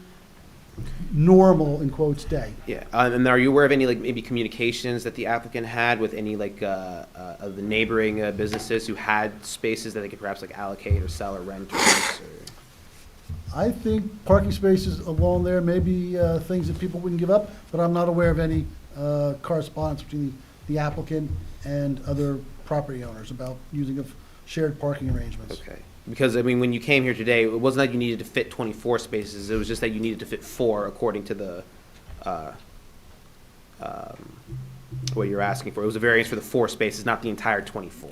normal, in quotes, day. Yeah, and are you aware of any, like, maybe communications that the applicant had with any, like, of the neighboring businesses who had spaces that they could perhaps, like, allocate or sell or rent or lease, or? I think parking spaces along there may be things that people wouldn't give up, but I'm not aware of any correspondence between the applicant and other property owners about using of shared parking arrangements. Okay. Because, I mean, when you came here today, it wasn't that you needed to fit 24 spaces, it was just that you needed to fit 4 according to the, what you're asking for. It was a variance for the 4 spaces, not the entire 24.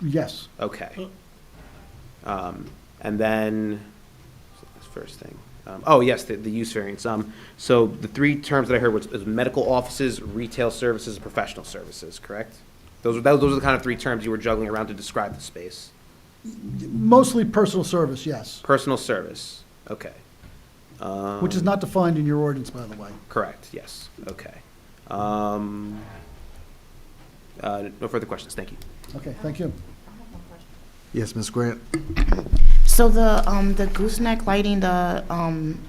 Yes. Okay. And then, so that's the first thing. Oh, yes, the use variance. So the 3 terms that I heard was medical offices, retail services, and professional services, correct? Those are the kind of 3 terms you were juggling around to describe the space. Mostly personal service, yes. Personal service, okay. Which is not defined in your ordinance, by the way. Correct, yes, okay. No further questions, thank you. Okay, thank you. Yes, Ms. Grant? So the gooseneck lighting, the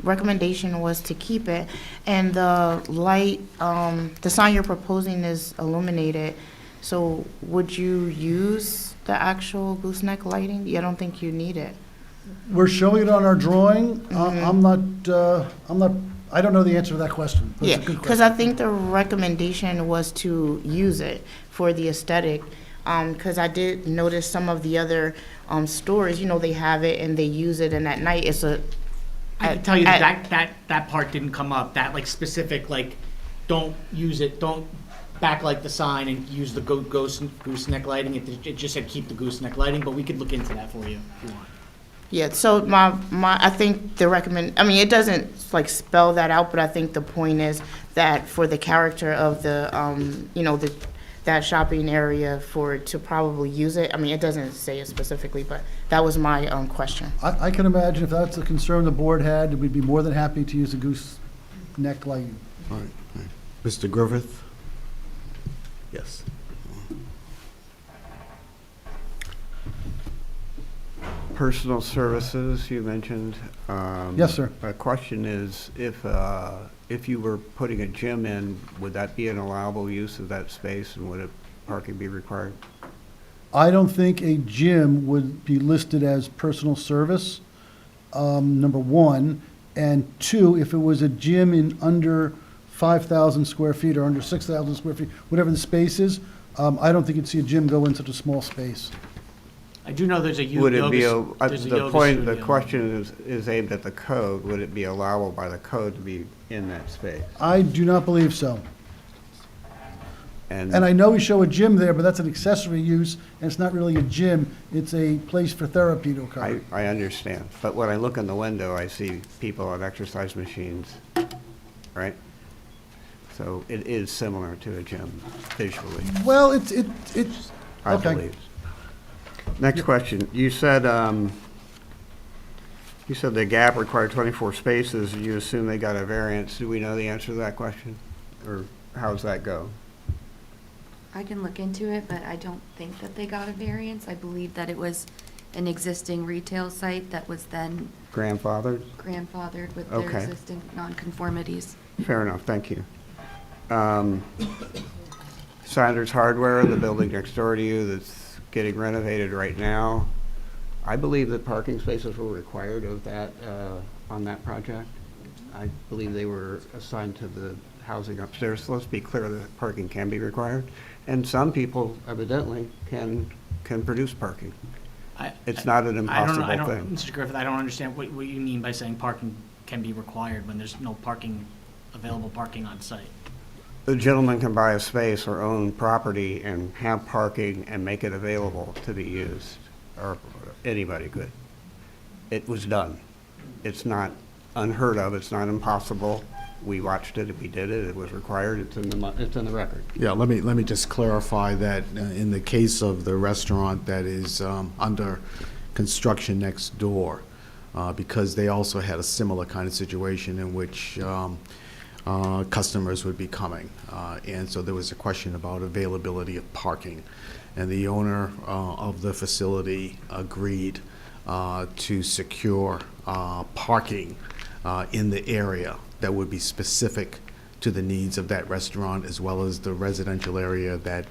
recommendation was to keep it, and the light, the sign you're proposing is illuminated. So would you use the actual gooseneck lighting? I don't think you need it. We're showing it on our drawing. I'm not, I don't know the answer to that question. But Yeah, it's a good because question. I think the recommendation was to use it for the aesthetic. Because I did notice some of the other stores, you know, they have it and they use it, and at night it's a. I can tell you that part didn't come up, that like specific, like, don't use it, don't backlight the sign and use the gooseneck lighting. It just said keep the gooseneck lighting, but we could look into that for you if you want. Yeah, so I think it doesn't like spell that out, but I think the point is that for the character of the, that shopping area for it to probably use it. I mean, it doesn't say it specifically, but that was my question. I can imagine if that's a concern the board had, we'd be more than happy to use a gooseneck lighting. All right. Mr. Griffith? Yes. Personal services, you mentioned. Yes, sir. My question is, if you were putting a gym in, would that be an allowable use of that space, and would parking be required? I don't think a gym would be listed as personal service, number 1. And 2, if it was a gym in under 5,000 square feet or under 6,000 square feet, whatever the space is, I don't think you'd see a gym go in such a small space. I do know there's a Would it be, there's a the yoga point, the studio. question is aimed at the code. Would it be allowable by the code to be in that space? I do not believe so. And And I know we show a gym there, but that's an accessory use, and it's not really a gym. It's a place for therapy to occur. I understand, but when I look in the window, I see people on exercise machines, right? So it is similar to a gym visually, Well, it's, I okay. believe. Next question, you said the gap required 24 spaces, you assume they got a variance. Do we know the answer to that question? Or how's that go? I can look into it, but I don't think that they got a variance. I believe that it was an existing retail site that was then Grandfathered? grandfathered with their Okay. existing nonconformities. Fair enough, thank you. Sanders Hardware, the building next door to you that's getting renovated right now, I believe that parking spaces were required of that, on that project. I believe they were assigned to the housing upstairs, so let's be clear that parking can be required. And some people evidently can produce parking. It's not an impossible thing. Mr. Griffith, I don't understand what you mean by saying parking can be required when there's no available parking on site. The gentleman can buy a space or own property and have parking and make it available to be used, or anybody could. it was done. It's not unheard of, it's not impossible. We watched it, we did it, it was required, it's in the record. Yeah, let me just clarify that in the case of the restaurant that is under construction next door, because they also had a similar kind of situation in which customers would be coming. And so there was a question about availability of parking. And the owner of the facility agreed to secure parking in the area that would be specific to the needs of that restaurant, as well as the residential area that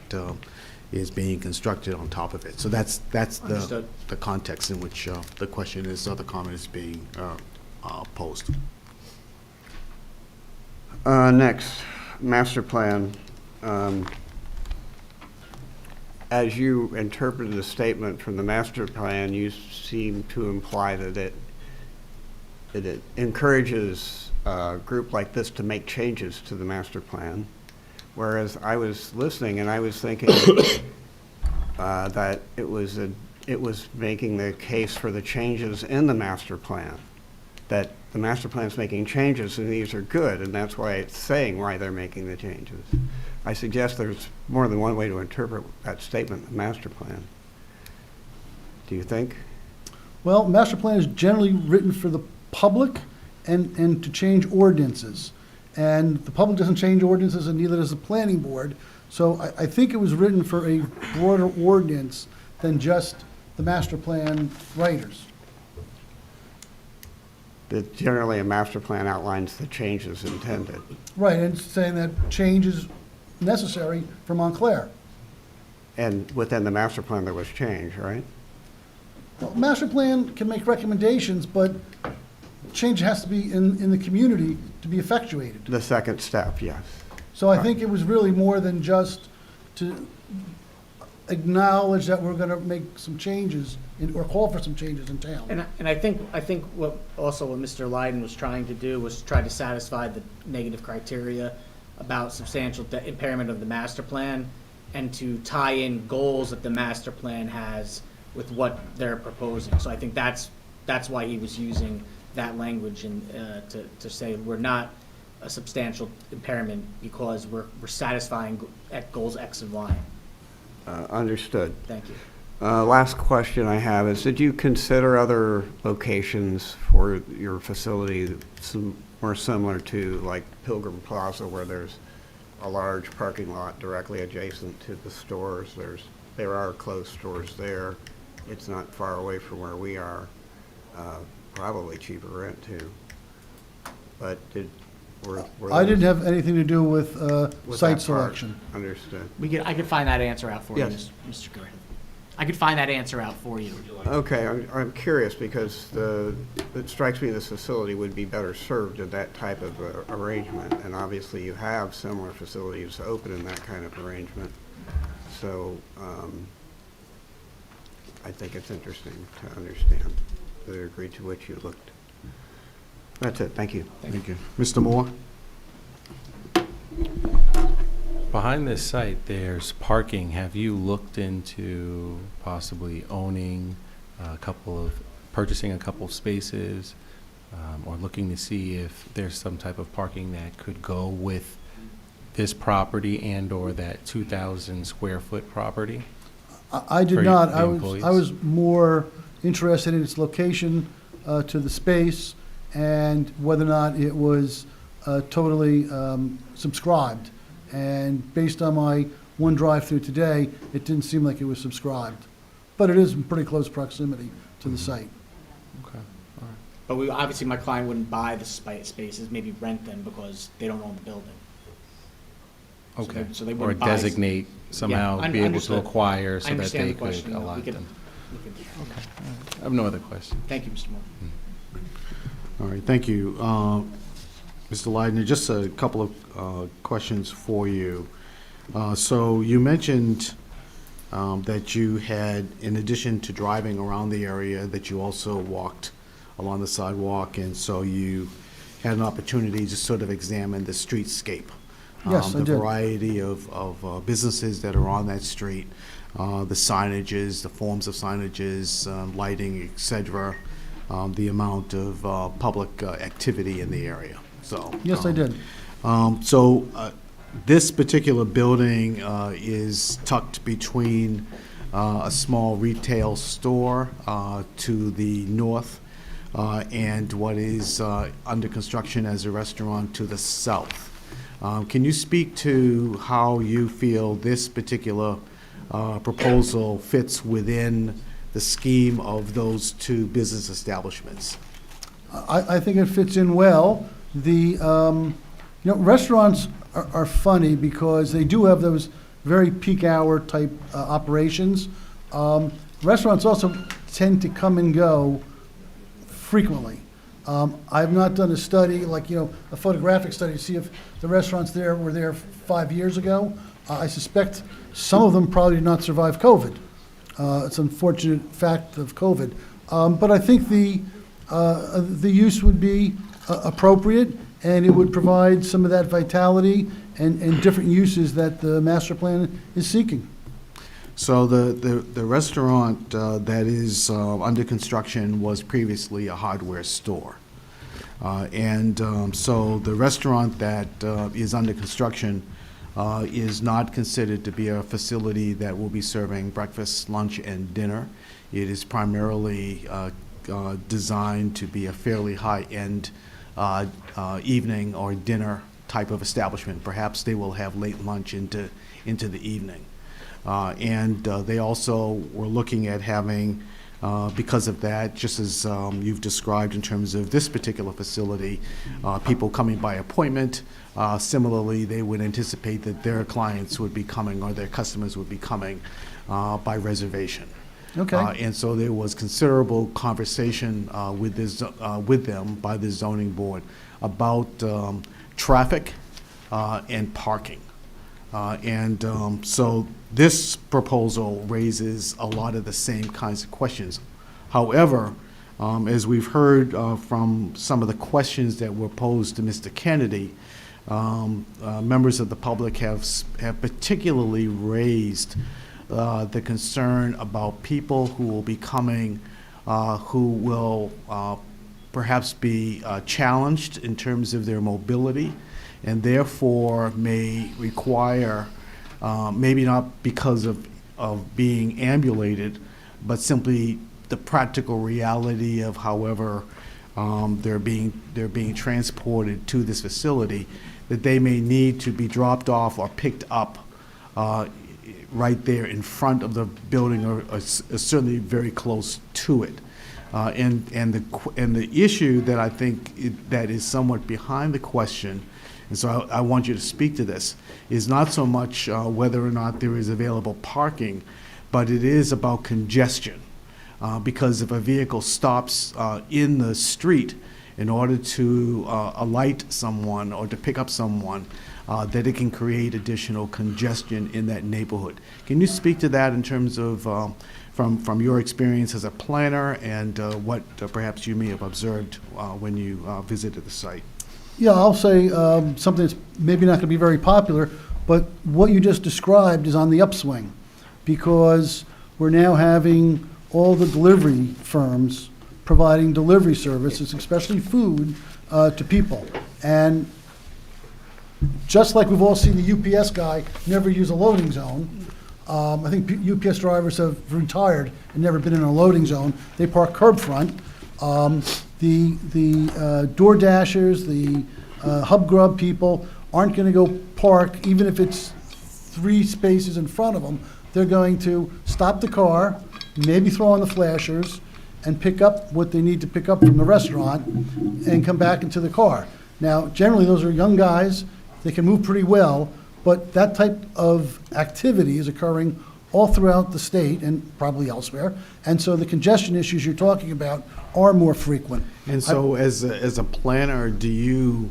is being constructed on top of it. So that's Understood. the context in which the question is, or the comment is being posed. Next, master plan. As you interpreted the statement from the master plan, you seem to imply that it encourages a group like this to make changes to the master plan. Whereas I was listening and I was thinking that it was making the case for the changes in the master plan. That the master plan is making changes and these are good, and that's why it's saying why they're making the changes. I suggest there's more than one way to interpret that statement, the master plan. Do you think? Well, master plan is generally written for the public and to change ordinances. And the public doesn't change ordinances, and neither does the planning board. So I think it was written for a broader ordinance than just the master plan writers. That generally a master plan outlines the changes intended. Right, and it's saying that change is necessary for Montclair. And within the master plan, there was change, right? Well, master plan can make recommendations, but change has to be in the community to be effectuated. The second step, yes. So I think it was really more than just to acknowledge that we're gonna make some changes or call for some changes in town. And I think what Mr. Lydon was trying to do was try to satisfy the negative criteria about substantial impairment of the master plan and to tie in goals that the master plan has with what they're proposing. So I think that's why he was using that language and to say we're not a substantial impairment because we're satisfying at goals X and Y. Understood. Thank you. Last question I have is, did you consider other locations for your facility more similar to like Pilgrim Plaza, where there's a large parking lot directly adjacent to the stores? There are closed stores there. It's not far away from where we are. Probably cheaper rent too. But I didn't have anything to do with with site that part? selection. Understood. I could find that answer out for you, Yes. Mr. Graham. I could find that answer out for you. Okay, I'm curious because it strikes me this facility would be better served in that type of arrangement. And obviously you have similar facilities open in that kind of arrangement. So I think it's interesting to understand the degree to which you looked. That's it, thank you. Thank you. Mr. Moore? Behind this site, there's parking. Have you looked into possibly owning purchasing a couple of spaces, or looking to see if there's some type of parking that could go with this property and/or that 2,000 square foot property? I did for not. the I employees? was more interested in its location to the space and whether or not it was totally subscribed. And based on my one drive-through today, it didn't seem like it was subscribed. But it is in pretty close proximity to the site. Okay, all right. But obviously my client wouldn't buy the spaces, maybe rent them because they don't own the building. Okay. So they Or wouldn't buy. designate somehow, be able to Understood. acquire I so that understand they the question. could We allot could them. look into that. Okay, all right. I have no other questions. Thank you, Mr. Moore. All right, thank you. Mr. Lydon, just a couple of questions for you. So you mentioned that you had, in addition to driving around the area, that you also walked along the sidewalk, and so you had an opportunity to sort of examine the streetscape. Yes, I The did. variety of businesses that are on that street, the signages, the forms of signages, lighting, et cetera. the amount of public activity in the area. So Yes, I did. This particular building is tucked between a small retail store to the north and what is under construction as a restaurant to the south. Can you speak to how you feel this particular proposal fits within the scheme of those two business establishments? I think it fits in well. Restaurants are funny because they do have those very peak hour type operations. Restaurants also tend to come and go frequently. I've not done a study, like, a photographic study to see if the restaurants there were there 5 years ago. I suspect some of them probably did not survive COVID. It's an unfortunate fact of COVID. But I think the use would be appropriate, and it would provide some of that vitality and different uses that the master plan is seeking. So the restaurant that is under construction was previously a hardware store. So the restaurant that is under construction is not considered to be a facility that will be serving breakfast, lunch, and dinner. It is primarily designed to be a fairly high-end evening or dinner type of establishment. Perhaps they will have late lunch into the evening. They also were looking at having, because of that, just as you've described in terms of this particular facility, people coming by appointment. Similarly, they would anticipate that their clients would be coming, or their customers would be coming by reservation. Okay. And so there was considerable conversation with them by the zoning board about traffic and parking. So this proposal raises a lot of the same kinds of questions. However, as we've heard from some of the questions that were posed to Mr. Kennedy, members of the public have particularly raised the concern about people who will be coming, who will perhaps be challenged in terms of their mobility, and therefore may require, maybe not because of being ambulated, but simply the practical reality of however they're being transported to this facility, that they may need to be dropped off or picked up right there in front of the building, or certainly very close to it. And the issue that I think that is somewhat behind the question, and so I want you to speak to this, is not so much whether or not there is available parking, but it is about congestion. Because if a vehicle stops in the street in order to alight someone or to pick up someone, that it can create additional congestion in that neighborhood. Can you speak to that in terms of, from your experience as a planner, and what perhaps you may have observed when you visited the site? Yeah, I'll say something that's maybe not going to be very popular, but what you just described is on the upswing, because we're now having all the delivery firms providing delivery services, especially food, to people. And just like we've all seen the UPS guy never use a loading zone, I think UPS drivers have retired and never been in a loading zone. They park curb front. The door dashers, the hub grub people aren't going to go park, even if it's 3 spaces in front of them. They're going to stop the car, maybe throw on the flashers, and pick up what they need to pick up from the restaurant and come back into the car. Now, generally, those are young guys. They can move pretty well, but that type of activity is occurring all throughout the state and probably elsewhere. And so the congestion issues you're talking about are more frequent. And so as a planner, do you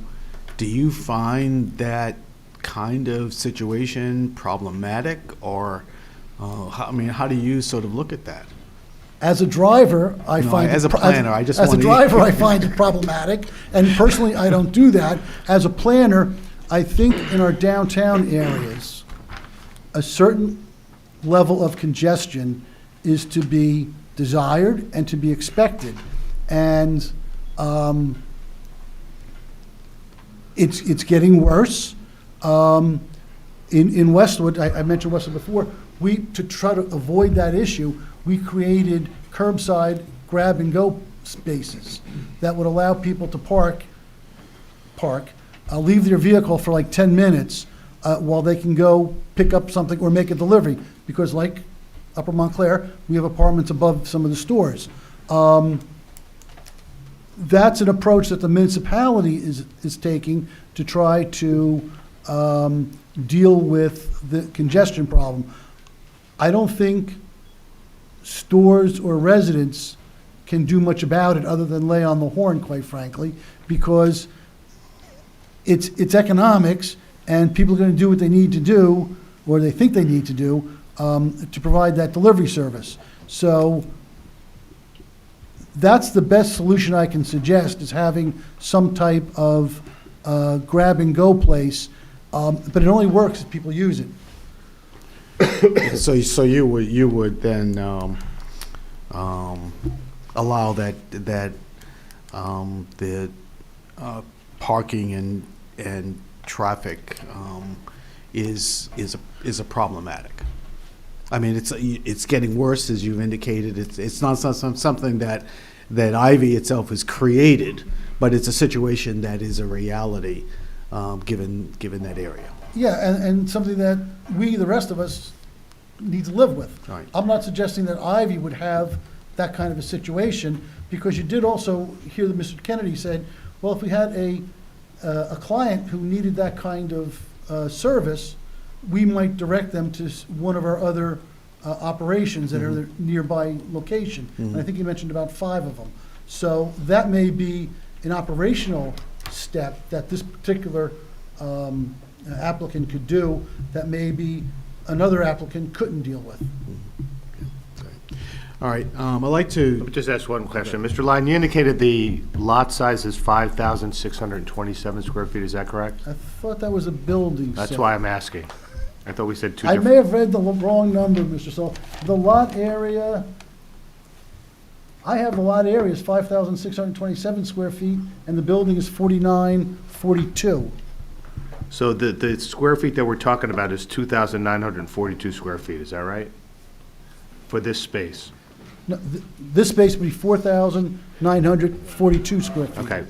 find that kind of situation problematic, or how do you sort of look at that? As a driver, I find as a planner, I just as a want to- driver, I find it problematic, and personally, I don't do that. As a planner, I think in our downtown areas, a certain level of congestion is to be desired and to be expected. and it's getting worse. In Westwood, I mentioned Westwood before, to try to avoid that issue, we created curbside grab-and-go spaces that would allow people to park, leave their vehicle for like 10 minutes while they can go pick up something or make a delivery. Because like Upper Montclair, we have apartments above some of the stores. That's an approach that the municipality is taking to try to deal with the congestion problem. I don't think stores or residents can do much about it other than lay on the horn, quite frankly, because it's economics, and people are going to do what they need to do, or they think they need to do, to provide that delivery service. So that's the best solution I can suggest, is having some type of grab-and-go place, but it only works if people use it. So you would then allow that the parking and traffic is a problematic. I mean, it's getting worse, as you've indicated. It's not something that Ivy itself has created, but it's a situation that is a reality, given that area. Yeah, and something that we, the rest of us, need to live with. Right. I'm not suggesting that Ivy would have that kind of a situation, because you did also hear that Mr. Kennedy said, well, if we had a client who needed that kind of service, we might direct them to one of our other operations that are their nearby location. And I think you mentioned about 5 of them. So that may be an operational step that this particular applicant could do that maybe another applicant couldn't deal with. All right, I'd like to... Let me just ask one question. Mr. Lydon, you indicated the lot size is 5,627 square feet, is that correct? I thought that was a building That's set. why I'm asking. I thought we said 2 I different... may have read the wrong number, Mr. Sullivan. The lot area, I have the lot area is 5,627 square feet, and the building is 4,942. So the square feet that we're talking about is 2,942 square feet, is that right? For this space? No, this space would be 4,942 square feet. Okay.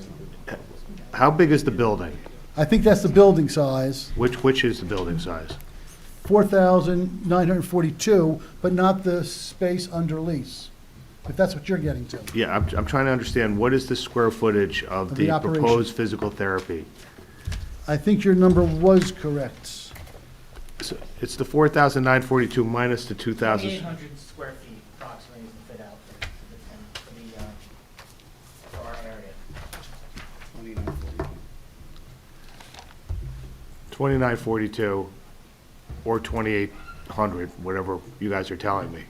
How big is the building? I think that's the building size, Which is the building size? 4,942, but not the space under lease, if that's what you're getting to. Yeah, I'm trying to understand, what is the square footage of Of the the operation. proposed physical therapy? I think your number was correct. So it's the 4,942 minus the 2,000. 2,800 square feet approximately is the fit out for our area. 2,942 or 2,800, whatever you guys are telling me.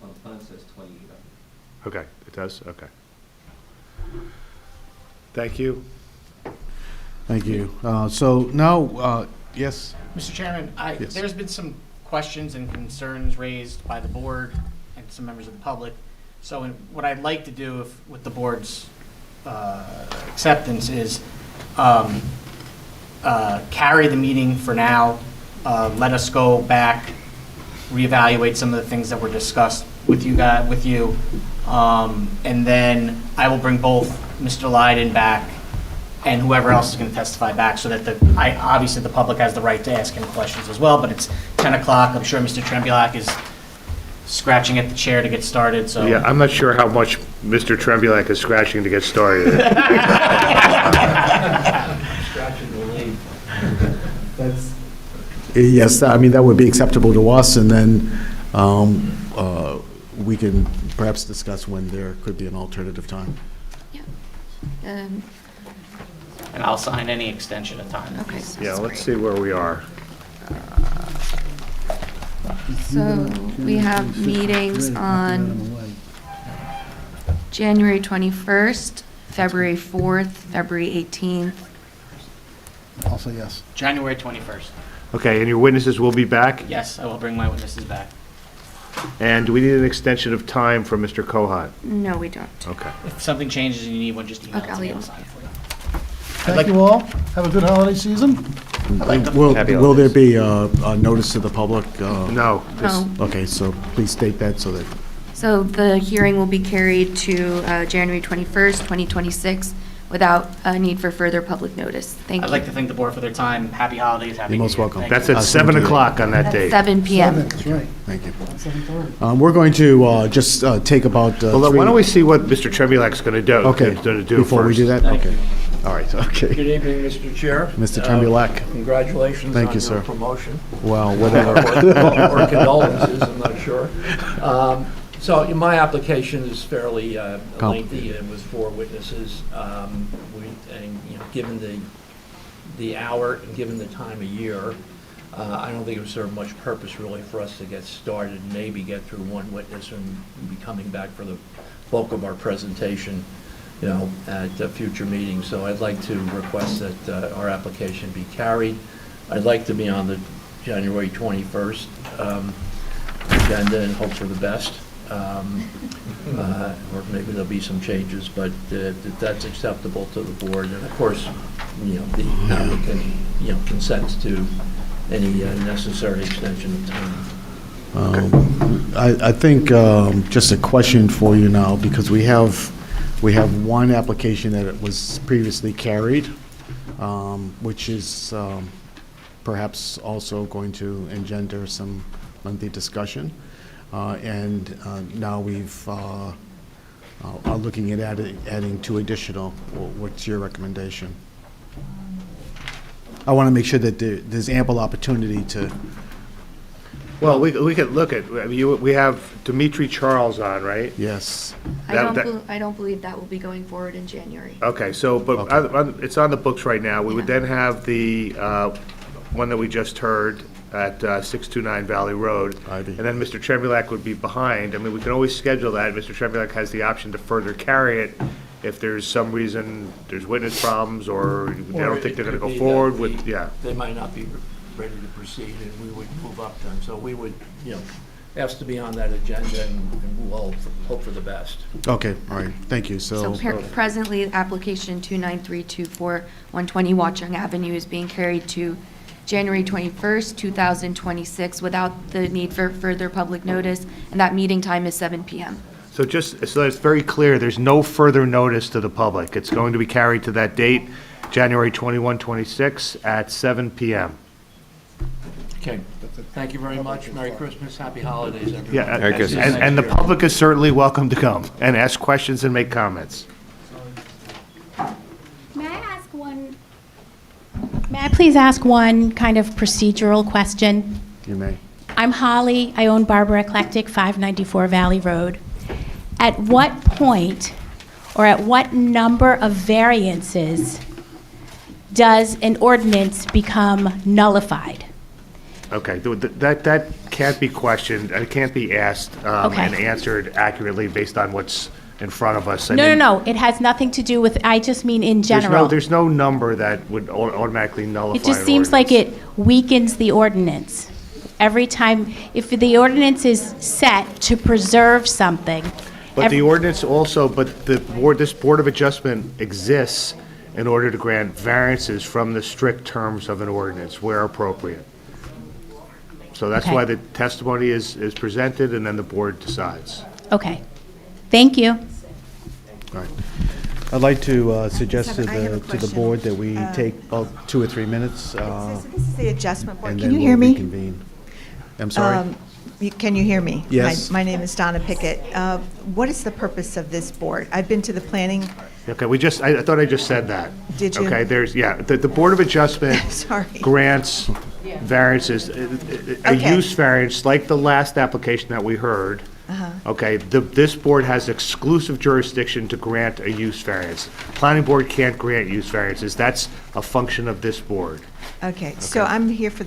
Well, the plan says 28. Okay, it does? Okay. Thank you. Thank you. So now, yes? Mr. Chairman, Yes. there's been some questions and concerns raised by the board and some members of the public. So what I'd like to do with the board's acceptance is carry the meeting for now, let us go back, reevaluate some of the things that were discussed with you, and then I will bring both Mr. Lydon back and whoever else is going to testify back, so that obviously the public has the right to ask him questions as well, but it's 10 o'clock. I'm sure Mr. Trembulac is scratching at the chair to get started, so. Yeah, I'm not sure how much Mr. Trembulac is scratching to get started. Yes, I mean, that would be acceptable to us, and then we can perhaps discuss when there could be an alternative time. And I'll sign any extension of time. Okay. Yeah, let's see where we are. So we have meetings on January 21st, February 4th, February 18th. I'll say yes. January 21st. Okay, and your witnesses will be back? Yes, I will bring my witnesses back. And do we need an extension of time from Mr. Kohat? No, we don't. Okay. If something changes and you need one, just email Okay, it I'll to me. email. I'll sign it for you. Thank you all. Have a good holiday season. Will there be a notice to the public? No. No. Okay, so please state that so that, So the hearing will be carried to January 21st, 2026, without a need for further public notice. Thank you. I'd like to thank the board for their time. Happy holidays, happy You're New most Year. welcome. Thank That's you. at 7 o'clock on that At date. 7 p.m. That's right. thank you. 7:30. We're going to just take about Well, why don't we see what Mr. Tremulak's going to do? Okay, He's gonna do before we first. do that? Thank Okay. you. All right, okay. Good evening, Mr. Chair. Mr. Tremulak. Congratulations Thank on you, your sir. promotion. Well, whatever. Or condolences, I'm not sure. So my application is fairly lengthy. It was 4 witnesses. Given the hour and given the time of year, I don't think it would serve much purpose really for us to get started, maybe get through 1 witness and be coming back for the bulk of our presentation, at future meetings. So I'd like to request that our application be carried. I'd like to be on the January 21st agenda and hope for the best. Or maybe there'll be some changes, but if that's acceptable to the board. And of course, the applicant, consents to any necessary extension of time. I think just a question for you now, because we have 1 application that it was previously carried, which is perhaps also going to engender some lengthy discussion. And now are looking at adding 2 additional. What's your recommendation? I want to make sure that there's ample opportunity to. Well, we could look at, we have Dimitri Charles on, right? Yes. I don't believe that will be going forward in January. Okay, so, but it's on the books right now. We would then have the one that we just heard at 629 Valley Road. Ivy. And then Mr. Tremulak would be behind. I mean, we can always schedule that. Mr. Tremulak has the option to further carry it if there's some reason, there's witness problems, or they don't think they're going to go forward with, They might not be ready to proceed, and we would move up then. So we would, ask to be on that agenda, and we'll hope for the best. Okay, all right, thank you. So presently, application 29324 120 Watchung Avenue is being carried to January 21st, 2026, without the need for further public notice, and that meeting time is 7 p.m. So just, so it's very clear, there's no further notice to the public. It's going to be carried to that date, January 21, 26, at 7 p.m. Okay, thank you very much. Merry Christmas, happy holidays, everyone. Yeah, and the public is certainly welcome to come and ask questions and make comments. May I please ask one kind of procedural question? You may. I'm Holly. I own Barbara Eclectic, 594 Valley Road. At what point or at what number of variances does an ordinance become nullified? Okay, that can't be questioned, it can't be asked and answered accurately based on what's in front of us. No. It has nothing to do with, I just mean in general. There's no number that would automatically nullify It just an seems like ordinance. it weakens the ordinance. Every time, if the ordinance is set to preserve something. But the ordinance also, this Board of Adjustment exists in order to grant variances from the strict terms of an ordinance where appropriate. So that's Okay. why the testimony is presented and then the board decides. Okay. Thank you. All right. I'd like to suggest to I have a the question. board that we take about 2 or 3 minutes. So this is the adjustment board. and Can then you hear we'll me? reconvene. I'm sorry? Can you hear me? Yes. My name is Donna Pickett. What is the purpose of this board? I've been to the planning. Okay, I thought I just said that. Did you? Okay, the Board of Adjustment Sorry. grants variances, a Okay. use variance, like the last application that we heard. Uh-huh. Okay, this board has exclusive jurisdiction to grant a use variance. Planning board can't grant use variances. That's a function of this board. Okay, so I'm here for,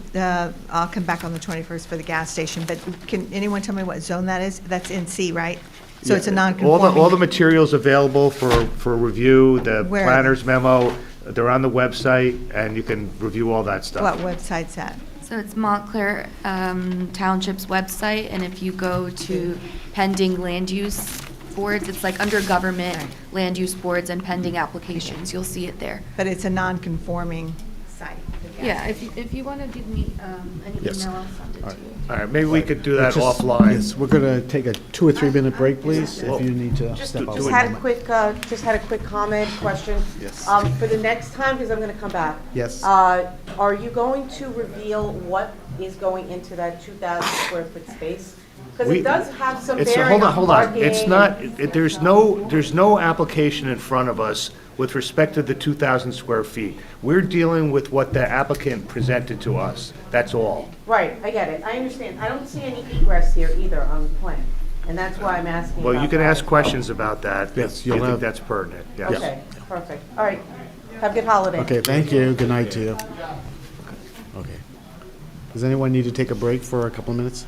I'll come back on the 21st for the gas station, but can anyone tell me what zone that is? That's in C, right? So it's a non-conforming. All the materials available for review, the Where? planner's memo, they're on the website, and you can review all that stuff. What website's that? So it's Montclair Township's website, and if you go to pending land use boards, it's like under government, land use boards and pending applications, you'll see it there. But it's a non-conforming site. Yeah, if you want to give me an Yes. email, I'll send it to you. All right, maybe we could do that Just- offline. Yes, we're going to take a 2 or 3 minute break, please, if you need to step out. Just had a quick comment, question. Yes. For the next time, because I'm going to come back. Yes. Are you going to reveal what is going into that 2,000 square foot space? Because it does have some bearing on Hold on. parking. It's not, there's no application in front of us with respect to the 2,000 square feet. We're dealing with what the applicant presented to us. That's all. Right, I get it. I understand. I don't see any egress here either on the plan, and that's why I'm asking Well, you about can that ask as well. questions about that. Yes, if you'll you think have- that's pertinent, yes. Okay, perfect. All right. Have a good holiday. Okay, thank you. Good night to you. Okay. Does anyone need to take a break for a couple of minutes?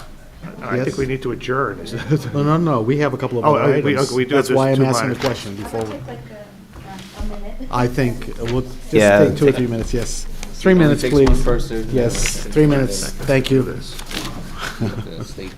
I think we need to adjourn. Is it- No, we have a couple of Oh, other we items. do have That's those why I'm 2 asking the minors. question before we... I think we'll just Yeah, take 2 or take- 3 minutes, yes. 3 minutes, takes one please. person, Yes, 3 minutes. Thank you. State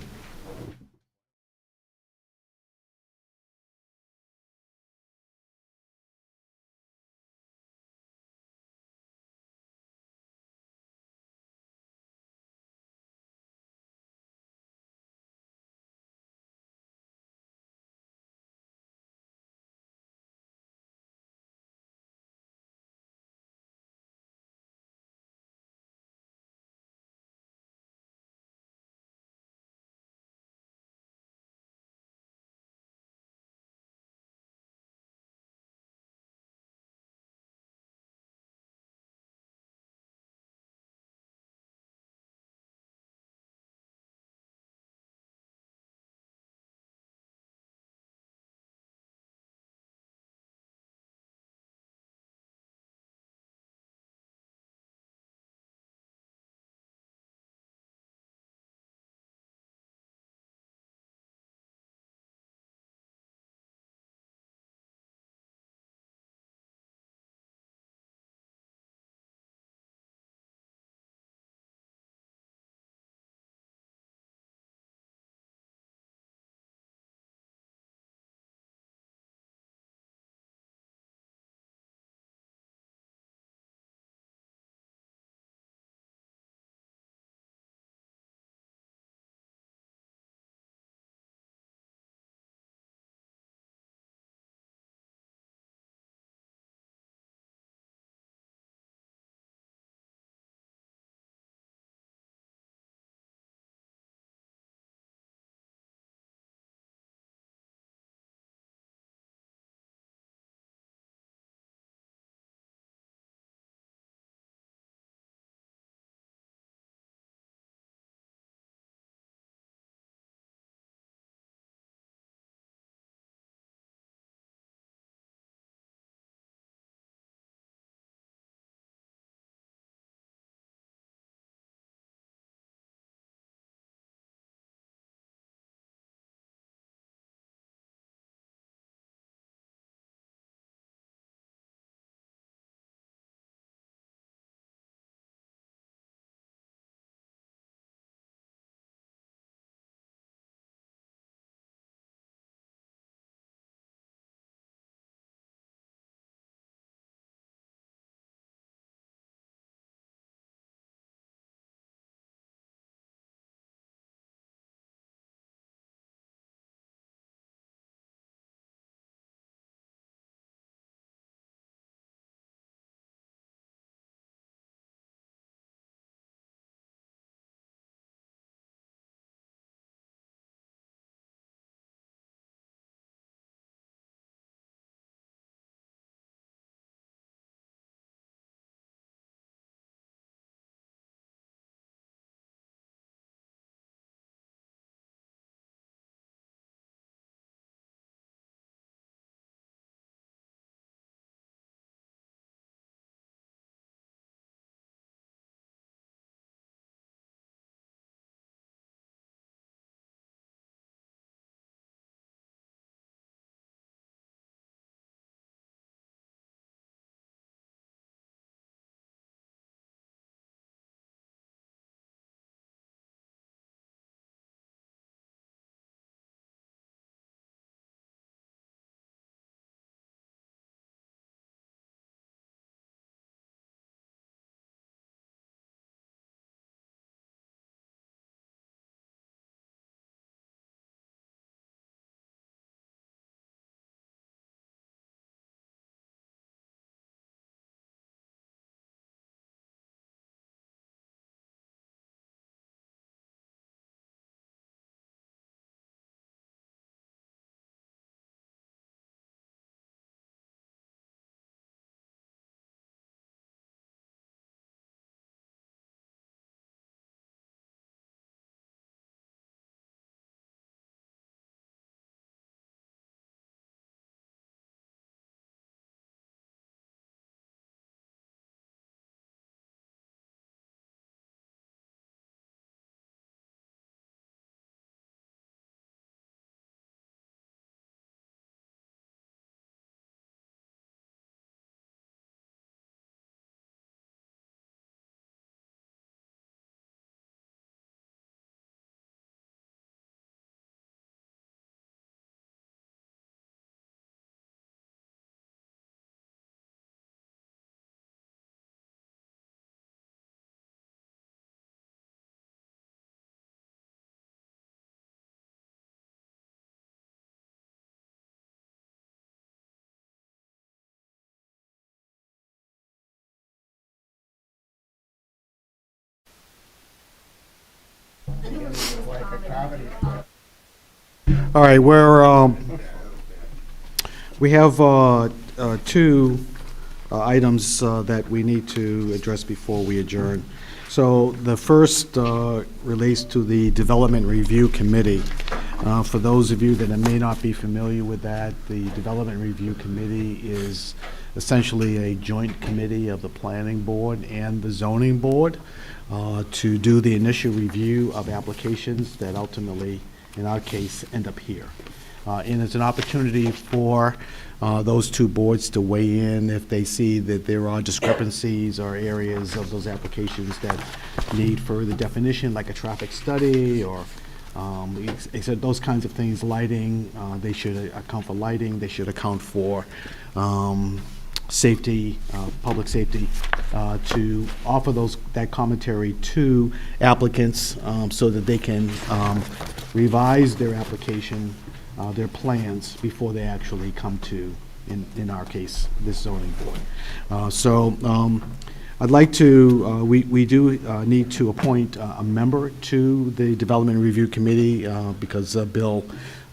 All right, we have two items that we need to address before we adjourn. So the first relates to the Development Review Committee. For those of you that may not be familiar with that, the Development Review Committee is essentially a joint committee of the Planning Board and the Zoning Board to do the initial review of applications that ultimately, in our case, end up here. And it's an opportunity for those two boards to weigh in if they see that there are discrepancies or areas of those applications that need further definition, like a traffic study or except those kinds of things. Lighting, they should account for lighting, they should account for safety, public safety, to offer that commentary to applicants so that they can revise their application, their plans, before they actually come to, in our case, this zoning board. I'd like to, we do need to appoint a member to the Development Review Committee because Bill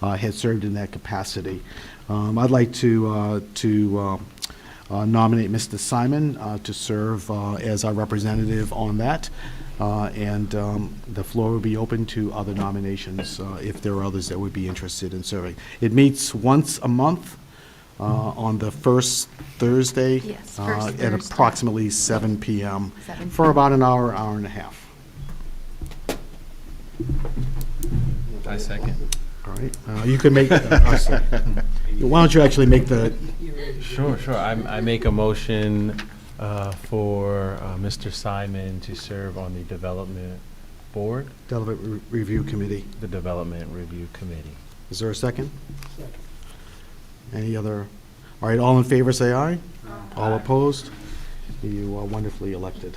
had served in that capacity. I'd like to nominate Mr. Simon to serve as our representative on that. And the floor will be open to other nominations if there are others that would be interested in serving. It meets once a month on the first Thursday Yes, first at Thursday. approximately 7 p.m. 7 for about an hour, hour and a half. I second. All right. You can make, why don't you actually make the... Sure. I make a motion for Mr. Simon to serve on the Development Board. Development Review Committee. The Development Review Committee. Is there a second? Any other? All right, all in favor, say aye. All opposed? You are wonderfully elected.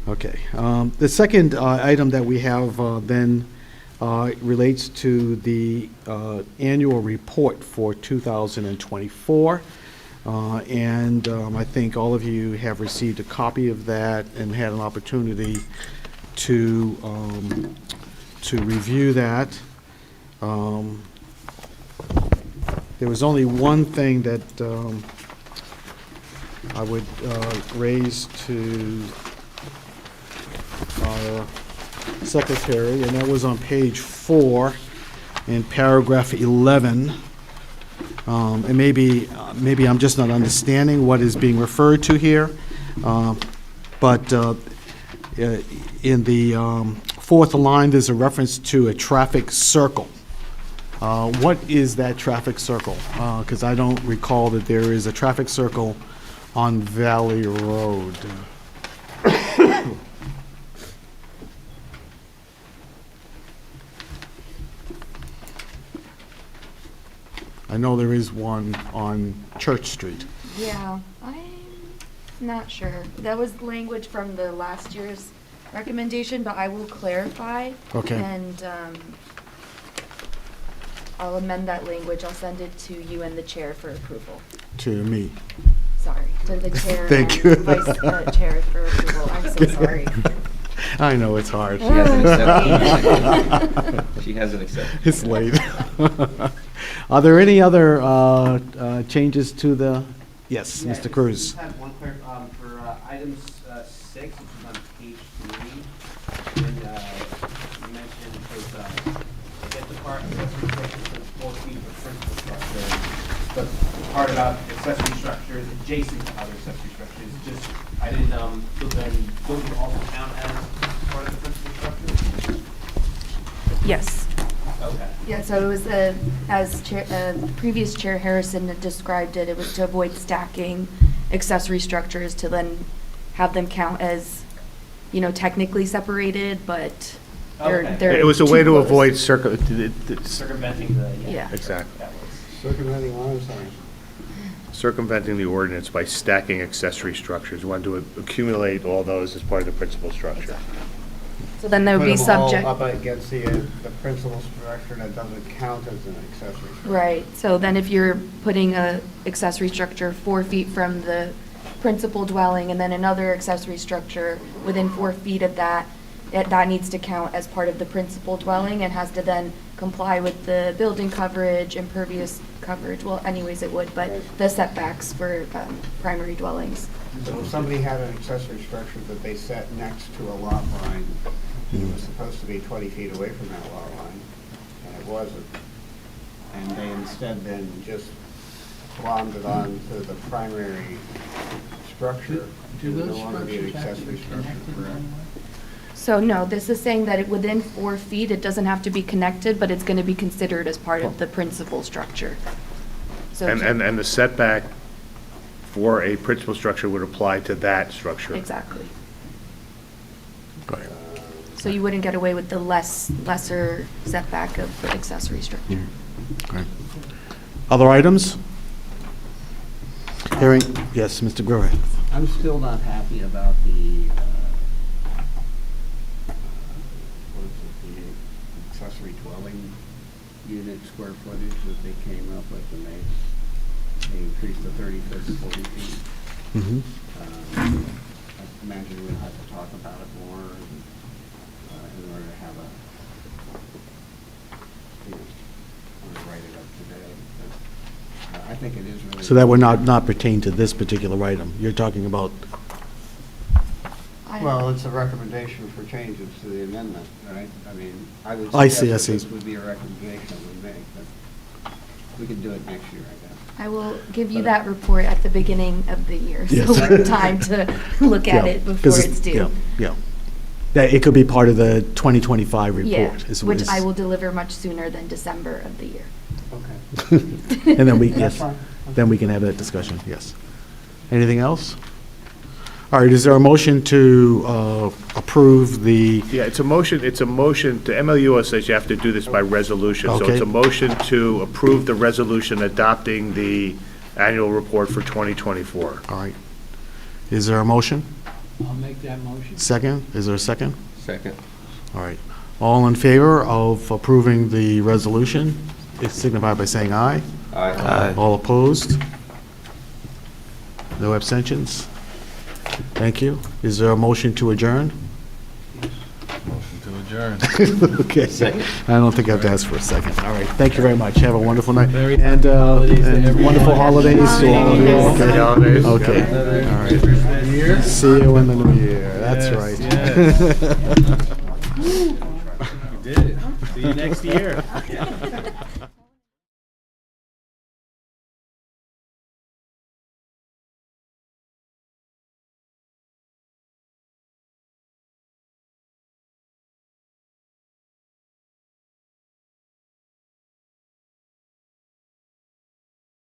Okay. The second item that we have then relates to the annual report for 2024. And I think all of you have received a copy of that and had an opportunity to review that. There was only one thing that I would raise to our secretary, and that was on page 4 in paragraph 11. And maybe I'm just not understanding what is being referred to here, but in the fourth line, there's a reference to a traffic circle. What is that traffic circle? Because I don't recall that there is a traffic circle on Valley Road. I know there is one on Church Street. Yeah, I'm not sure. That was language from the last year's recommendation, but I will clarify. Okay. And I'll amend that language. I'll send it to you and the chair for approval. To me. Sorry, to the chair Thank and you. vice chair for approval. I'm so sorry. I know, it's hard. She hasn't accepted. She hasn't accepted. It's late. Are there any other changes to the, yes, Mr. Cruz? I just have one clear, for items 6, which is on page 3, and you mentioned was get the part accessory structures and 4 feet of principal structure, but the part about accessory structures adjacent to other accessory structures, just, I didn't, so then those would also count as part of the principal structure? Yes. Okay. Yeah, so it was, as previous Chair Harrison had described it, it was to avoid stacking accessory structures to then have them count as, technically separated, but they're It was a too way to close. avoid Circumventing the, Yeah. Exactly. Circumventing what, I'm sorry? Circumventing the ordinance by stacking accessory structures. We want to accumulate all those as part of the principal structure. So then they would be subject. Up against the principal structure that doesn't count as an accessory structure. Right, so then if you're putting a accessory structure 4 feet from the principal dwelling and then another accessory structure within 4 feet of that, that needs to count as part of the principal dwelling and has to then comply with the building coverage, impervious coverage, well, anyways it would, but the setbacks for primary dwellings. So if somebody had an accessory structure that they set next to a lot line, it was supposed to be 20 feet away from that lot line, and it wasn't. And they instead then just glommed it onto the primary structure, it would no longer be an accessory structure, correct? So no, this is saying that within 4 feet, it doesn't have to be connected, but it's going to be considered as part of the principal structure. So And the setback for a principal structure would apply to that structure. exactly. Go ahead. So you wouldn't get away with the lesser setback of the accessory structure. Okay. Other items? Hearing, yes, Mr. Guerra. I'm still not happy about the, what is it, the accessory dwelling unit square footage that they came up with, and they increased the 30 foot to 40 feet. Mm-hmm. I imagine we'll have to talk about it more in order to have a, I want to write it up today, but I think it is really. So that would not pertain to this particular item. You're talking about, Well, it's a recommendation for changes to the amendment, right? I mean, I would I suggest see. that this would be a recommendation we make, but we can do it next year, I guess. I will give you that report at the beginning of the year, so Yes. we have time to look at Yeah, it 'cause before it's due. Yeah. That it could be part of the 2025 Yeah, report. is- which is- I will deliver much sooner than December of the year. Okay. And then we, That's yes, fine. then we can have that discussion, yes. Anything else? All right, is there a motion to approve the, Yeah, it's a motion, the MLUO says you have to do this by resolution. So Okay. it's a motion to approve the resolution adopting the annual report for 2024. all right. Is there a motion? I'll make that motion. Second? Is there a second? Second. All right. All in favor of approving the resolution, signify by saying aye. Aye. All opposed? No abstentions? Thank you. Is there a motion to adjourn? Motion to adjourn. Okay. I don't think I have to ask for a second. All right. Thank you very much. Have a wonderful night. Very And happy holidays to everyone. wonderful holidays to all of you. Happy holidays. Okay. Yeah. All right. See you in the new year. That's Yes, right. yes. You did it. See you next year.